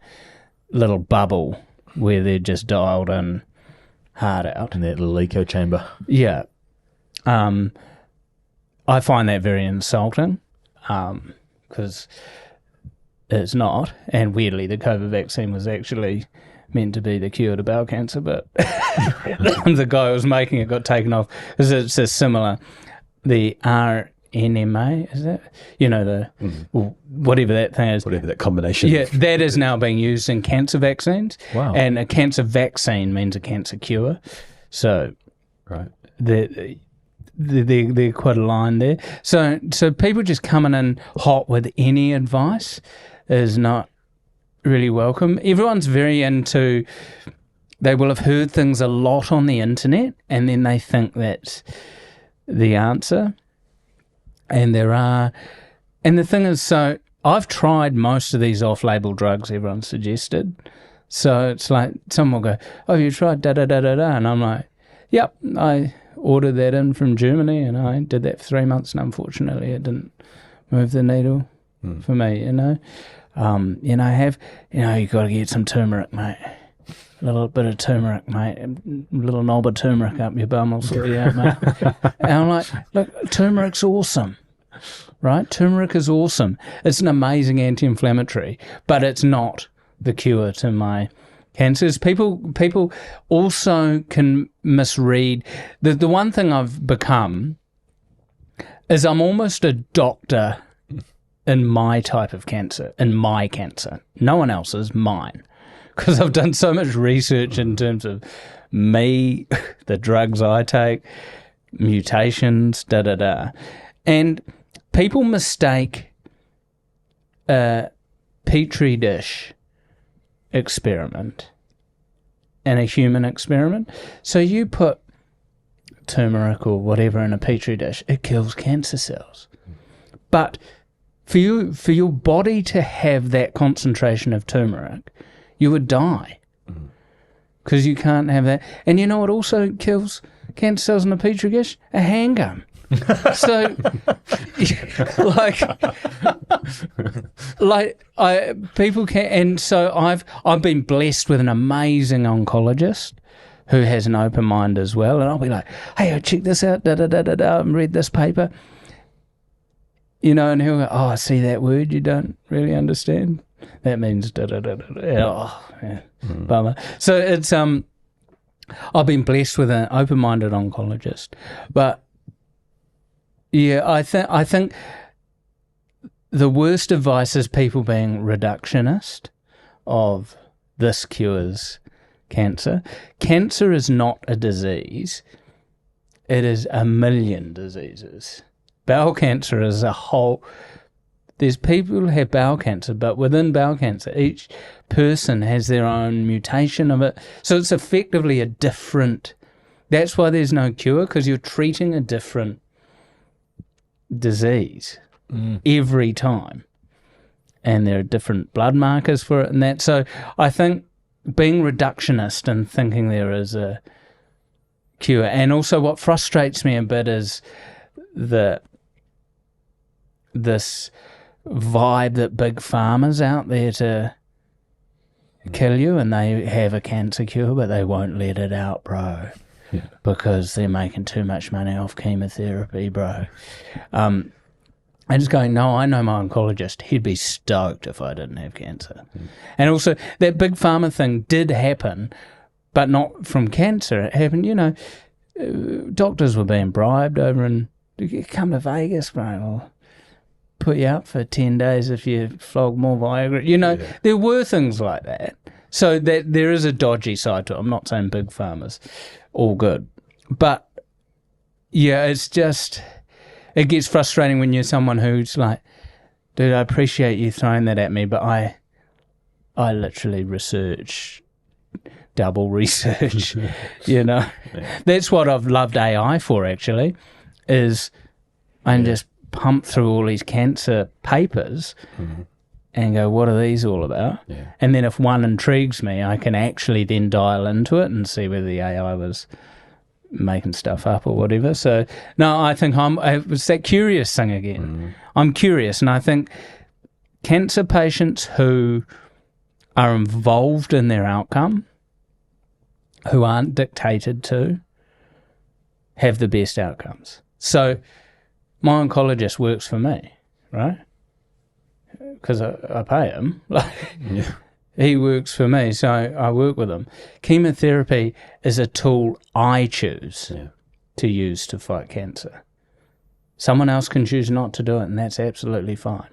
S1: little bubble where they're just dialed in hard out.
S3: In that little echo chamber.
S1: Yeah. I find that very insulting because it's not. And weirdly, the COVID vaccine was actually meant to be the cure to bowel cancer, but the guy who was making it got taken off because it's a similar, the RNMA, is that? You know, whatever that thing is.
S2: Whatever that combination.
S1: Yeah, that is now being used in cancer vaccines.
S3: Wow.
S1: And a cancer vaccine means a cancer cure. So
S2: right.
S1: They're quite aligned there. So people just coming in hot with any advice is not really welcome. Everyone's very into, they will have heard things a lot on the internet and then they think that's the answer. And and the thing is, so I've tried most of these off-label drugs everyone suggested. So it's like someone will go, oh, you tried da-da-da-da-da? And I'm like, yep, I ordered that in from Germany and I did that for 3 months and unfortunately it didn't move the needle for me, you know. You know, you got to get some turmeric, mate. A little bit of turmeric, mate. A little knob of turmeric up your bum will sort you out, mate. And I'm like, look, turmeric's awesome, right? Turmeric is awesome. It's an amazing anti-inflammatory, but it's not the cure to my cancers. People also can misread. The one thing I've become is I'm almost a doctor in my type of cancer, in my cancer. No one else's, mine. Because I've done so much research in terms of me, the drugs I take, mutations, da-da-da. And people mistake a Petri dish experiment and a human experiment. So you put turmeric or whatever in a Petri dish, it kills cancer cells. But for your body to have that concentration of turmeric, you would die because you can't have that. And you know what also kills cancer cells in a Petri dish? A handgun. So, people can, and so I've been blessed with an amazing oncologist who has an open mind as well. And I'll be like, hey, check this out, and read this paper. You know, and he'll go, oh, I see that word you don't really understand. that means bummer. So it's I've been blessed with an open-minded oncologist, but yeah, I think the worst advice is people being reductionist of this cures cancer. Cancer is not a disease. It is a million diseases. Bowel cancer is a whole... There's people who have bowel cancer, but within bowel cancer, each person has their own mutation of it. So it's effectively a different... That's why there's no cure, because you're treating a different disease every time. And there are different blood markers for it and that. So I think being reductionist and thinking there is a cure. And also what frustrates me a bit is this vibe that big pharma's out there to kill you, and they have a cancer cure, but they won't let it out, bro. Yeah. Because they're making too much money off chemotherapy, bro. And just going, no, I know my oncologist. He'd be stoked if I didn't have cancer. And also, that big pharma thing did happen, but not from cancer. It happened, doctors were being bribed over and come to Vegas, bro. I'll put you up for 10 days if you flog more Viagra. There were things like that. So that there is a dodgy side to it. I'm not saying big pharma's all good. But, yeah, it's just... It gets frustrating when you're someone who's like, dude, I appreciate you throwing that at me, but I literally double research, Yeah. That's what I've loved AI for, actually, is I can just pump through all these cancer papers and go, what are these all about? Yeah. And then if one intrigues me, I can actually then dial into it and see whether the AI was making stuff up or whatever. So no, I think it's that curious thing again. I'm curious, and I think cancer patients who are involved in their outcome, who aren't dictated to, have the best outcomes. So my oncologist works for me, right? Because I pay him. He works for me, so I work with him. Chemotherapy is a tool I choose to use to fight cancer. Someone else can choose not to do it, and that's absolutely fine.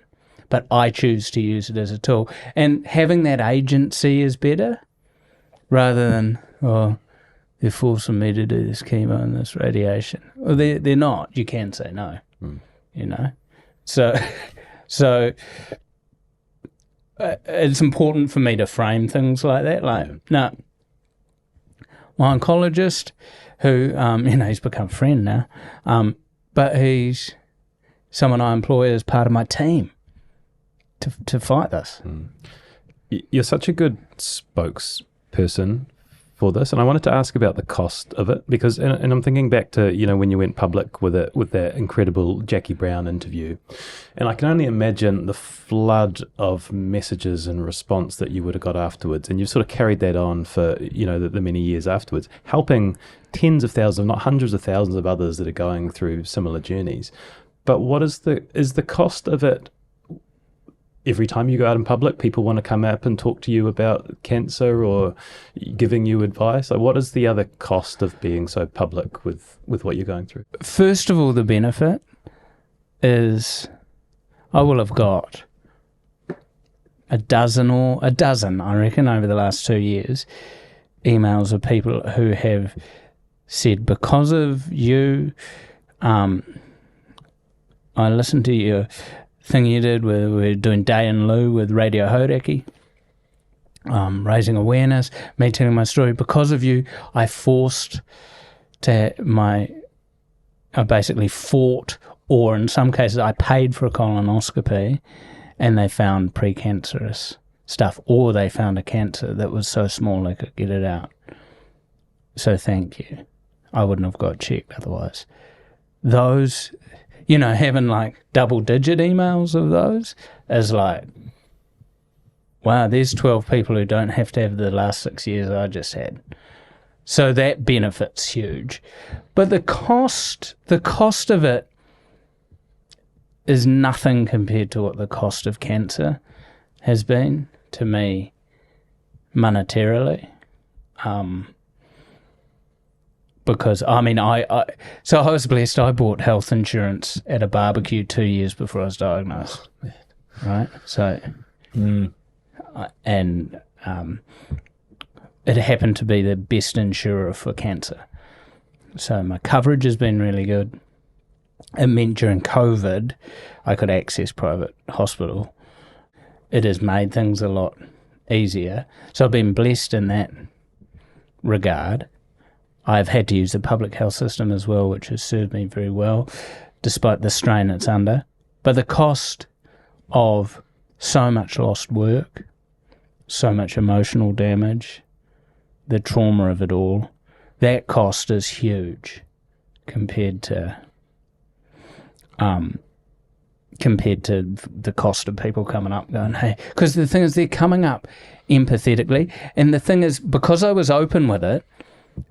S1: But I choose to use it as a tool. And having that agency is better rather than, they're forcing me to do this chemo and this radiation. Well, they're not. You can say no, So it's important for me to frame things like that. No, my oncologist, who, he's become a friend now, but he's someone I employ as part of my team to fight this.
S4: You're such a good spokesperson for this, and I wanted to ask about the cost of it, because, and I'm thinking back to, when you went public with that incredible Jackie Brown interview, and I can only imagine the flood of messages and response that you would have got afterwards, and you've sort of carried that on for, the many years afterwards, helping tens of thousands, not hundreds of thousands of others that are going through similar journeys. But what is the cost of it? Every time you go out in public, people want to come up and talk to you about cancer or giving you advice. Like, what is the other cost of being so public with what you're going through?
S1: First of all, the benefit is I will have got a dozen, I reckon, over the last 2 years, emails of people who have said, because of you, I listened to your thing you did where we're doing Day in Lieu with Radio Hauraki, raising awareness, me telling my story. Because of you, I basically fought, or in some cases I paid for a colonoscopy, and they found precancerous stuff, or they found a cancer that was so small they could get it out. So thank you. I wouldn't have got checked otherwise. Those, having like double-digit emails of those is like, wow, there's 12 people who don't have to have the last 6 years I just had. So that benefit's huge. But the cost of it is nothing compared to what the cost of cancer has been to me monetarily. Because, I mean, so I was blessed. I bought health insurance at a barbecue 2 years before I was diagnosed.
S4: Oh,
S1: right? So, and it happened to be the best insurer for cancer. So my coverage has been really good. It meant during COVID, I could access private hospital. It has made things a lot easier. So I've been blessed in that regard. I've had to use the public health system as well, which has served me very well, despite the strain it's under. But the cost of so much lost work, so much emotional damage, the trauma of it all, that cost is huge compared to the cost of people coming up going, hey, because the thing is they're coming up empathetically, and the thing is, because I was open with it,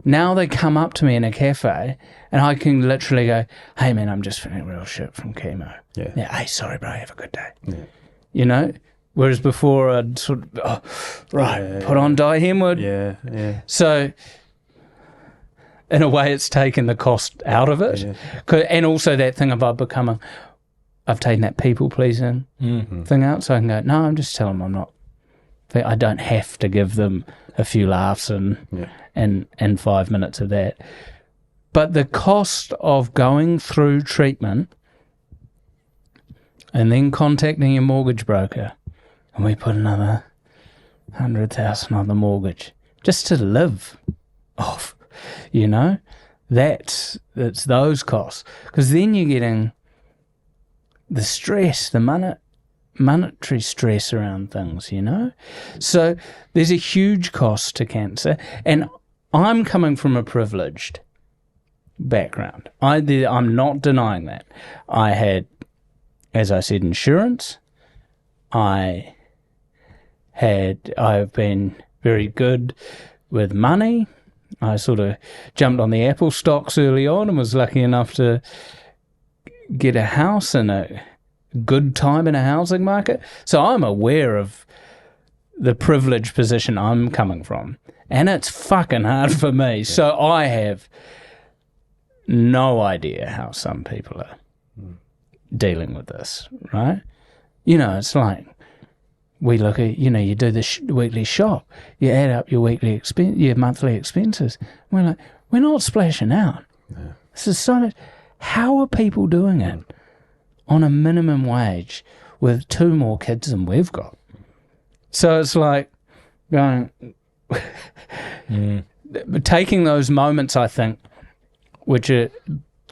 S1: now they come up to me in a cafe and I can literally go, hey man, I'm just feeling real shit from chemo. Yeah. Hey, sorry bro, have a good day. Yeah. You know? Whereas before I'd sort of, put on Dai Henwood.
S4: Yeah, yeah.
S1: So in a way it's taken the cost out of it. Yeah. And also that thing about I've taken that people pleasing thing out, so I can go, no, I'm just telling them I don't have to give them a few laughs and 5 minutes of that. But the cost of going through treatment and then contacting your mortgage broker, and we put another 100,000 on the mortgage just to live off, you know, it's those costs. Because then you're getting the stress, the monetary stress around things, you know. So there's a huge cost to cancer, and I'm coming from a privileged background. I'm not denying that. I had, as I said, insurance. I've been very good with money. I sort of jumped on the Apple stocks early on and was lucky enough to get a house in a good time in a housing market. So I'm aware of the privileged position I'm coming from. And it's fucking hard for me. Yeah. So I have no idea how some people are dealing with this, right? You know, it's like we look at, you know, you do the weekly shop, you add up your your monthly expenses. We're like, we're not splashing out. Yeah. This is so much. How are people doing it on a minimum wage with 2 more kids than we've got? So it's like going, taking those moments, I think, which are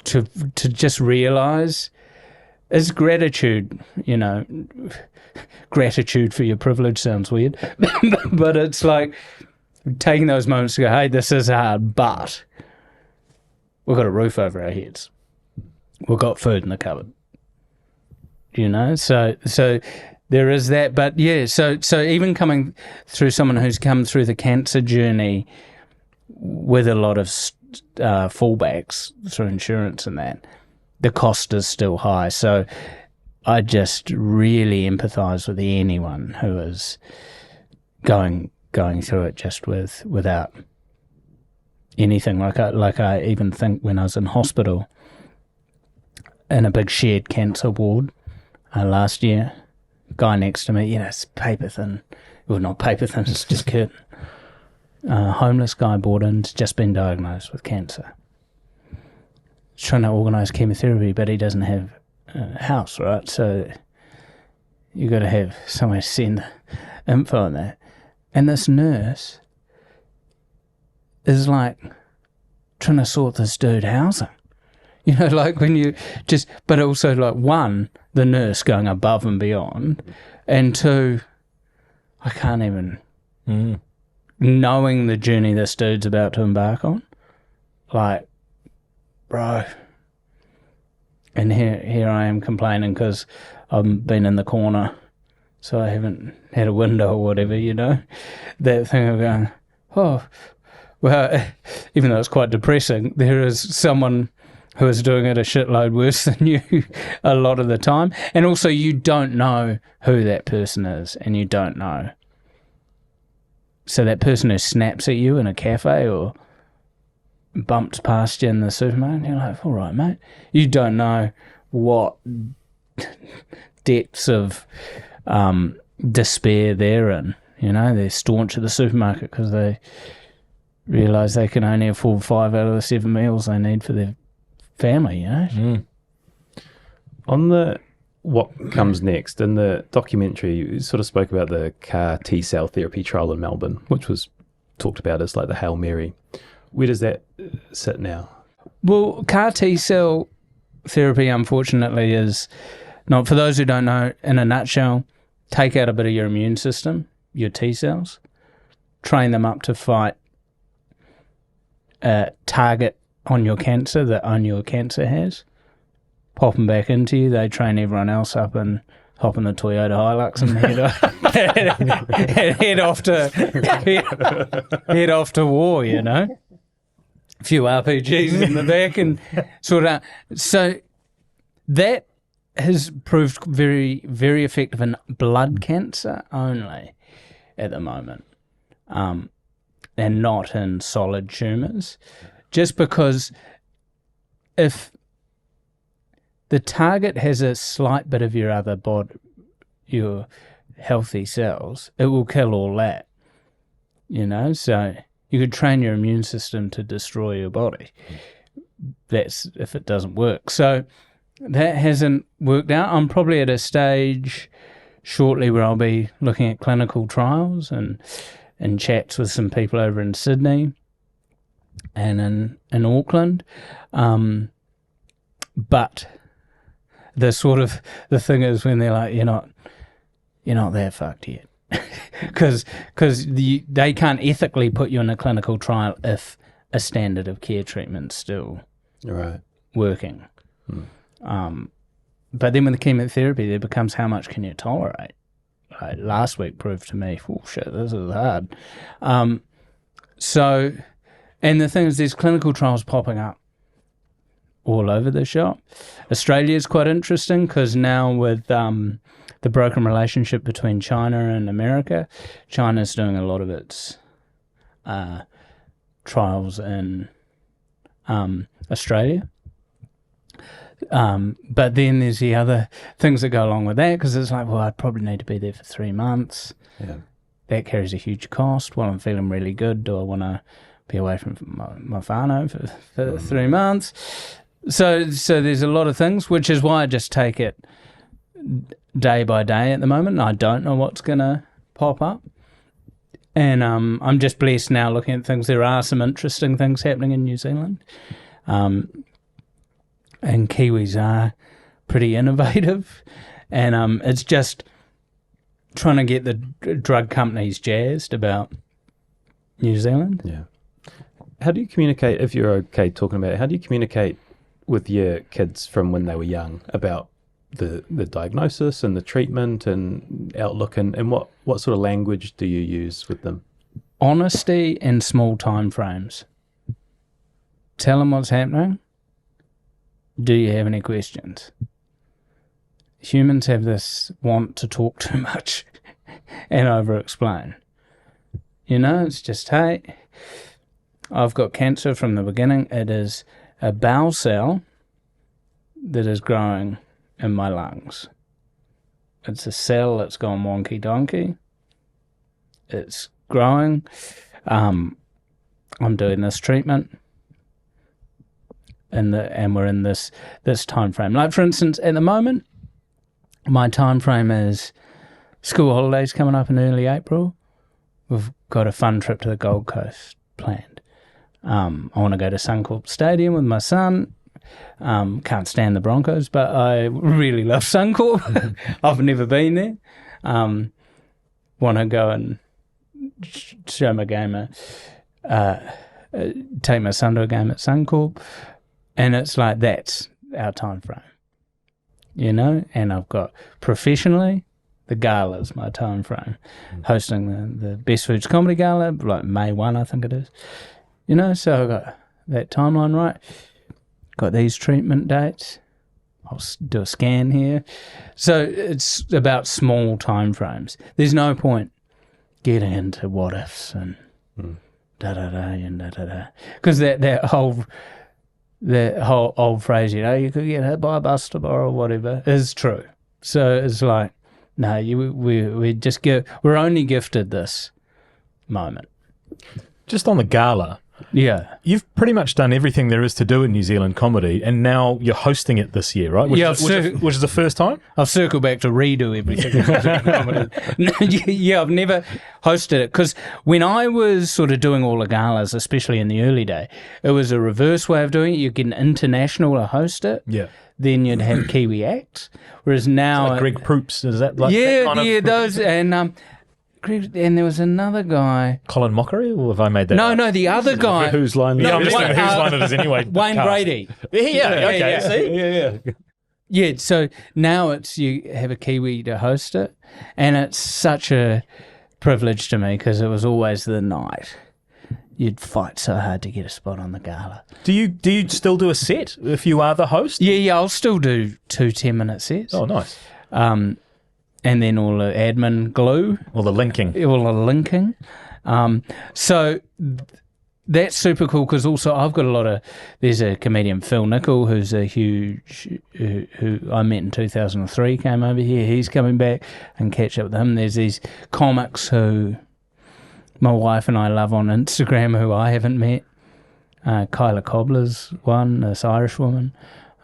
S1: to just realise is gratitude, you know. Gratitude for your privilege sounds weird, but it's like taking those moments to go, hey, this is hard, but we've got a roof over our heads. We've got food in the cupboard. You know, so there is that. But yeah, so even coming through someone who's come through the cancer journey with a lot of fallbacks through insurance and that, the cost is still high. So I just really empathise with anyone who is going through it just without anything. Like I even think when I was in hospital in a big shared cancer ward last year, guy next to me, you know, it's paper thin. Well, not paper thin, it's just curtain. Homeless guy brought in, just been diagnosed with cancer. He's trying to organise chemotherapy, but he doesn't have a house, right? So you got to have somewhere to send info on that. And this nurse is like trying to sort this dude housing. You know, like when you just, but also like one, the nurse going above and beyond, and two, I can't even, knowing the journey this dude's about to embark on, like, bro. And here I am complaining because I've been in the corner, so I haven't had a window or whatever, you know. That thing of going, oh, well, even though it's quite depressing, there is someone who is doing it a shitload worse than you a lot of the time. And also you don't know who that person is, and you don't know. So that person who snaps at you in a cafe or bumps past you in the supermarket, you're like, all right, mate. You don't know what depths of despair they're in. You know, they're staunch at the supermarket because they realise they can only afford 5 out of the 7 meals they need for their family, you know.
S4: On the what comes next, in the documentary, you sort of spoke about the CAR T-cell therapy trial in Melbourne, which was talked about as like the Hail Mary. Where does that sit now?
S1: Well, CAR T-cell therapy, unfortunately, is not, for those who don't know, in a nutshell, take out a bit of your immune system, your T-cells, train them up to fight a target on your cancer that only your cancer has, pop them back into you, they train everyone else up and hop in the Toyota Hilux and head off to war, you know. A few RPGs in the back and sort of. So that has proved very, very effective in blood cancer only at the moment, and not in solid tumours. Just because if the target has a slight bit of your other body, your healthy cells, it will kill all that, you know. So you could train your immune system to destroy your body. That's if it doesn't work. So that hasn't worked out. I'm probably at a stage shortly where I'll be looking at clinical trials and chats with some people over in Sydney and in Auckland. But the thing is when they're like, you're not that fucked yet. Because they can't ethically put you in a clinical trial if a standard of care treatment's still working. But then with the chemotherapy, there becomes how much can you tolerate. Like last week proved to me, oh shit, this is hard. So, and the thing is, there's clinical trials popping up all over the shop. Australia is quite interesting because now with the broken relationship between China and America, China's doing a lot of its trials in Australia. But then there's the other things that go along with that, because it's like, well, I'd probably need to be there for 3 months. Yeah. That carries a huge cost. Well, I'm feeling really good. Do I want to be away from my whānau for 3 months? So there's a lot of things, which is why I just take it day by day at the moment. I don't know what's going to pop up. And I'm just blessed now looking at things. There are some interesting things happening in New Zealand. And Kiwis are pretty innovative. And it's just trying to get the drug companies jazzed about New Zealand.
S4: Yeah. How do you communicate, if you're okay talking about it, how do you communicate with your kids from when they were young about the diagnosis and the treatment and outlook, and what sort of language do you use with them?
S1: Honesty and small time frames. Tell them what's happening. Do you have any questions? Humans have this want to talk too much and over-explain. You know, it's just, hey, I've got cancer from the beginning. It is a bowel cell that is growing in my lungs. It's a cell that's gone wonky donkey. It's growing. I'm doing this treatment. And we're in this time frame. Like, for instance, at the moment, my time frame is school holidays coming up in early April. We've got a fun trip to the Gold Coast planned. I want to go to Suncorp Stadium with my son. Can't stand the Broncos, but I really love Suncorp. I've never been there. Want to go and show my game, take my son to a game at Suncorp. And it's like, that's our time frame, you know. And I've got professionally, the gala's my time frame, hosting the Best Foods Comedy Gala, like May 1, I think it is, you know. So I've got that timeline right. got these treatment dates. I'll do a scan here. So it's about small time frames. There's no point getting into what ifs and da-da-da and da-da-da. Because that whole old phrase, you could get hit by a bus tomorrow or whatever, is true. So it's like, no, we're only gifted this moment.
S3: Just on the gala,
S1: yeah,
S3: you've pretty much done everything there is to do in New Zealand comedy, and now you're hosting it this year, right? Which is the first time?
S1: I've circled back to redo everything. Yeah, I've never hosted it, because when I was sort of doing all the galas, especially in the early day, it was a reverse way of doing it. You get an international to host it.
S3: Yeah.
S1: Then you'd have Kiwi acts, whereas now...
S3: Like Greg Proops, is that like that kind of...
S1: those, and there was another guy...
S3: Colin Mockery, or have I made that up?
S1: No, the other guy...
S4: Whose line?
S3: Yeah, I'm just thinking whose line it is anyway.
S1: Wayne Brady.
S3: Okay, see?
S4: Yeah.
S1: Yeah, so now you have a Kiwi to host it, and it's such a privilege to me, because it was always the night. You'd fight so hard to get a spot on the gala.
S3: Do you still do a set if you are the host?
S1: Yeah, I'll still do 2 10-minute sets.
S3: Oh, nice.
S1: And then all the admin glue.
S3: Or the linking.
S1: All the linking. So that's super cool, because also I've got there's a comedian, Phil Nicol, who's a huge, who I met in 2003, came over here. He's coming back, and catch up with him. There's these comics who my wife and I love on Instagram who I haven't met. Kyla Cobbler's one, this Irish woman,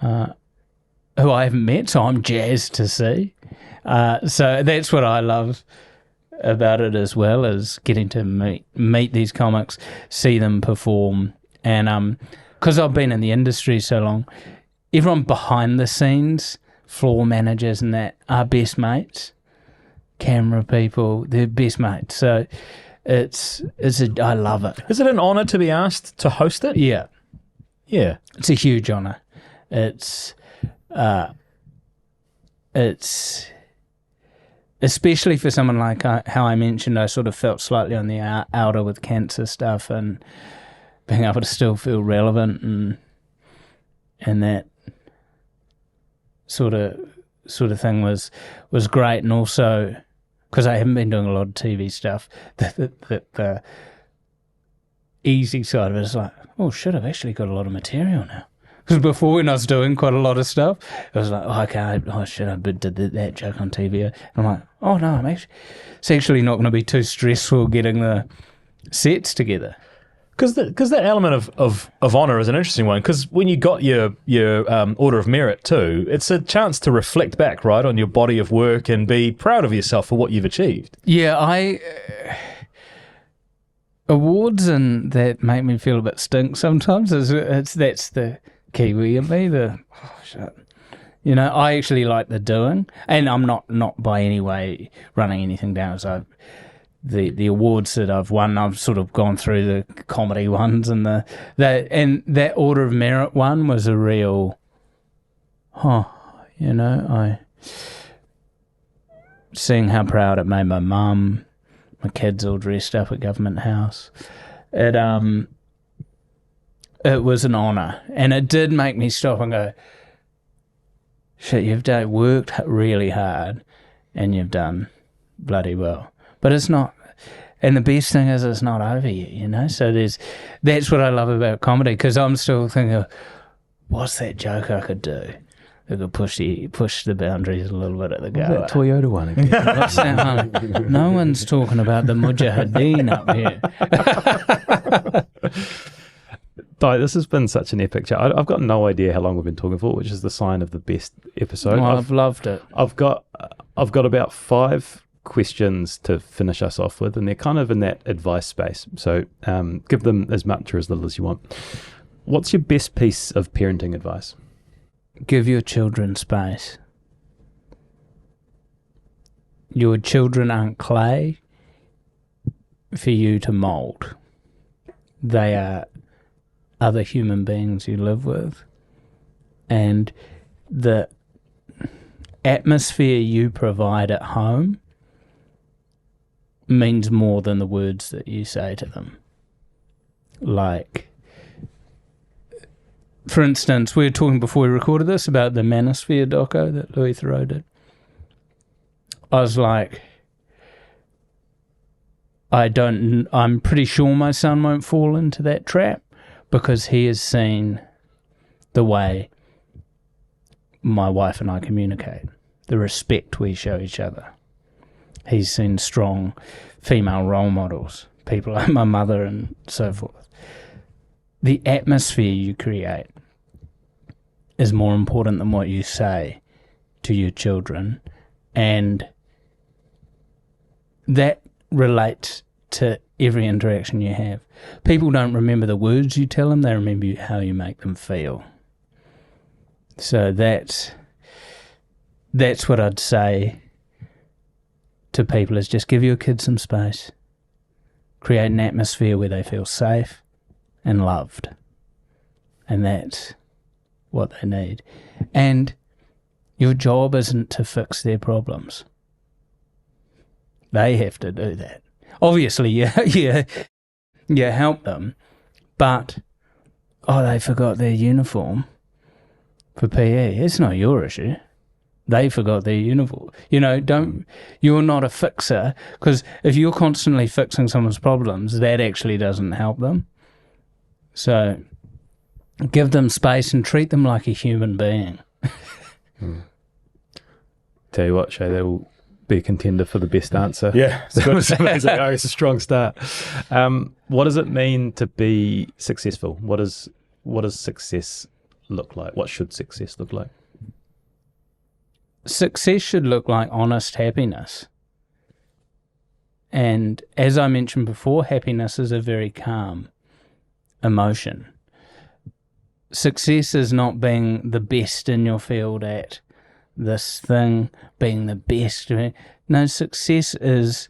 S1: who I haven't met, so I'm jazzed to see. So that's what I love about it, as well as getting to meet these comics, see them perform, and because I've been in the industry so long, everyone behind the scenes, floor managers and that, are best mates. Camera people, they're best mates. So I love it.
S3: Is it an honour to be asked to host it?
S1: Yeah,
S3: it's
S1: a huge honour. It's especially for someone like how I mentioned, I sort of felt slightly on the outer with cancer stuff, and being able to still feel relevant and that sort of thing was great. And also, because I haven't been doing a lot of TV stuff, the easy side of it is like, oh shit, I've actually got a lot of material now. Because before, when I was doing quite a lot of stuff, it was like, I did that joke on TV. And I'm like, oh no, it's actually not going to be too stressful getting the sets together.
S3: Because that element of honour is an interesting one, because when you got your Order of Merit too, it's a chance to reflect back, right, on your body of work and be proud of yourself for what you've achieved.
S1: Yeah, awards and that make me feel a bit stink sometimes. That's the Kiwi in me, I actually like the doing, and I'm not by any way running anything down. So the awards that I've won, I've sort of gone through the comedy ones, and that Order of Merit one was a real, seeing how proud it made my mum, my kids all dressed up at Government House. It was an honour, and it did make me stop and go, shit, you've worked really hard, and you've done bloody well. But it's not, and the best thing is it's not over yet, So that's what I love about comedy, because I'm still thinking, what's that joke I could do that could push the boundaries a little bit at the go.
S4: That Toyota one again.
S1: What's that one? No one's talking about the Mujahideen up here.
S4: Dai, this has been such an epic chat. I've got no idea how long we've been talking for, which is the sign of the best episode.
S1: Well, I've loved it.
S4: I've got about 5 questions to finish us off with, and they're kind of in that advice space. So give them as much or as little as you want. What's your best piece of parenting advice?
S1: Give your children space. Your children aren't clay for you to mould. They are other human beings you live with, and the atmosphere you provide at home means more than the words that you say to them. Like, for instance, we were talking before we recorded this about the Manosphere doco that Louis Theroux did. I was like, I'm pretty sure my son won't fall into that trap because he has seen the way my wife and I communicate, the respect we show each other. He's seen strong female role models, people like my mother and so forth. The atmosphere you create is more important than what you say to your children, and that relates to every interaction you have. People don't remember the words you tell them, they remember how you make them feel. So that's what I'd say to people, is just give your kids some space. Create an atmosphere where they feel safe and loved. And that's what they need. And your job isn't to fix their problems. They have to do that. Obviously, you help them, but, they forgot their uniform for PE. It's not your issue. They forgot their uniform. You're not a fixer, because if you're constantly fixing someone's problems, that actually doesn't help them. So give them space and treat them like a human being.
S4: Tell you what, Shay, they will be a contender for the best answer.
S2: Yeah,
S4: it's amazing. It's a strong start. What does it mean to be successful? What does success look like? What should success look like?
S1: Success should look like honest happiness. And as I mentioned before, happiness is a very calm emotion. Success is not being the best in your field at this thing, being the best. No, success is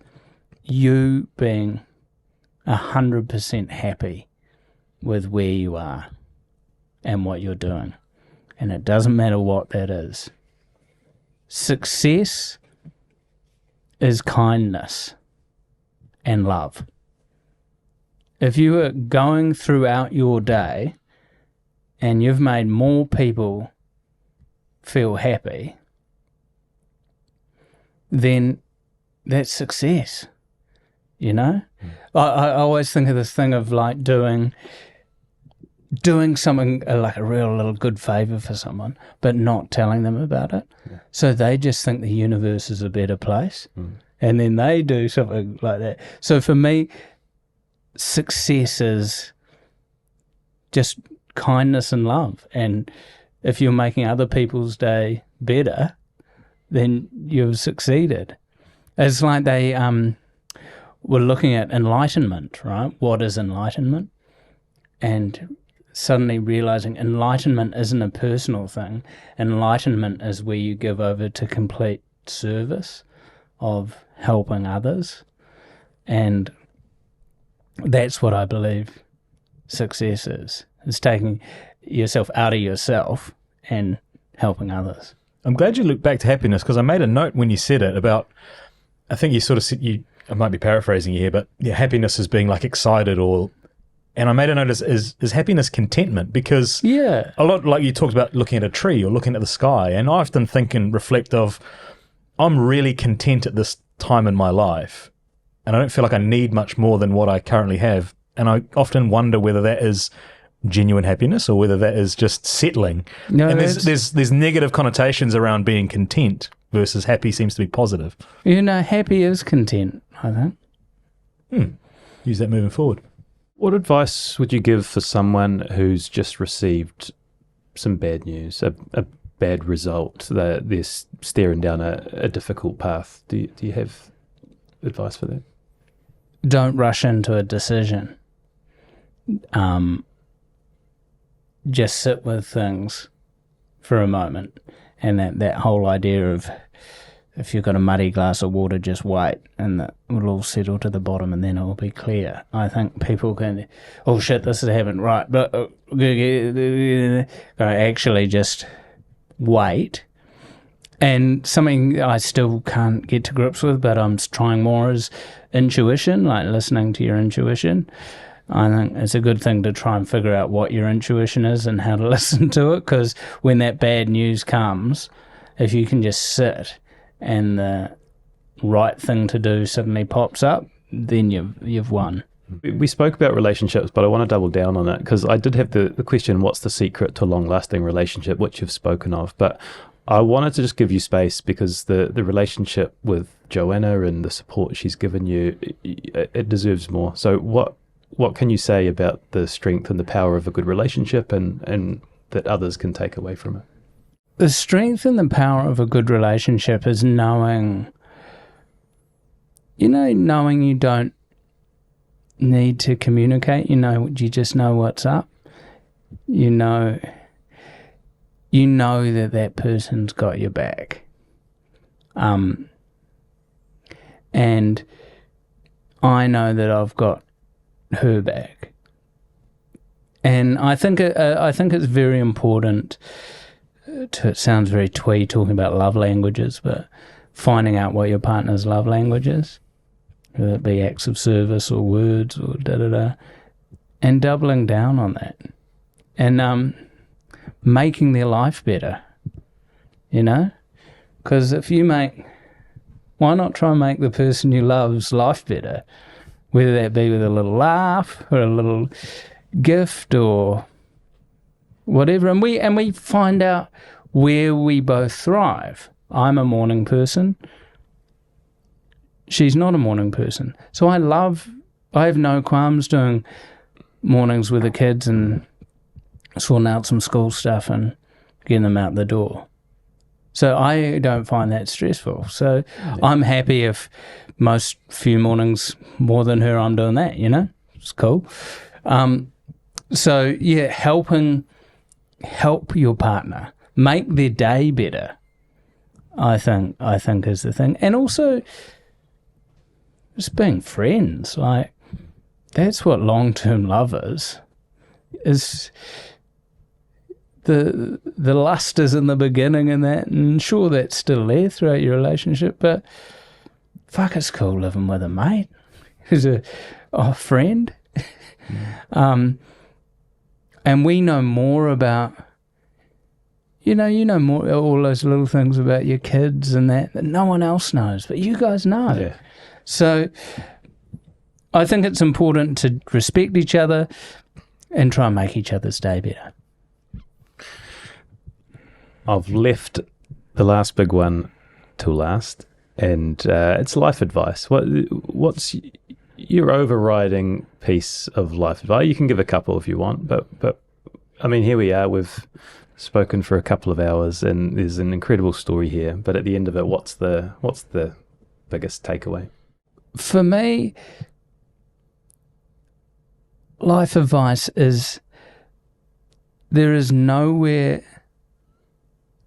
S1: you being 100% happy with where you are and what you're doing. And it doesn't matter what that is. Success is kindness and love. If you are going throughout your day and you've made more people feel happy, then that's success, I always think of this thing of like doing something like a real little good favor for someone, but not telling them about it. Yeah. So they just think the universe is a better place. And then they do something like that. So for me, success is just kindness and love. And if you're making other people's day better, then you've succeeded. It's like they were looking at enlightenment, right? What is enlightenment? And suddenly realizing enlightenment isn't a personal thing. Enlightenment is where you give over to complete service of helping others. And that's what I believe success is. It's taking yourself out of yourself and helping others.
S2: I'm glad you looked back to happiness, because I made a note when you said it about, I think you sort of said, I might be paraphrasing you here, but happiness is being like excited and I made a note, is happiness contentment? Because a lot, like you talked about looking at a tree or looking at the sky, and I often think and reflect of, I'm really content at this time in my life, and I don't feel like I need much more than what I currently have. And I often wonder whether that is genuine happiness or whether that is just settling. No, and there's negative connotations around being content versus happy seems to be positive.
S1: Happy is content, I think.
S2: Use that moving forward.
S4: What advice would you give for someone who's just received some bad news, a bad result, they're staring down a difficult path? Do you have advice for that?
S1: Don't rush into a decision. Just sit with things for a moment, and that whole idea of, if you've got a muddy glass of water, just wait, and it will all settle to the bottom, and then it will be clear. I think people can, oh shit, this has happened, right, but actually just wait. And something I still can't get to grips with, but I'm trying more, is intuition, like listening to your intuition. I think it's a good thing to try and figure out what your intuition is and how to listen to it, because when that bad news comes, if you can just sit and the right thing to do suddenly pops up, then you've won.
S4: We spoke about relationships, but I want to double down on it, because I did have the question, what's the secret to a long-lasting relationship, which you've spoken of. But I wanted to just give you space, because the relationship with Joanna and the support she's given you, it deserves more. So what can you say about the strength and the power of a good relationship and that others can take away from it?
S1: The strength and the power of a good relationship is knowing you don't need to communicate. You just know what's up. You know that person's got your back. And I know that I've got her back. And I think it's very important it sounds very twee talking about love languages, but finding out what your partner's love language is, whether it be acts of service or words or da-da-da, and doubling down on that. And making their life better, Because why not try and make the person you love's life better? Whether that be with a little laugh or a little gift or whatever. And we find out where we both thrive. I'm a morning person. She's not a morning person. So I have no qualms doing mornings with the kids and sorting out some school stuff and getting them out the door. So I don't find that stressful. So I'm happy if most few mornings more than her I'm doing that, It's cool. So yeah, help your partner. Make their day better, I think is the thing. And also just being friends. Like, that's what long-term love is the lust is in the beginning and that, and sure, that's still there throughout your relationship, but fuck, it's cool living with a mate who's a friend. And we know more about, you know more, all those little things about your kids and that no one else knows, but you guys know.
S4: Yeah.
S1: So I think it's important to respect each other and try and make each other's day better.
S4: I've left the last big one till last, and it's life advice. What's your overriding piece of life advice? You can give a couple if you want, but I mean, here we are. We've spoken for a couple of hours, and there's an incredible story here. But at the end of it, what's the biggest takeaway?
S1: For me, life advice is there is nowhere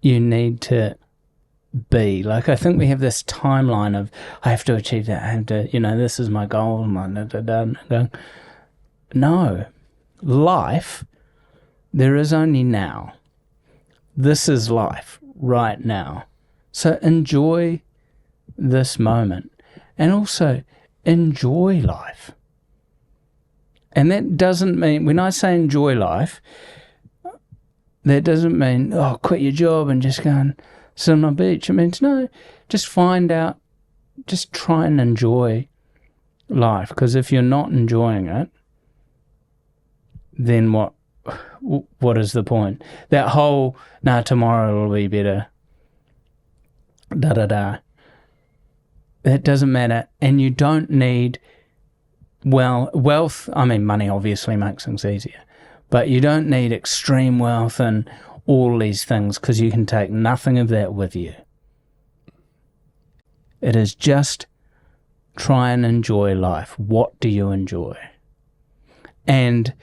S1: you need to be. Like, I think we have this timeline of, I have to achieve that, I have to, this is my goal. No. Life, there is only now. This is life right now. So enjoy this moment. And also enjoy life. And that doesn't mean, when I say enjoy life, that doesn't mean, quit your job and just go and sit on a beach. It means, no, just find out, just try and enjoy life. Because if you're not enjoying it, then what is the point? That whole, tomorrow will be better, da-da-da. That doesn't matter. And you don't need, wealth, money obviously makes things easier. But you don't need extreme wealth and all these things, because you can take nothing of that with you. It is just try and enjoy life. What do you enjoy? And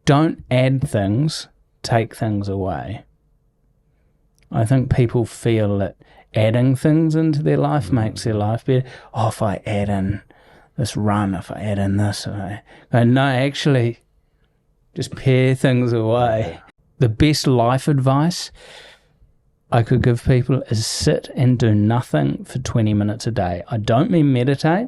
S1: don't add things, take things away. I think people feel that adding things into their life makes their life better. If I add in this run, if I add in this, no, actually, just pare things away. The best life advice I could give people is sit and do nothing for 20 minutes a day. I don't mean meditate.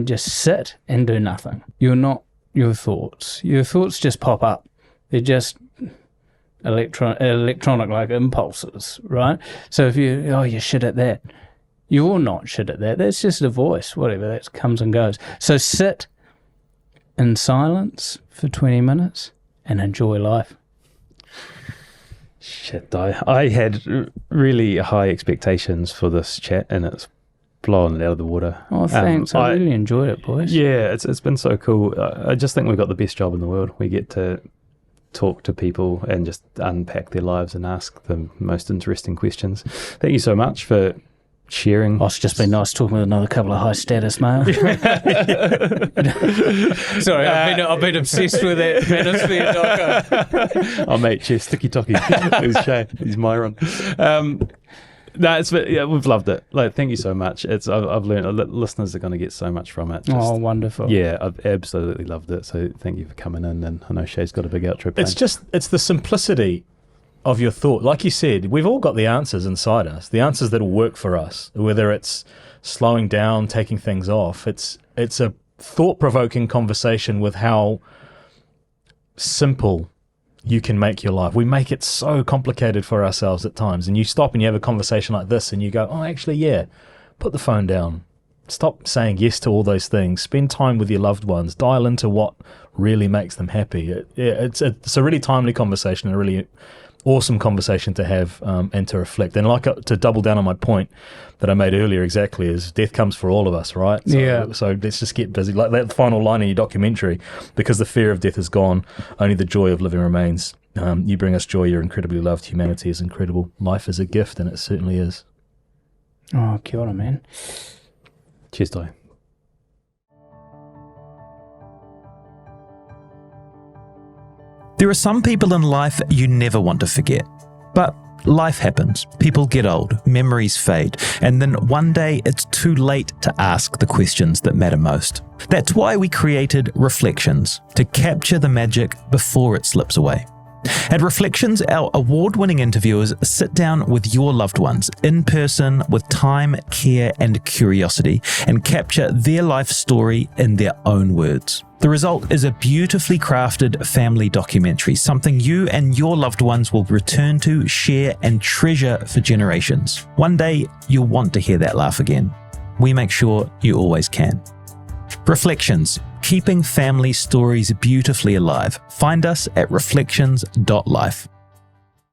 S1: just sit and do nothing. You're not your thoughts. Your thoughts just pop up. They're just electronic like impulses, right? So if you're shit at that, you're not shit at that. That's just a voice, whatever, that comes and goes. So sit in silence for 20 minutes and enjoy life.
S4: Shit, I had really high expectations for this chat, and it's blown it out of the water.
S1: Oh, thanks. I really enjoyed it, boys.
S4: Yeah, it's been so cool. I just think we've got the best job in the world. We get to talk to people and just unpack their lives and ask them most interesting questions. Thank you so much for sharing.
S1: Oh, it's just been nice talking with another couple of high status males. Sorry, I've been obsessed with that Manosphere doco.
S4: Oh mate, cheers, sticky tocky. He's Shay. He's Myron. We've loved it. Like, thank you so much. I've learned. Listeners are going to get so much from it.
S1: Wonderful.
S4: Yeah, I've absolutely loved it. So thank you for coming in. And I know Shay's got a big outro plan.
S3: It's the simplicity of your thought. Like you said, we've all got the answers inside us, the answers that will work for us, whether it's slowing down, taking things off. It's a thought-provoking conversation with how simple you can make your life. We make it so complicated for ourselves at times, and you stop and you have a conversation like this and you go, oh, actually, yeah, put the phone down. Stop saying yes to all those things. Spend time with your loved ones. Dial into what really makes them happy. It's a really timely conversation, a really awesome conversation to have and to reflect. And to double down on my point that I made earlier exactly, is death comes for all of us, right? So let's just get busy. Like that final line in your documentary, because the fear of death is gone, only the joy of living remains. You bring us joy, you're incredibly loved, humanity is incredible. Life is a gift, and it certainly is.
S1: Oh, kia ora, man.
S4: Cheers, Dai.
S2: There are some people in life you never want to forget. But life happens. People get old, memories fade, and then one day it's too late to ask the questions that matter most. That's why we created Reflections, to capture the magic before it slips away. At Reflections, our award-winning interviewers sit down with your loved ones in person with time, care, and curiosity, and capture their life story in their own words. The result is a beautifully crafted family documentary, something you and your loved ones will return to, share, and treasure for generations. One day, you'll want to hear that laugh again. We make sure you always can. Reflections, keeping family stories beautifully alive. Find us at reflections.life.